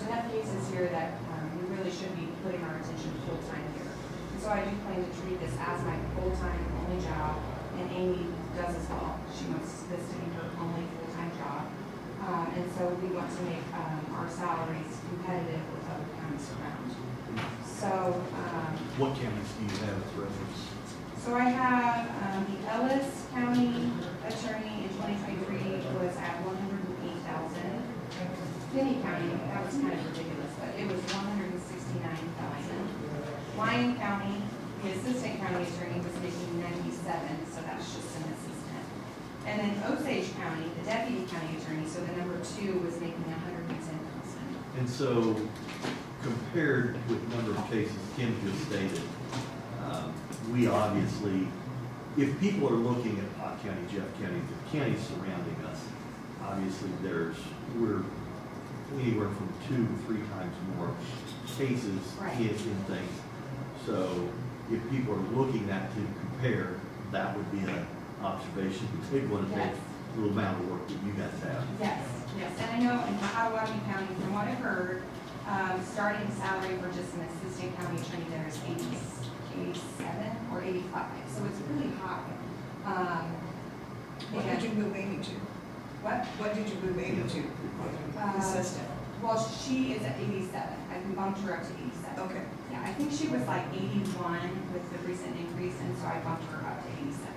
enough cases here that we really should be putting our attention full-time here. And so I do plan to treat this as my full-time only job, and Amy does as well. She wants this to be her only full-time job. And so we want to make our salaries competitive with other counties around. So, What counties do you have as reference? so I have the Ellis County attorney in 2023 was at $108,000. Finney County, that was kind of ridiculous, but it was $169,000. Lyon County, the assistant county attorney was making $97,000, so that's just an assistant. And then Osage County, the deputy county attorney, so the number 2 was making $110,000. And so compared with number of cases Kim just stated, we obviously, if people are looking at Pot County, Jeff County, the counties surrounding us, obviously we're anywhere from 2 to 3 times more cases Right. in things. So if people are looking at to compare, that would be an observation, a big one, Yes. the little amount of work that you guys have. Yes, yes, and I know in Potawatomi County, from what I've heard, Starting salary for just an assistant county attorney there is 87 or 85, so it's really high. What did you move Amy to? What? What did you move Amy to? Assistant? Well, she is at 87. I bumped her up to 87. Okay. Yeah, I think she was like 81 with the recent increase, and so I bumped her up to 87.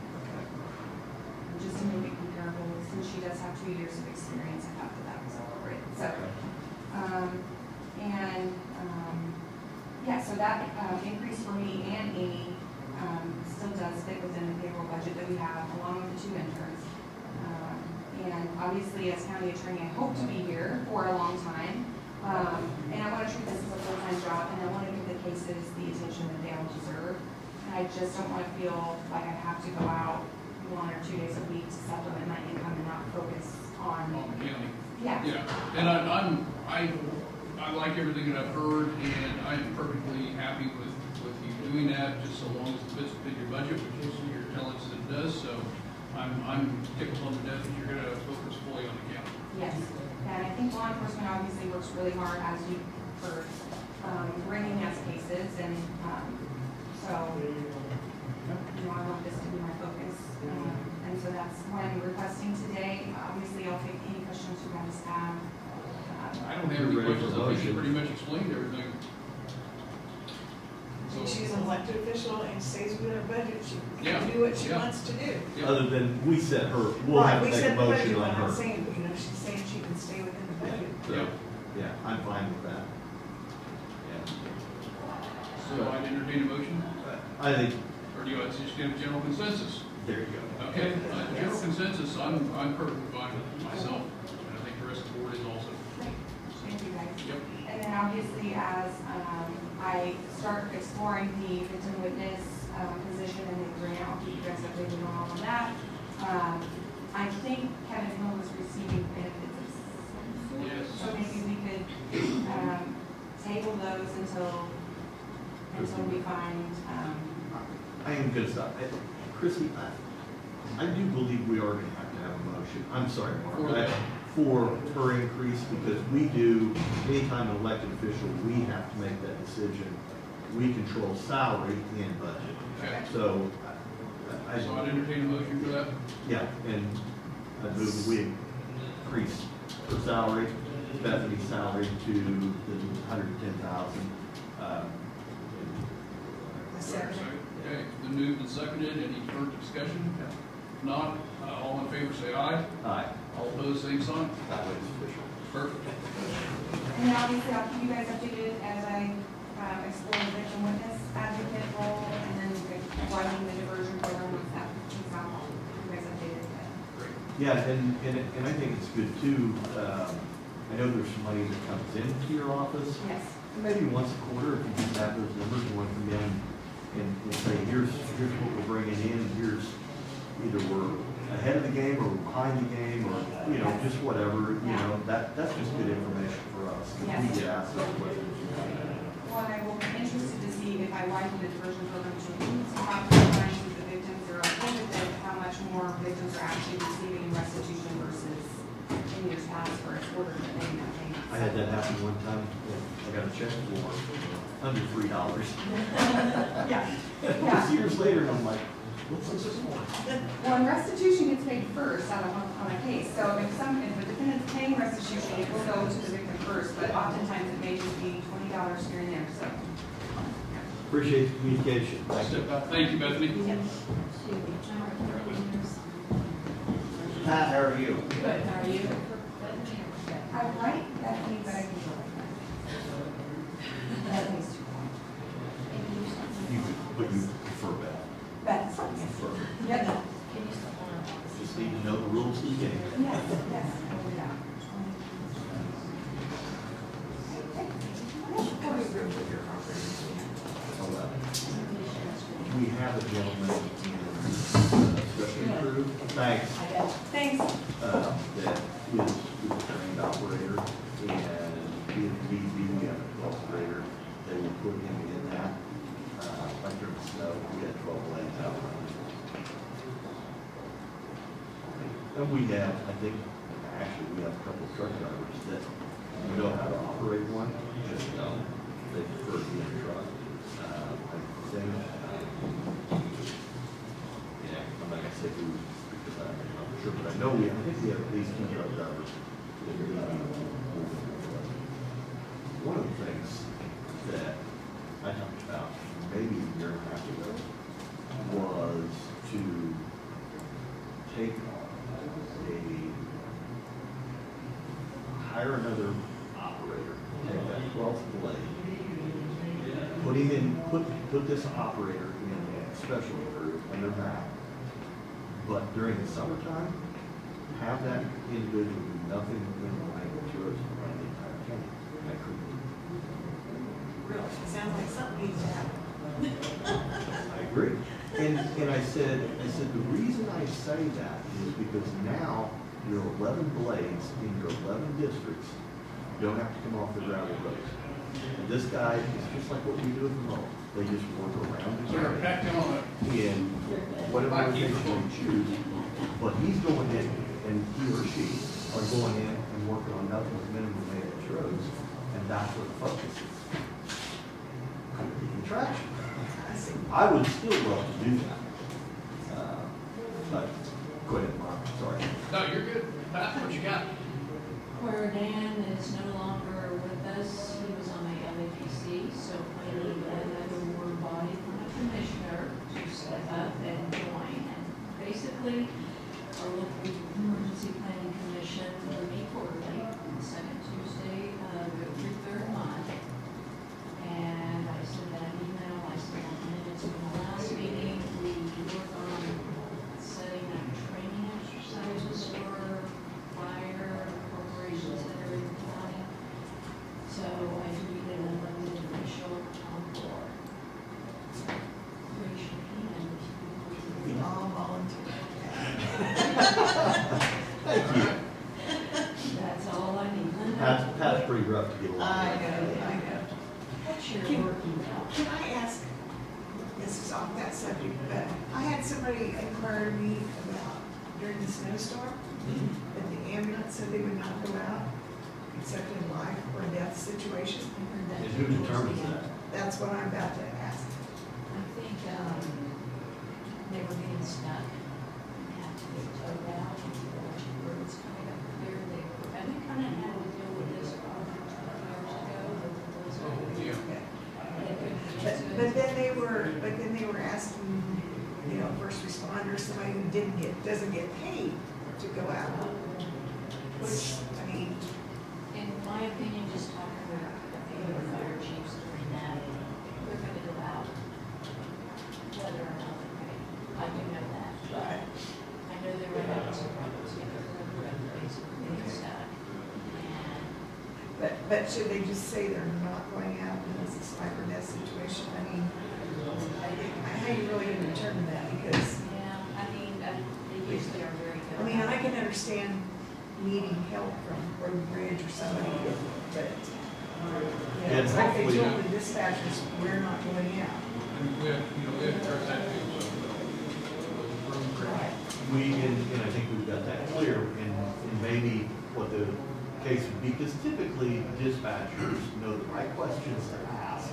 Just to make it comparable, since she does have 2 years of experience, I thought that was appropriate. So, yeah, so that increase for me and Amy still does fit within the payroll budget that we have, along with the 2 interns. And obviously, as county attorney, I hope to be here for a long time. And I want to treat this as a full-time job, and I want to give the cases the attention that they all deserve. And I just don't want to feel like I have to go out 1 or 2 days a week to supplement my income and not focus on. On the county. Yeah. Yeah, and I like everything that I've heard, and I'm perfectly happy with you doing that, just so long as it fits within your budget, which is you're telling us that it does, so I'm tickled on the death that you're gonna focus fully on the county. Yes, and I think law enforcement obviously works really hard as you, for bringing us cases, and so, I want this to be my focus. And so that's what I'm requesting today. Obviously, I'll take any questions you guys have. I don't have any questions, I think you pretty much explained everything. So, She's an elected official and stays within her budget. She Yeah, can do what she yeah. wants to do. yeah. Other than we set her, we'll Right, have to we make a set the budget, motion but on I'm her. not saying, she's saying she can stay within the budget. So, yeah, I'm fine with that. Yeah. So I'd entertain a motion, I think, or do you want to just get a general consensus? there you go. Okay, general consensus, I'm perfectly fine with myself, and I think the rest of the board is also. Great. Thank you, guys. Yep. And then obviously, as I start exploring the victim witness position and the grant, I'll keep you guys updated on all of that. I think Kevin Hill was receiving benefits. Yes. So maybe we could table those until we find, I am gonna stop. Chrissy, I do believe we are gonna have to have a motion. I'm sorry, Mark, for her increase, because we do, anytime an elected official, we have to make that decision. We control salary and budget. Okay. So, So I'd entertain a motion for that. yeah, and I move that we increase her salary, Bethany's salary to the 110,000. Okay, the moved and seconded, any further discussion? If not, all in favor say aye. Aye. All opposed, same sign. That way it's official. Perfect. and then obviously I'll keep you guys updated as I explore the victim witness advocate role, and then widening the diversion program once that comes out. I'll keep you guys updated. Great. Yeah, and I think it's good too, I know there's some money that comes into your office. Yes. Maybe once a quarter, if you just have those numbers, you want to come in and say, here's what we're bringing in, here's either we're ahead of the game or we're behind the game, or, you know, just whatever, you know, that's just good information for us. If we get asked those questions. Well, I will be interested to see if I widen the diversion program to include some property crimes with the victims, or okay with it, how much more victims are actually receiving in restitution versus in years past where it's ordered that they not paying. I had that happen one time, I got a check for under $3. Yeah. Just years later, and I'm like, what's this for? Well, and restitution gets paid first on a case, so if the defendant's paying restitution, it will go to the victim first, but oftentimes it may just be $20 here and there, so. Appreciate the communication. Thank you. Thank you, Bethany. Pat, how are you? Good, how are you? I write Bethany, but I can go like that. Bethany's too long. But you prefer that. Beth. Prefer. Yep. Just need to know the rules of the game. Yes, yes, I'll do that. We have a gentleman in special crew, thanks, Thanks. that is a trained operator, and if need be, we have a 12th grader, they will put him in that. Like during the snow, we had 12 lanes out. And we have, I think, actually, we have a couple of truck drivers that know how to operate one, just don't. They prefer to be in a truck. I think, yeah, I'm not gonna say who, because I'm not sure, but I know I think we have at least 2 truck drivers. that are gonna be moving. One of the things that I talked about maybe a year and a half ago was to take hire another operator, take that 12th blade, put this operator in a special group under Matt, but during the summertime, have that individual do nothing but language roads around the entire county. I couldn't. Really, sounds like something needs to happen. I agree. And I said, the reason I say that is because now your 11 blades in your 11 districts don't have to come off the gravel roads. And this guy is just like what we do at the moment. They just work around the Sir, back gravel down on it. in whatever location they choose. But he's going in, and he or she are going in and working on nothing but minimum maintenance roads, and that's where the focus is. Taking traction. I would still love to do that. But go ahead, Mark, sorry. No, you're good. Pat, what you got? Where Dan is no longer with us, he was on the LAPC, so I need another board body from a commissioner to step up and join. And basically, our local emergency planning commission will meet quarterly, the second Tuesday of every third month. And I sent that email, I sent out minutes from the last meeting. We work on setting up training exercises for fire corporations that are in the county. So I do need an elected official on board. Raise your hand if you We all volunteer. Thank you. That's all I need. Linda, Pat's pretty rough to get along I with. know. what's your Can- working out? Can I ask, this is off that subject, but I had somebody inquire me about during the snowstorm, that the ambulance said they would not go out except in life or death situation. And who determines that? That's what I'm about to ask. I think, they were getting stuck and had to get towed out, the roads kind of got clear, and we kind of had to deal with this problem 2 years ago, those Oh, yeah. they couldn't get to it. But then they were asking, you know, first responders, somebody who doesn't get paid to go out. Which, I mean, In my opinion, just talking with a few of the fire chiefs during that, they're gonna go out whether or not they're paid. I do know that, but I know they were having some problems getting the road basically getting stuck. And but should they just say they're not going out because it's a life or death situation? I mean, how are you really gonna determine that? Because, yeah, I mean, they usually are very good. I mean, I can understand needing help from Road and Bridge or somebody, but, you know, it's like they hopefully- told the dispatchers, we're not going out. And we have, we have to turn that to, Right. And I think we've got that clear, and maybe what the case would be, because typically dispatchers know the right questions to ask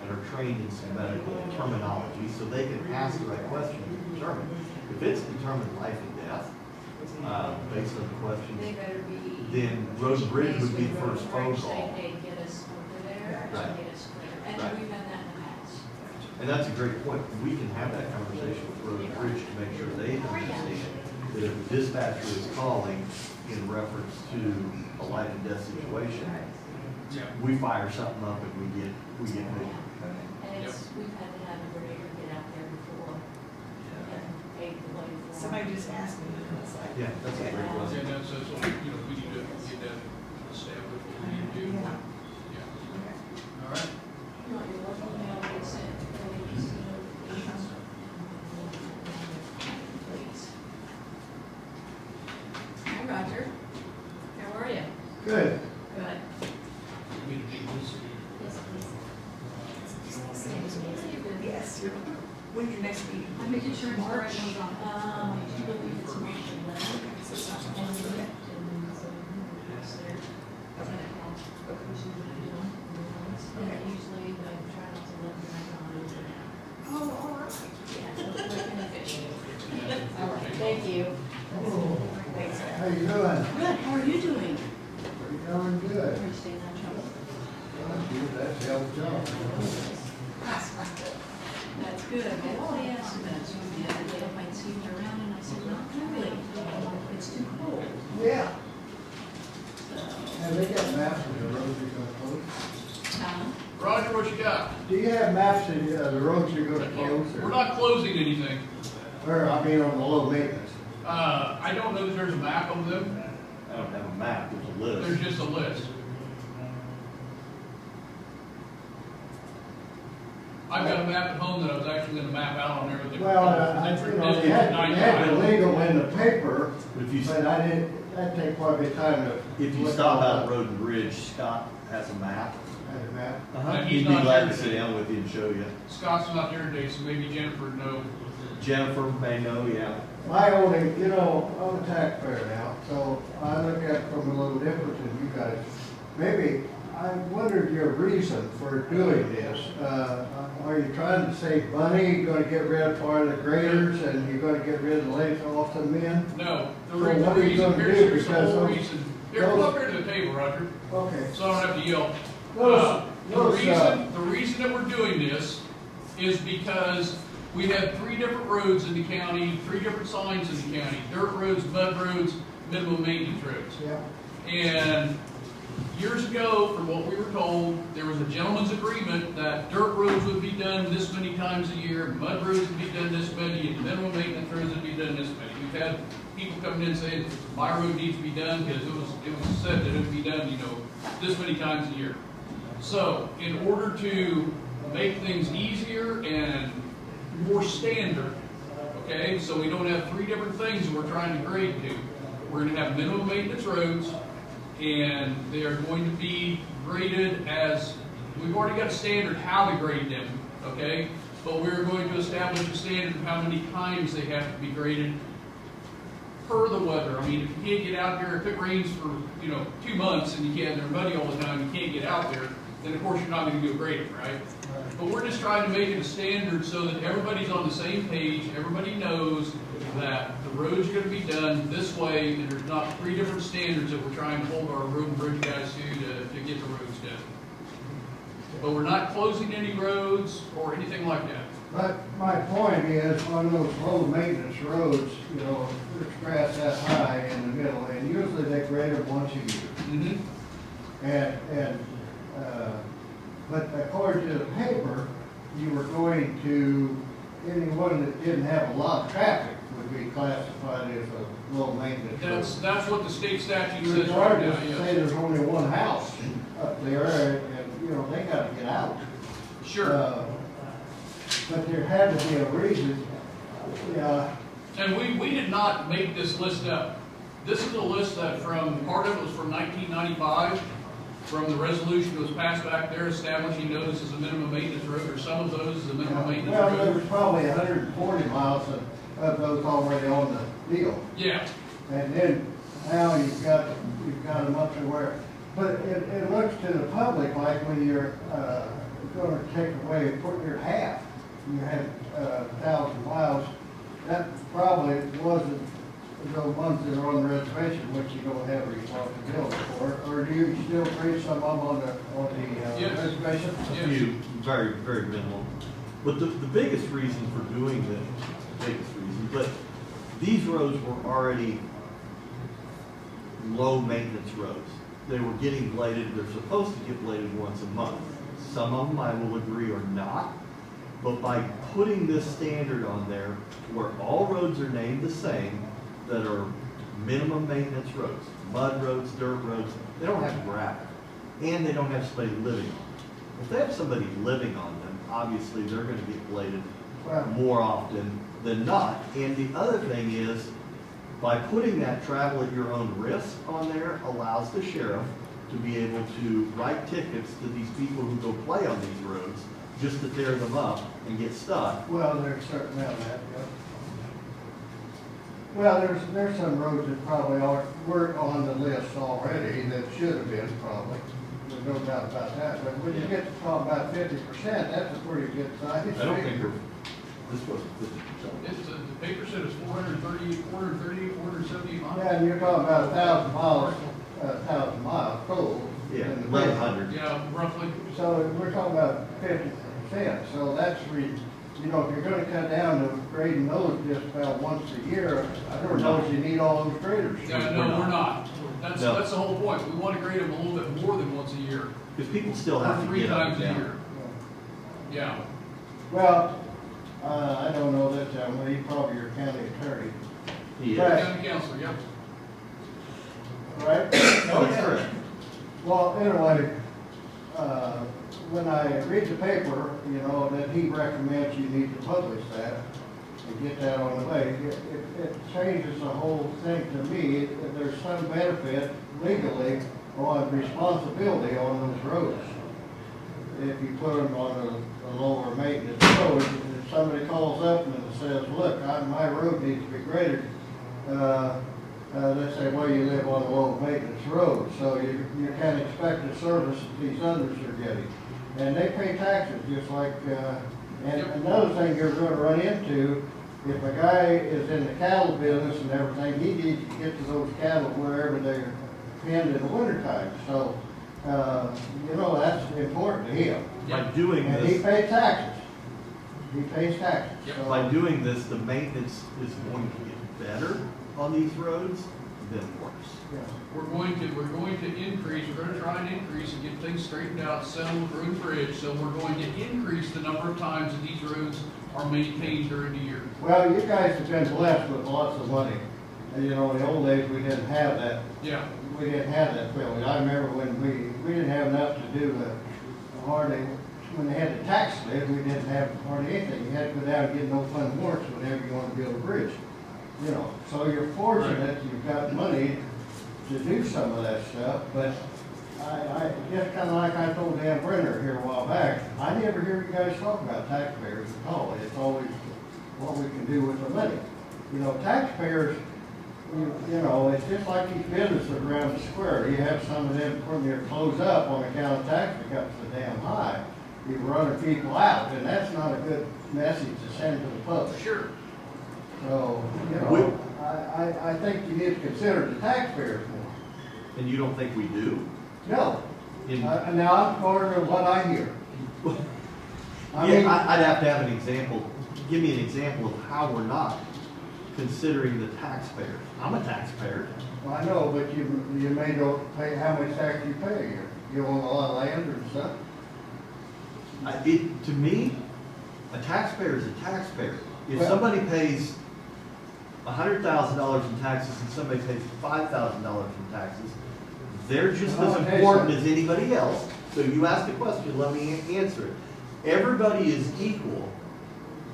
and are trained in some medical terminology, so they can ask the right question to determine. If it's determined life and death, based on the They questions, better be. then Road and Bridge would be the first phone Say, call. hey, get us over there, Right. get us clear. And Right. we've done that in the past. And that's a great point. We can have that conversation with Road and Bridge to make sure they understand that if the dispatcher is calling in reference to a life and death situation, yeah. we fire something up and we get moving. And it's, we've had to have a grader get out there before and pave the way for. Somebody just asked me, and it's like. Yeah, that's a great one. And that's, what, we need to get that established, what we need to do. Yeah. Yeah. Okay. All right. You want your local mail to get sent, please. Hi, Roger. How are you? Good. Good. We need to meet this. Yes, when's your next meeting? I'm making sure March, I do believe it's March 11th. And so, yes, there. that's a hell of a job. That's good. All the estimates from the other day, I'd seen it around and I said, not really. It's too cold. Yeah. So, Have they got maps of the roads you're gonna close? Roger, what you got? Do you have maps of the roads you're gonna close? We're not closing anything. Or, I mean, on the low maintenance? I don't know that there's a map of them. I don't have a map, there's a list. There's just a list. I've got a map at home that I was actually gonna map out on there with the. Well, you know, you had the legal in the paper, If you, but I didn't, that'd take quite a bit of time to. if you stop out at Road and Bridge, Scott has a map. Had a map. And he's He'd be not glad here to sit today. down with you and show you. Scott's not here today, so maybe Jennifer would know. Jennifer may know, yeah. My only, you know, I'm a taxpayer now, so I look at it from a little different than you guys. Maybe, I wondered your reason for doing this. Are you trying to save money, you're gonna get rid of part of the graders, and you're gonna get rid of the lake off the men? No, the So what are you reason, gonna do? here's the Because whole those- reason. Here, come up here to the table, Roger, Okay. so I don't have to yell. Those- The reason that we're doing this is because we have 3 different roads in the county, 3 different signs in the county: dirt roads, mud roads, minimum maintenance roads. Yeah. And years ago, from what we were told, there was a gentleman's agreement that dirt roads would be done this many times a year, mud roads would be done this many, and minimum maintenance roads would be done this many. We've had people coming in saying, my road needs to be done because it was said that it would be done, you know, this many times a year. So, in order to make things easier and more standard, okay, so we don't have 3 different things that we're trying to grade to. We're gonna have minimum maintenance roads, and they are going to be graded as, we've already got a standard how to grade them, okay? But we're going to establish a standard of how many times they have to be graded per the weather. I mean, if you can't get out there, if it rains for, 2 months and you can't, they're muddy all the time, you can't get out there, then of course you're not gonna do a grading, right? But we're just trying to make it a standard so that everybody's on the same page, everybody knows that the roads are gonna be done this way, and there's not 3 different standards that we're trying to hold our road and bridge guys to get the roads done. But we're not closing any roads or anything like that. But my point is, on those low maintenance roads, there's grass that high in the middle, and usually they grade them once a year. Mm-hmm. But according to the paper, you were going to, anyone that didn't have a lot of traffic would be classified as a low maintenance road. That's what the state statute says right Regardless, now, say yes. there's only one house up there, and, they gotta get out. Sure. But there had to be a reason, And we did not make this list up. This is a list that part of it was from 1995, from the resolution that was passed back there establishing those as a minimum maintenance road, or some of those as a minimum maintenance well, there road. was probably 140 miles of those already on the deal. Yeah, And then now you've got them up to where, but it looks to the public like when you're gonna take away, put your half, you had 1,000 miles, that probably wasn't the ones that are on the reservation, which you don't have a responsibility for, or do you still treat some of them on the Yes. reservation? A few, very, very minimal. But the biggest reason for doing this, but these roads were already low maintenance roads. They were getting bladed, they're supposed to get bladed once a month. Some of them, I will agree, are not. But by putting this standard on there, where all roads are named the same, that are minimum maintenance roads, mud roads, dirt roads, they don't have gravel, and they don't have somebody living on them. If they have somebody living on them, obviously they're gonna get bladed more often than not. And the other thing is, by putting that travel at your own risk on there allows the sheriff to be able to write tickets to these people who go play on these roads just to tear them up and get stuck. Well, there's certain amount of that, yeah. Well, there's some roads that probably weren't on the list already that should have been probably. There's no doubt about that. But when you get to talk about 50%, that's a pretty good size. I don't think this wasn't 50%. the paper said it's 470 miles. Yeah, and you're talking about 1,000 miles total. Yeah, in the 1,100. Yeah, roughly. So we're talking about 50%, so that's you know, if you're gonna cut down to grading those just about once a year, I don't know if you need all those graders. Yeah, no, we're not. That's No. the whole point. We want to grade them a little bit more than once a year. Because people still Or have to 3 get up times and a down. year. Yeah. Well, I don't know that, well, he's probably your county attorney, He is. Right. County council, yep. right? Oh, that's correct. Well, anyway, when I read the paper, you know, that he recommends you need to publish that and get that on the way, it changes the whole thing to me. That there's some benefit legally on responsibility on those roads. If you put them on a lower maintenance road, if somebody calls up and says, look, my road needs to be graded, they say, well, you live on a low maintenance road, so you can't expect the service that these others are getting. And they pay taxes just like, and another thing you're gonna run into, if a guy is in the cattle business and everything, he needs to get to those cattle wherever they're penned in the wintertime. So, you know, that's important to him. By doing And he this, pays taxes. He pays taxes. So- by doing this, the maintenance is going to get better on these roads than worse. Yeah. We're going to increase, we're gonna try and increase and get things straightened out, settled road and bridge, so we're going to increase the number of times that these roads are maintained during the year. Well, you guys have been blessed with lots of money. And, you know, in the old days, we didn't have that. Yeah. We didn't have that ability. I remember when we didn't have enough to do hardly, when they had the tax lid, we didn't have hardly anything. You had to go down and get no fund warrants whenever you want to build a bridge. You know, so you're fortunate you've got money to do some of that stuff, but I just kind of like I told Dan Brenner here a while back, I never hear you guys talk about taxpayers at all. It's always what we can do with the money. You know, taxpayers, you know, it's just like these businesses around the square. You have some of them putting their clothes up on account of tax pickups so damn high. You're running people out, and that's not a good message to send to the public. Sure. So, you know, I think you need to consider the taxpayers more. And you don't think we do? No. In- Now, I'm part of what I hear. I mean, I'd have to have an example. Give me an example of how we're not considering the taxpayers. I'm a taxpayer. well, I know, but you may not pay how much tax you pay a year. You own a lot of land or stuff. To me, a taxpayer is a taxpayer. If Well- somebody pays $100,000 in taxes and somebody pays $5,000 in taxes, they're just Well, as I'll tell you important something. as anybody else. So you ask the question, let me answer it. Everybody is equal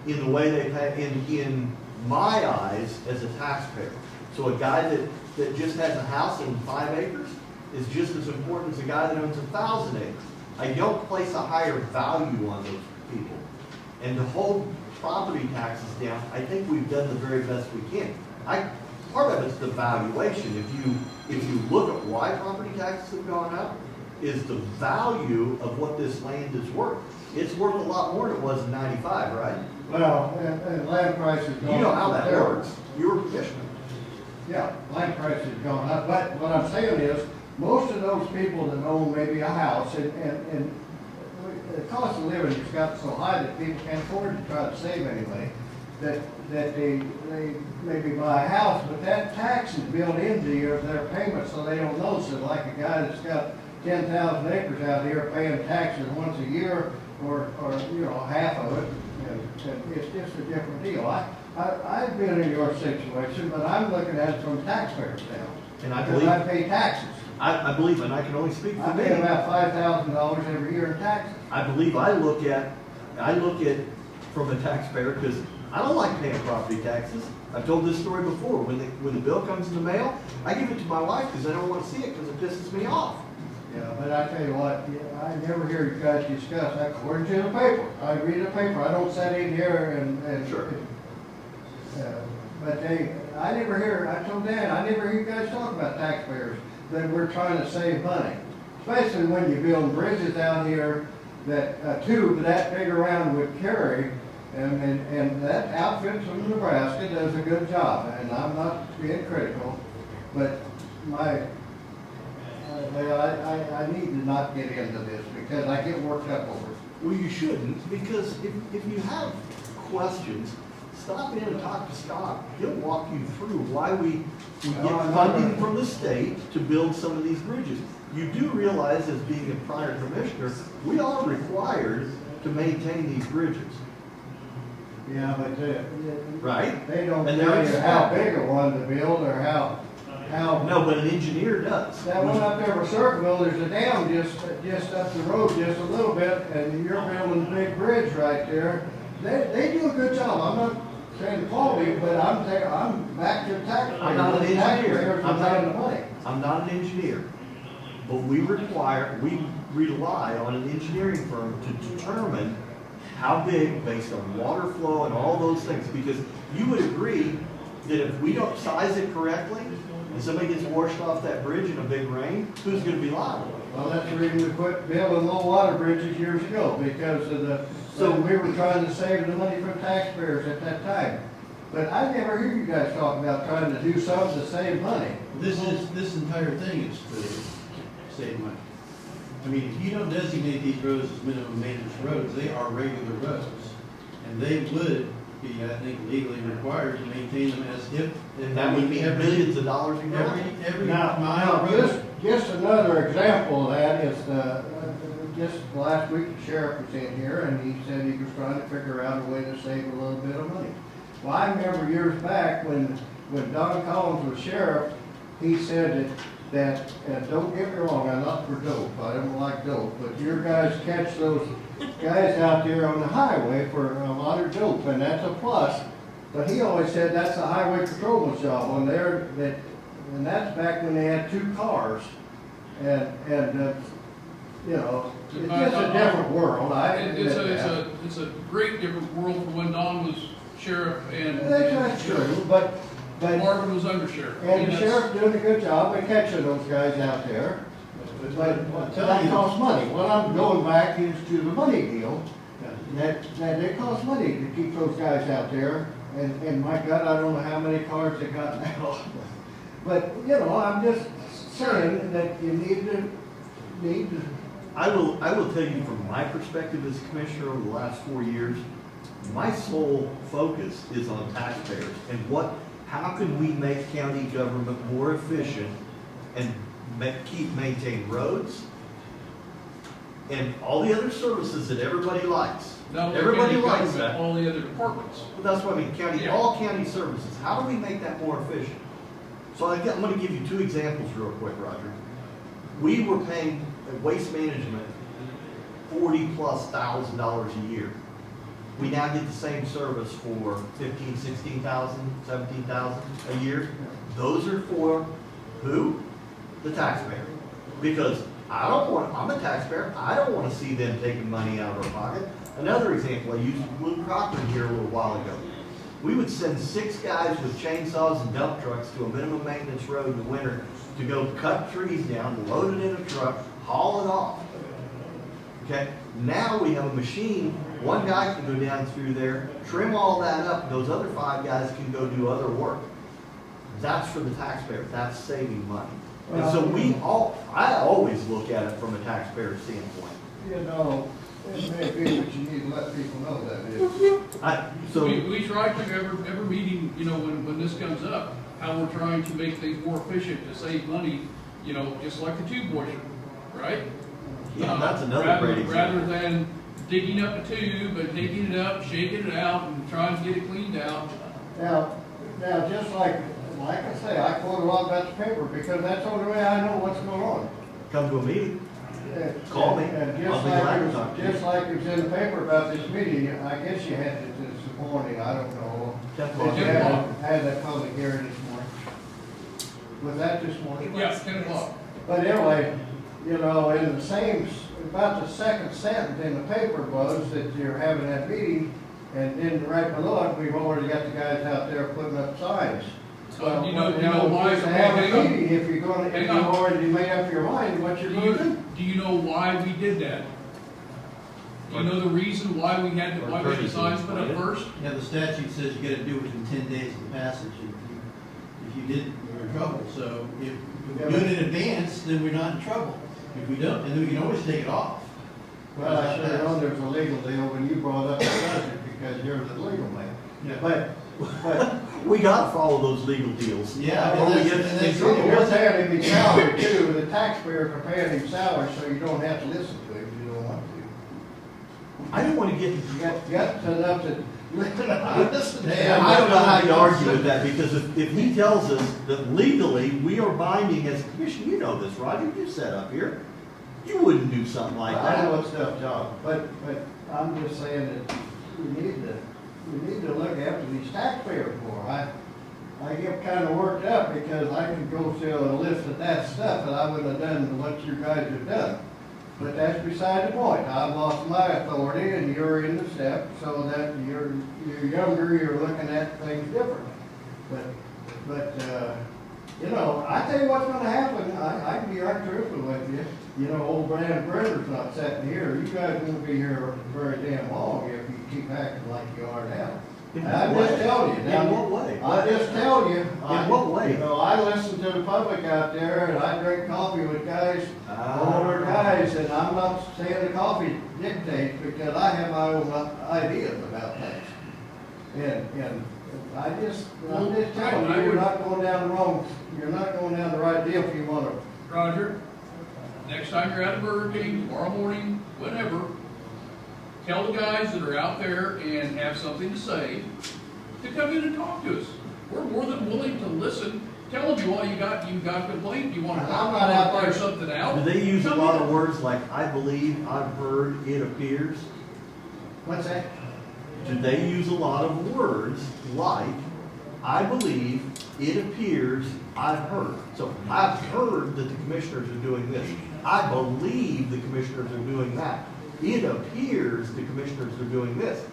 in the way they pay, in my eyes, as a taxpayer. So a guy that just has a house in 5 acres is just as important as a guy that owns 1,000 acres. I don't place a higher value on those people. And to hold property taxes down, I think we've done the very best we can. Part of it's the valuation. If you look at why property taxes have gone up, is the value of what this land is worth. It's worth a lot more than it was in 95, right? Well, and land prices. You know how that works. You're a professional. Yeah, land prices have gone up, but what I'm saying is, most of those people that own maybe a house, and the cost of living has got so high that people can't afford to try to save anyway, that they maybe buy a house, but that tax is built into their payment, so they don't notice it, like a guy that's got 10,000 acres out here paying taxes once a year, or you know, half of it, and it's just a different deal. I've been in your situation, but I'm looking at it from taxpayers now. And I Because believe, I pay taxes. I believe, and I can only speak for I me. pay about $5,000 every year in taxes. I believe I look at from a taxpayer, because I don't like paying property taxes. I've told this story before. When the bill comes in the mail, I give it to my wife because I don't want to see it because it pisses me off. Yeah, but I tell you what, I never hear you guys discuss that according to the paper. I read the paper, I don't sit in here and. Sure. But I never hear, I told Dan, I never hear you guys talk about taxpayers, that we're trying to save money. Especially when you build bridges out here that a tube that big around would carry, and that outfit from Nebraska does a good job, and I'm not being critical, but I need to not get into this because I get worked up over it. Well, you shouldn't, because if you have questions, stop in and talk to Scott. He'll walk you through why we get funding from the state to build some of these bridges. You do realize, as being a prior commissioner, we are required to maintain these bridges. Yeah, but Right? they don't And tell they're you how big a one to build or how. No, but an engineer does. That one up there with Circleville, there's a dam just up the road just a little bit, and you're building a big bridge right there. They do a good job. I'm not saying to quality, but I'm back to the taxpayers. I'm not an The taxpayers engineer. are paying the money. I'm not an engineer. But we rely on an engineering firm to determine how big, based on water flow and all those things. Because you would agree that if we don't size it correctly, and somebody gets washed off that bridge in a big rain, who's gonna be liable? Well, that's the reason we quit building low water bridges years ago, because of So we were trying to save the money from taxpayers at that time. But I never hear you guys talk about trying to do something to save money. This entire thing is to save money. I mean, if you don't designate these roads as minimum maintenance roads, they are regular roads. And they would be, I think, legally required to maintain them as if. And that would be millions of dollars a year. Every Now, mile of just, road. just another example of that is just last week the sheriff was in here and he said he was trying to figure out a way to save a little bit of money. Well, I remember years back when Don Collins was sheriff, he said that don't get me wrong, I'm not for dope, I don't like dope, but your guys catch those guys out there on the highway for a lot of dope, and that's a plus. But he always said that's a highway patrolman's job on there, and that's back when they had 2 cars. And you know, it's just a different world, It's a great different world from when Don was sheriff and. That's true, but. Marvin was under sheriff. And the sheriff's doing a good job of catching those guys out there. But that costs money. What I'm going back is to the money deal, that it costs money to keep those guys out there. And my God, I don't know how many cars they got now. But, you know, I'm just saying that you need to. I will tell you from my perspective as commissioner over the last 4 years, my sole focus is on taxpayers and how can we make county government more efficient and maintain roads and all the other services that everybody likes. Everybody likes that. All the other departments. Well, that's what I mean, all county services. How do we make that more efficient? So I'm going to give you 2 examples real quick, Roger. We were paying waste management $40,000+ a year. We now get the same service for $15,000, $16,000, $17,000 a year. Those are for who? The taxpayer. Because I'm a taxpayer, I don't want to see them taking money out of our pocket. Another example, I used Blue Crocker here a little while ago. We would send 6 guys with chainsaws and dump trucks to a minimum maintenance road in the winter to go cut trees down, load it in a truck, haul it off. Okay, now we have a machine, 1 guy can go down through there, trim all that up, and those other 5 guys can go do other work. That's for the taxpayer, that's saving money. And so I always look at it from a taxpayer standpoint. You know, it may be, but you need to let people know that is. We try to every meeting, you know, when this comes up, how we're trying to make things more efficient to save money, you know, just like the tube washer, right? Yeah, that's another great example. Rather than digging up a tube and taking it up, shaking it out, and trying to get it cleaned out. Now, just like I say, I quote a lot about the paper because that's the only way I know what's going on. Come to a meeting. Call me. And I'll be glad to talk to you. just like it was in the paper about this meeting, I guess you had it this morning, I don't know. Definitely. You had that public hearing this morning. Was that this morning? Yeah, 10 o'clock. But anyway, you know, in the same, about the second sentence in the paper was that you're having that meeting, and then right below it, we've already got the guys out there putting up signs. You know why? Just have a meeting if you've already made up your mind what you're going to do. Do you know why we did that? Do you know the reason why we had why the signs put up first? Yeah, the statute says you gotta do it within 10 days of the passage. If you didn't, you're in trouble. So if we do it in advance, then we're not in trouble. If we don't, and then we can always take it off. Well, I sure know there's a legal deal when you brought up the subject because you're the legal man. Yeah. But We gotta follow those legal deals. Yeah, Or we and get that's- in and trouble. you're paying him his salary too, the taxpayers are paying him salary, so you don't have to listen to him, if you don't want to. I don't wanna get, You got enough to listen to him. I don't know how you argue with that, because if he tells us that legally, we are binding as a commission, you know this, Roger, you sat up here. You wouldn't do something like I know that. it's tough, John, but I'm just saying that we need to look after these taxpayers more. I get kinda worked up because I could go through a list of that stuff and I wouldn't have done what you guys have done. But that's beside the point. I've lost my authority and you're in the step so that you're younger, you're looking at things differently. But, you know, I tell you what's gonna happen, I can be right truthful with you. You know, old Brad Brenner's not sitting here, you guys won't be here very damn long if you keep acting like you are now. In I'm what just way? telling you. In now, what way? I just tell you. In what way? You know, I listen to the public out there and I drink coffee with guys, older guys, and I'm not saying the coffee dictates because I have my own ideas about things. And I'm just telling you, you're not going down the right deal if you wanna. Roger, next time you're at a Burger King, tomorrow morning, whenever, tell the guys that are out there and have something to say to come in and talk to us. We're more than willing to listen. Tell them you got a complaint, you want to I'm not out there. fire something out. Do they use a Come lot in. of words like, I believe, I've heard, it appears? What's that? Do they use a lot of words like, I believe, it appears, I've heard? So I've heard that the commissioners are doing this. I believe the commissioners are doing that. It appears the commissioners are doing this.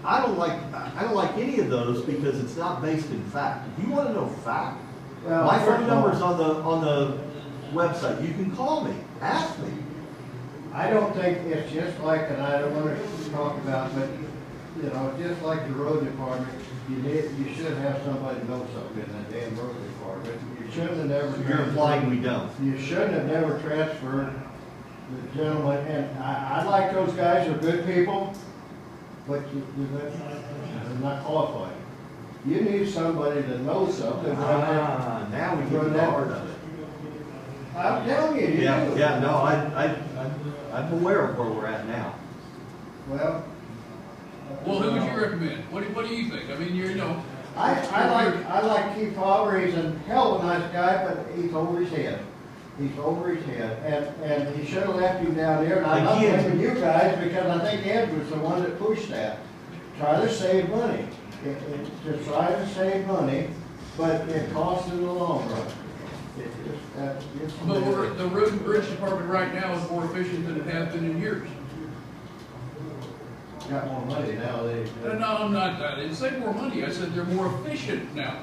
I don't like any of those because it's not based in fact. If you want to know fact, Well, my first phone of all- number's on the website. You can call me, ask me. I don't think it's just like, and I don't wanna talk about, but, you know, just like the road department, you should have somebody know something in that damn road department. You shouldn't have never. You're implying we don't. You shouldn't have never transferred the gentleman, and I like those guys, they're good people, but they're not qualified. You need somebody that knows something. Now we get to the heart of it. I'm telling you, you do. Yeah, no, I'm aware of where we're at now. Well. Well, who would you recommend? What do you think? I mean, you know. I like Keith Fowler, he's a hell of a nice guy, but he's over his head. He's over his head, and he should have left you down there, and I'm not Again. blaming you guys, because I think Ed was the one that pushed that. Try to save money, to try to save money, but it costs in the long run. But the road and bridge department right now is more efficient than it has been in years. Got more money now, No, I'm not, I didn't say more money, I said they're more efficient now.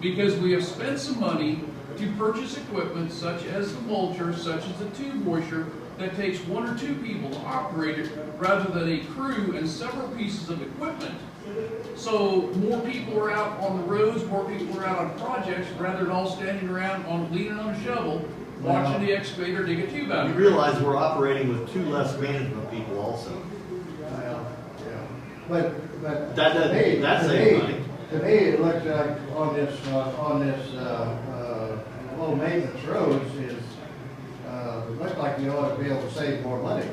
Because we have spent some money to purchase equipment such as the mulcher, such as the tube washer, that takes one or two people to operate it, rather than a crew and several pieces of equipment. So more people are out on the roads, more people are out on projects, rather than all standing around leaning on a shovel, watching the excavator dig a tube out. You realize we're operating with 2 less management people also. But That to doesn't- me, that to saves me- money. To me, it looks like on this low maintenance roads is, it looks like you ought to be able to save more money.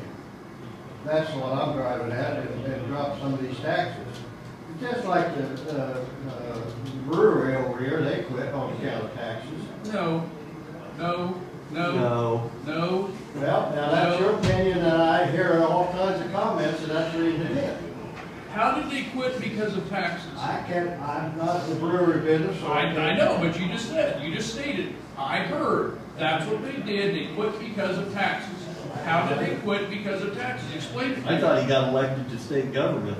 That's what I'm driving at, and drop some of these taxes. Just like the brewery over here, they quit on account of taxes. No. No. No. Well, now that's your opinion, and I hear all kinds of comments, and that's the reason it is. How did they quit because of taxes? I'm not in the brewery business. So I know, but you just stated, I heard, that's what they did, they quit because of taxes. How did they quit because of taxes? Explain it to me. I thought he got elected to state government.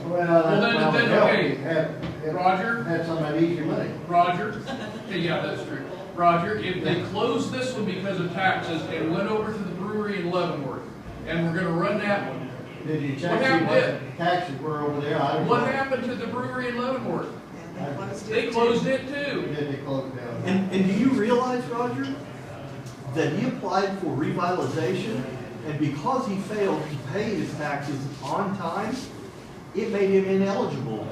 Well, that's then, okay. Roger? Had some of that easy money. Roger, yeah, that's true. Roger, if they closed this one because of taxes and went over to the brewery in Leavenworth, and we're gonna run that one, Did you check What see happened what then? the taxes were over there? I don't what know. happened to the brewery in Leavenworth? They closed it. They closed it too. Did they close it down? And do you realize, Roger, that he applied for revitalization, and because he failed to pay his taxes on time, it made him ineligible?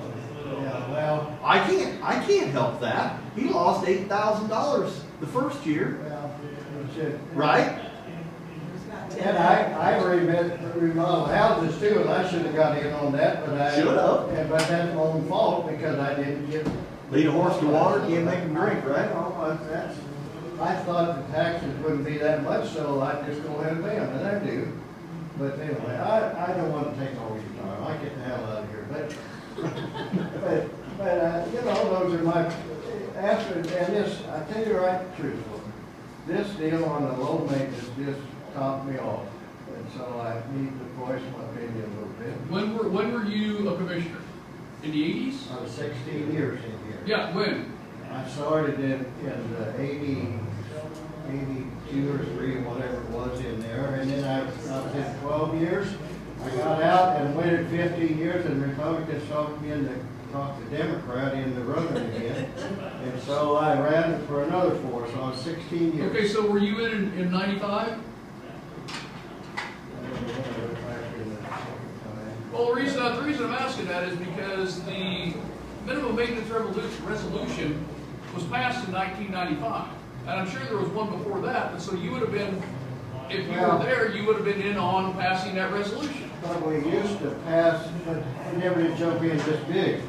Yeah, well, I can't help that. He lost $8,000 the first year, well, it should. right? And I remodeled houses too, and I should have got in on that, but I. Should have. And, but that's my own fault, because I didn't get. Lead a horse to water, can't make him drink, right? I thought the taxes wouldn't be that much, so I'd just go ahead and pay them, and I do. But anyway, I don't want to take all your time, I get the hell out of here, but, you know, those are my, after, and this, I tell you right truthfully, this deal on the low maintenance just topped me off, and so I need to voice my opinion a little bit. When were you a commissioner? In the 80s? I was 16 years in here. Yeah, when? I started in 82 or 3, whatever it was in there, and then I was in 12 years. I got out and waited 15 years, and Republicans talked me into, talked the Democrat into running again. And so I ran for another 4, so I was 16 years. Okay, so were you in 95? Well, the reason I'm asking that is because the minimum maintenance resolution was passed in 1995. And I'm sure there was one before that, and so you would have been, if you were there, you would have been in on passing that resolution. But we used to pass, but I never did jump in this big.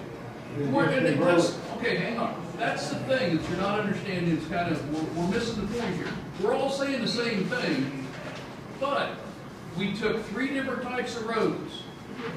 Okay, hang on. That's the thing that you're not understanding. It's kind of, we're missing the point here. We're all saying the same thing, but we took 3 different types of roads,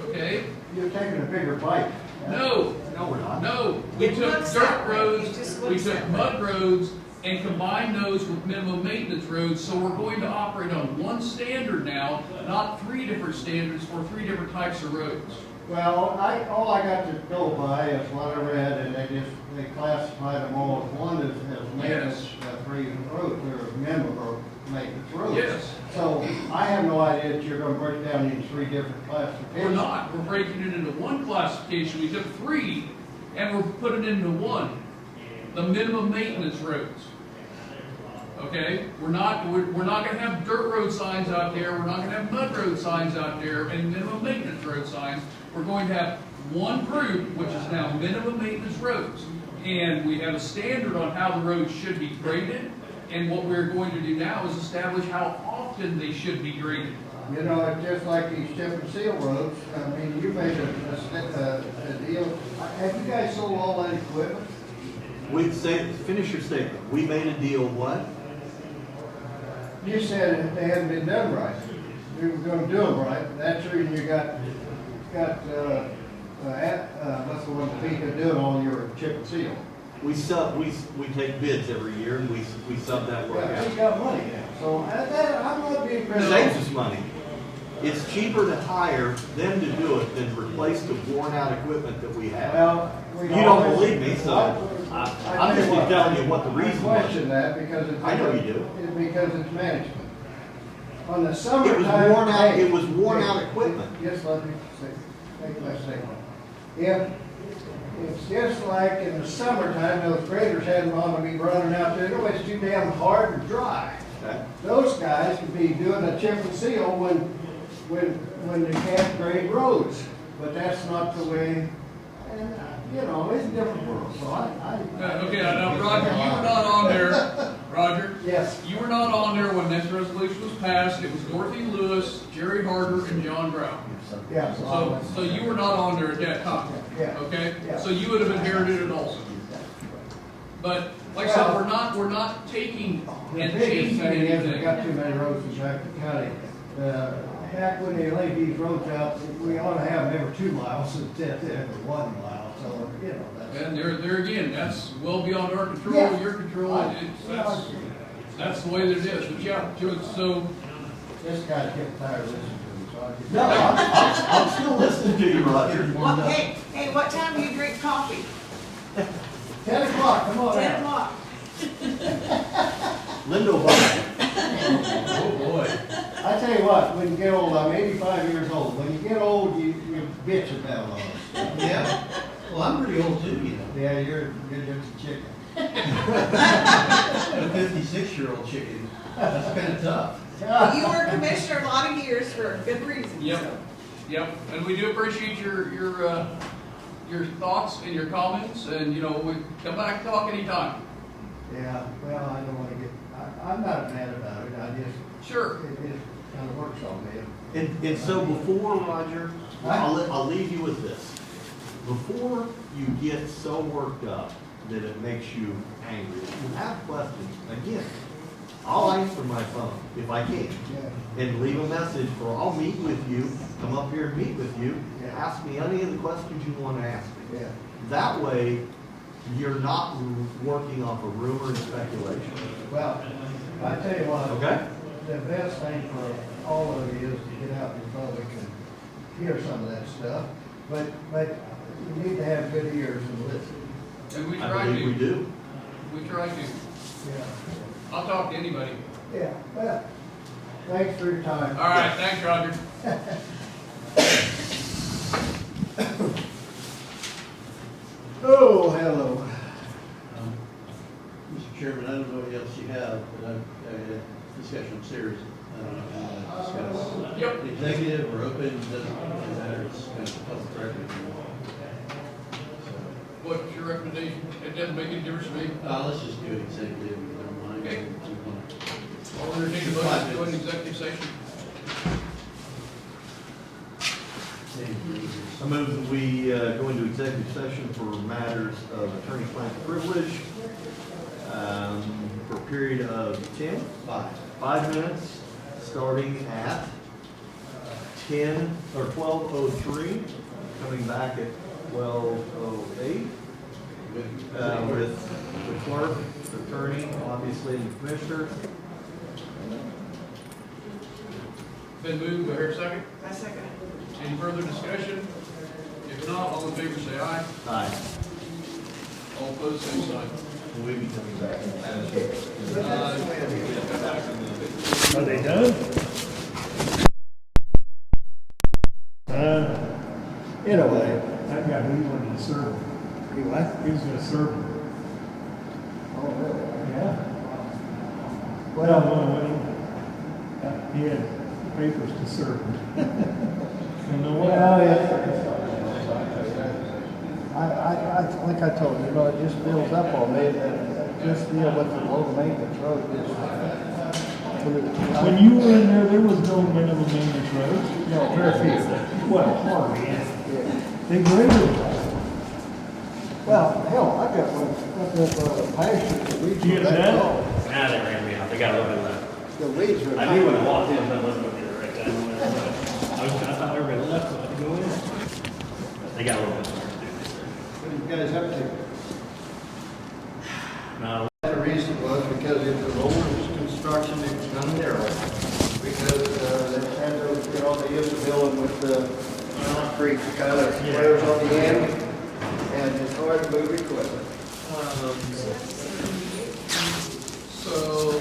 okay? You're taking a bigger bite. No. No, we're not. No, we It took looks that dirt way. It roads, just we looks took that mud roads, and combined those with minimum maintenance roads, so we're going to operate on one standard now, not 3 different standards for 3 different types of roads. Well, all I got to go by is what I read, and they classified them all as one as maintenance, 3 roads, or minimum or maintenance roads. Yes. So I have no idea that you're gonna break down into 3 different classifications. We're not, we're breaking it into one classification, we took 3, and we're putting it into one, the minimum maintenance roads. Okay, we're not gonna have dirt road signs out there, we're not gonna have mud road signs out there, and minimum maintenance road signs. We're going to have one group, which is now minimum maintenance roads. And we have a standard on how the roads should be graded, and what we're going to do now is establish how often they should be graded. You know, it's just like these chip and seal roads. I mean, you made a deal. Have you guys sold all that equipment? Finish your statement. We made a deal, what? You said they hadn't been done right. You were gonna do them right. That's the reason you got, what's the one that we could do on your chip and seal. We take bids every year, and we sub that work Yeah, out. you got money now. So I'm not being It critical. saves us money. It's cheaper to hire them to do it than replace the worn out equipment that we have. Well, we You don't always- believe me, so I'm just telling you what the reason I was. question that because it's. I know you do. It's because it's management. On the It summertime. was worn out, hey, it was worn hey, out equipment. Just let me make my statement. If, it's just like in the summertime, those graders hadn't ought to be running out there, no, it's too damn hard and dry. Okay? Those guys could be doing a chip and seal when they can't grade roads, but that's not the way, and, you know, it's a different world, so Okay, now Roger, you were not on there, Roger. Yes. You were not on there when this resolution was passed. It was Dorothy Lewis, Jerry Harder, and John Brown. Yeah. So you were not on there at that time. Yeah. Okay? Yeah. So you would have inherited it also. But like I said, we're not taking The and biggest changing thing is, we anything. got too many roads in Jackson County. Heck, when they lay these roads out, we ought to have them every 2 miles instead of every 1 mile, so, you know, that's. And there again, that's well beyond our control, Yeah. your control. That's the way that it is. But yeah, so This guy's getting tired of listening to me, so I just. No, I'm still listening to you, Roger. What, hey, what time do you drink coffee? 10 o'clock, come on 10 out. o'clock. Lindo oh boy. I tell you what, when you get old, I'm 85 years old, when you get old, you bitch about all this stuff. Yeah. Well, I'm pretty old too, you know. Yeah, you're just a chicken. I'm a 56-year-old chicken. That's kind of tough. You were commissioner a lot of years for a good reason. Yep. so. Yep, and we do appreciate your thoughts and your comments, and, you know, we come back and talk anytime. Yeah, well, I don't wanna get, I'm not mad about it, I just, Sure. it kind of works on me. And so before, Roger, I'll leave you with this. Before you get so worked up that it makes you angry, if you have questions, again, I'll answer my phone if I can. Yeah. And leave a message, or I'll meet with you, come up here and meet with you, and ask me any of the questions you want to ask me. Yeah. That way, you're not working off of rumor and speculation. Well, I tell you what. Okay? The best thing for all of you is to get out in public and hear some of that stuff. But you need to have good ears and listen. And we I try to. believe we do. We try to. Yeah. I'll talk to anybody. Yeah, well, thanks for your time. All right, thanks, Roger. Oh, hello. Mr. Chairman, I don't know what else you have, but I've discussion series. I don't know if you want to discuss Yep. executive or open, doesn't really matter, it's kind of public record. What's your recommendation? It doesn't make any difference to me. Let's just do it executive, if you don't mind. Okay. If you want to- I'll entertain a motion to go into executive session. I move that we go into executive session for matters of attorney-client privilege for a period of 5 minutes, starting at 12:03, coming back at 12:08, with the clerk, the attorney, obviously, and the commissioner. Been moved, do I hear a second? I second it. Any further discussion? If not, all in favor say aye. Aye. All opposed, same sign. Will we be coming back? Are they done? Anyway. That guy, he wanted to serve him. You what? He was gonna serve him. Oh, really? Yeah. Well, he had papers to serve him. And the way. Like I told you, it just builds up on me, this deal with the low maintenance road is. When you were in there was no minimum maintenance roads? No, very few. Well, hardly any. Yeah. They graded it. Well, hell, I got one, pasture, the weeds You were get that that? tall. Nah, they ran me out. They got a little bit left. The weeds were. I knew when I walked in, that wasn't going to be the right time. I thought everybody left, so I had to go in. They got a little bit more to do. What do you guys have to? No, The reason was because it was old construction, it was done narrow. Because, they had those, they used to build them with the concrete kind of squares on the end, and it's hard to move equipment. So,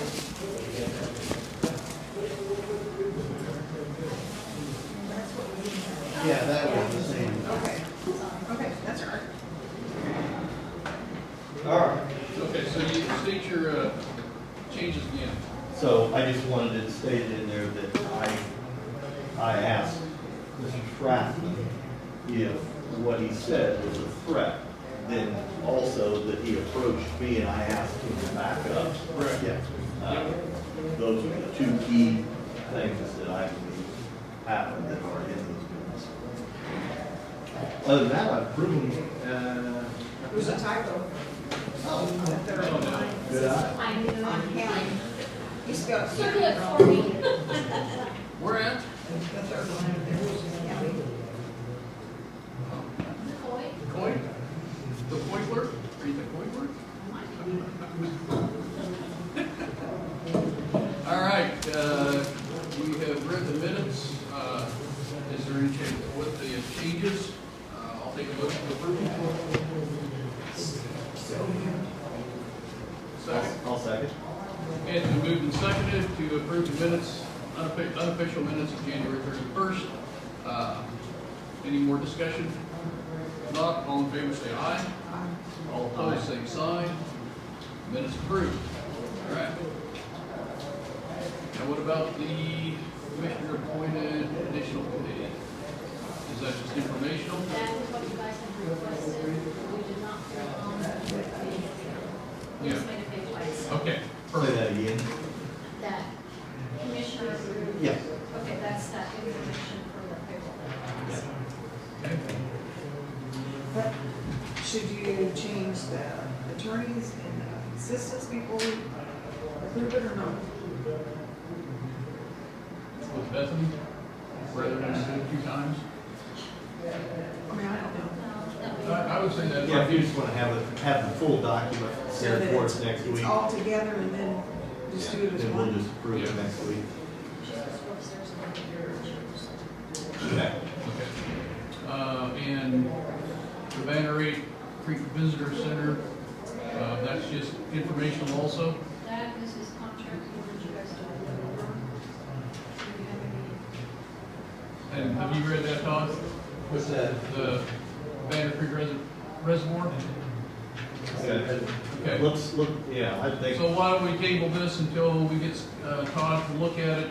Yeah, that was the same. Okay, that's all right. All right. okay, so you state your changes again. So I just wanted it stated in there that I asked Mr. Strathman if what he said was a threat, then also that he approached me and I asked him to back up. Correct. Yeah. Those are the two key things that I believe happened that are in those minutes. Other than that, I've proven, It was a typo. Oh, the third line. good eye. I knew it. On county. You spelled Circle it county for me. Where at? The third line there. County. McCoy. The coin? The coin clerk? Are you the coin clerk? All right, we have read the minutes. Is there any change with the changes? I'll take a motion to approve. Second. I'll second. Okay, it's been moved and seconded to approve the minutes, unofficial minutes of January 31st. Any more discussion? If not, all in favor say aye. All opposed, same sign. Minutes approved. All right. Now what about the commissioner appointed additional committee? Is that just informational? That is what you guys have requested, we did not put it on with the, we just made a page by itself. Okay, Say perfect. that again. That commissioner approved. Yes. Okay, that's that information for the payroll. Okay. But should you change the attorneys and the assistants before we approve it or not? With Bethany, rather than do it 2 times? I mean, I don't know. I would say that. Yeah, if you just want to have the full document So there that for us it's- next It's week. all together and then just do it as Then we'll one? just approve it Yeah. next week. Okay. And the Banner 8 Creek Visitor Center, that's just informational also? That is his contract, he wanted you guys to look over. Do you have any? And have you read that, Todd? What's that? The Banner Creek Reservoir? Okay. Let's look, yeah, I think. So why don't we table this until we get Todd to look at it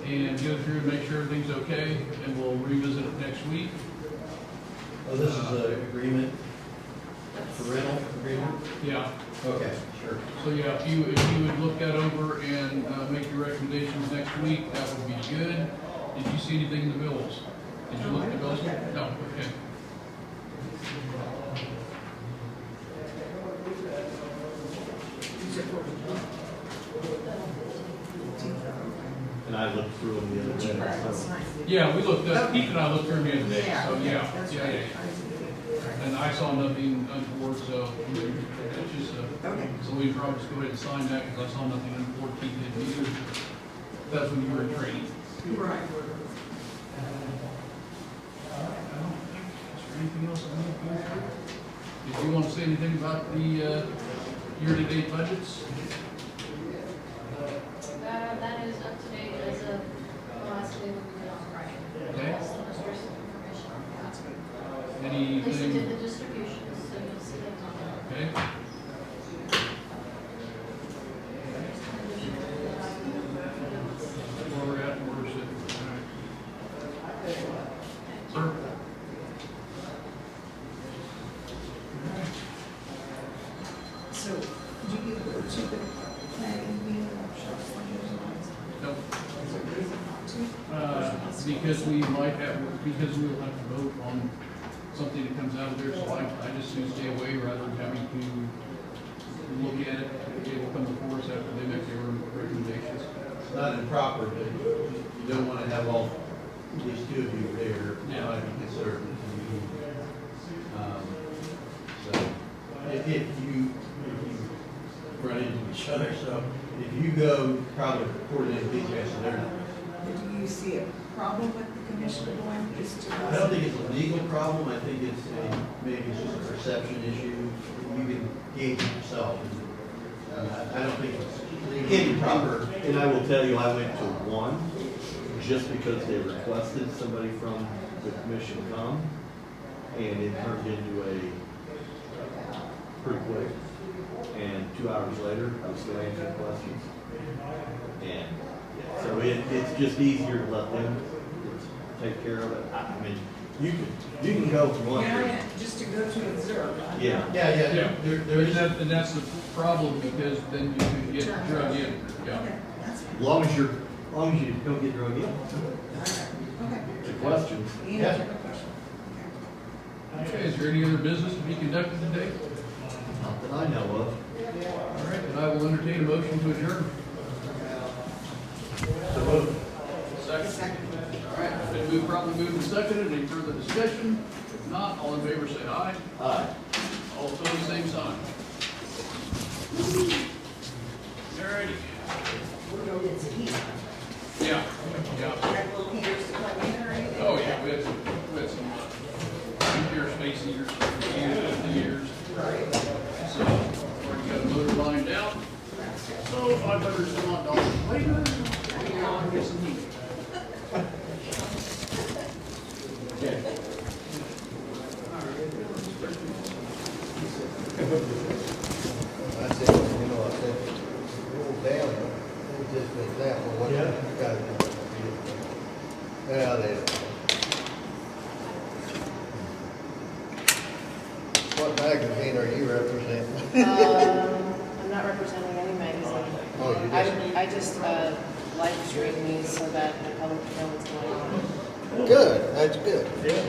and go through and make sure everything's okay, and we'll revisit it next week. Oh, this is an agreement, for rental agreement? Yeah. Okay, sure. So yeah, if you would look that over and make your recommendations next week, that would be good. Did you see anything in the bills? Did you look at the bills? No, okay. And I looked through them the other day, so. Yeah, we looked, Keith and I looked through them the other day, so yeah, That's yeah, right. yeah. And I saw nothing untoward, so it's just, Okay. so we probably just go ahead and sign that, because I saw nothing untoward, Keith didn't either. That's when you were in training. Right. I don't think, is there anything else I need to go through? Did you want to say anything about the year-to-date budgets? That is up to date as of the last day when we did on Friday. Okay. That's the most recent information on that. Lisa did Anything? the distributions, so you'll see things on there. Okay. Where we're at, where we're sitting. All right. Sir? So, do you go to the planning meeting workshops on those lines? Nope. Is there a reason not to? Because we might have, because we will have to vote on something that comes out of there, so I just do stay away rather than having to look at it. It will come before us after they make their recommendations. It's not improper, but you don't want to have all, at least 2 of you there, Yeah. might be conservative. So, if you run into each other, so if you go, probably coordinate with these guys, so they're not. Do you see a problem with the commissioner going just to? I don't think it's a legal problem, I think it's maybe it's just a perception issue, you can gauge it yourself. I don't think it's legally proper. And I will tell you, I went to one, just because they requested somebody from the commission come, and it turned into a pretty quick. And 2 hours later, I was still answering questions. And, yeah, so it's just easier to let them take care of it. I mean, you can go from one. Yeah, just to go to observe. Yeah. Yeah, There's and that's the problem, because then you can get drug in, yeah. Okay, that's fine. As long as you don't get drug in. Okay. The questions. Answer the question. Okay, is there any other business to be conducted today? Not that I know of. All right, then I will entertain a motion to adjourn. So moved. Second? All right, been moved, probably moved and seconded. Any further discussion? If not, all in favor say aye. Aye. All opposed, same sign. All righty. We'll go get some heat. Yeah, yeah. Have little heaters to plug in or anything? Oh, yeah, we had some nuclear space heaters for years. Right. So, already got a motor lined out. So, $500 later, we're on to get some heat. Okay. just an example, of what you Yeah. gotta do. Yeah, they don't. What magazine are you representing? I'm not representing any magazine. Oh, you just- I just, live stream these so that the public can know what's going on. Good, that's good. Yeah.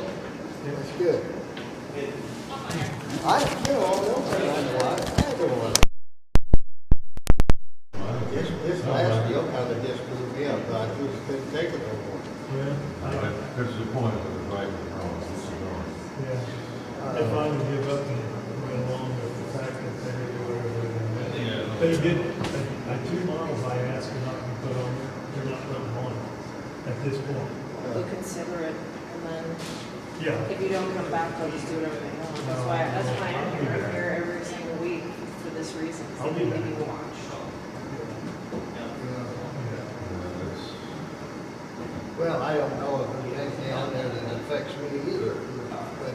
That's good. I, you know, don't say I'm lying. I don't want. This last deal kind of just blew me up, I just couldn't take it no more. Yeah. That's the point of the right and wrong, this is wrong. Yeah. If I would give up and go along with the fact that they do whatever they do. They did, at 2 miles, I asked them not to be put on, they're not putting on at this point. We'll consider it, and then Yeah. if you don't come back, they'll just do whatever they want. That's why I'm here. I'm here every single week for this reason, so I'll they be can back. give you watch. Well, I don't know if there's anything on there that affects me either, but,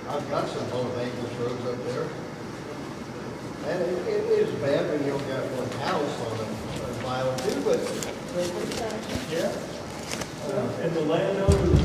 I've got some old Angus roads up there. And it is bad when you don't got one house on a mile or two, but, Yeah. And the landowners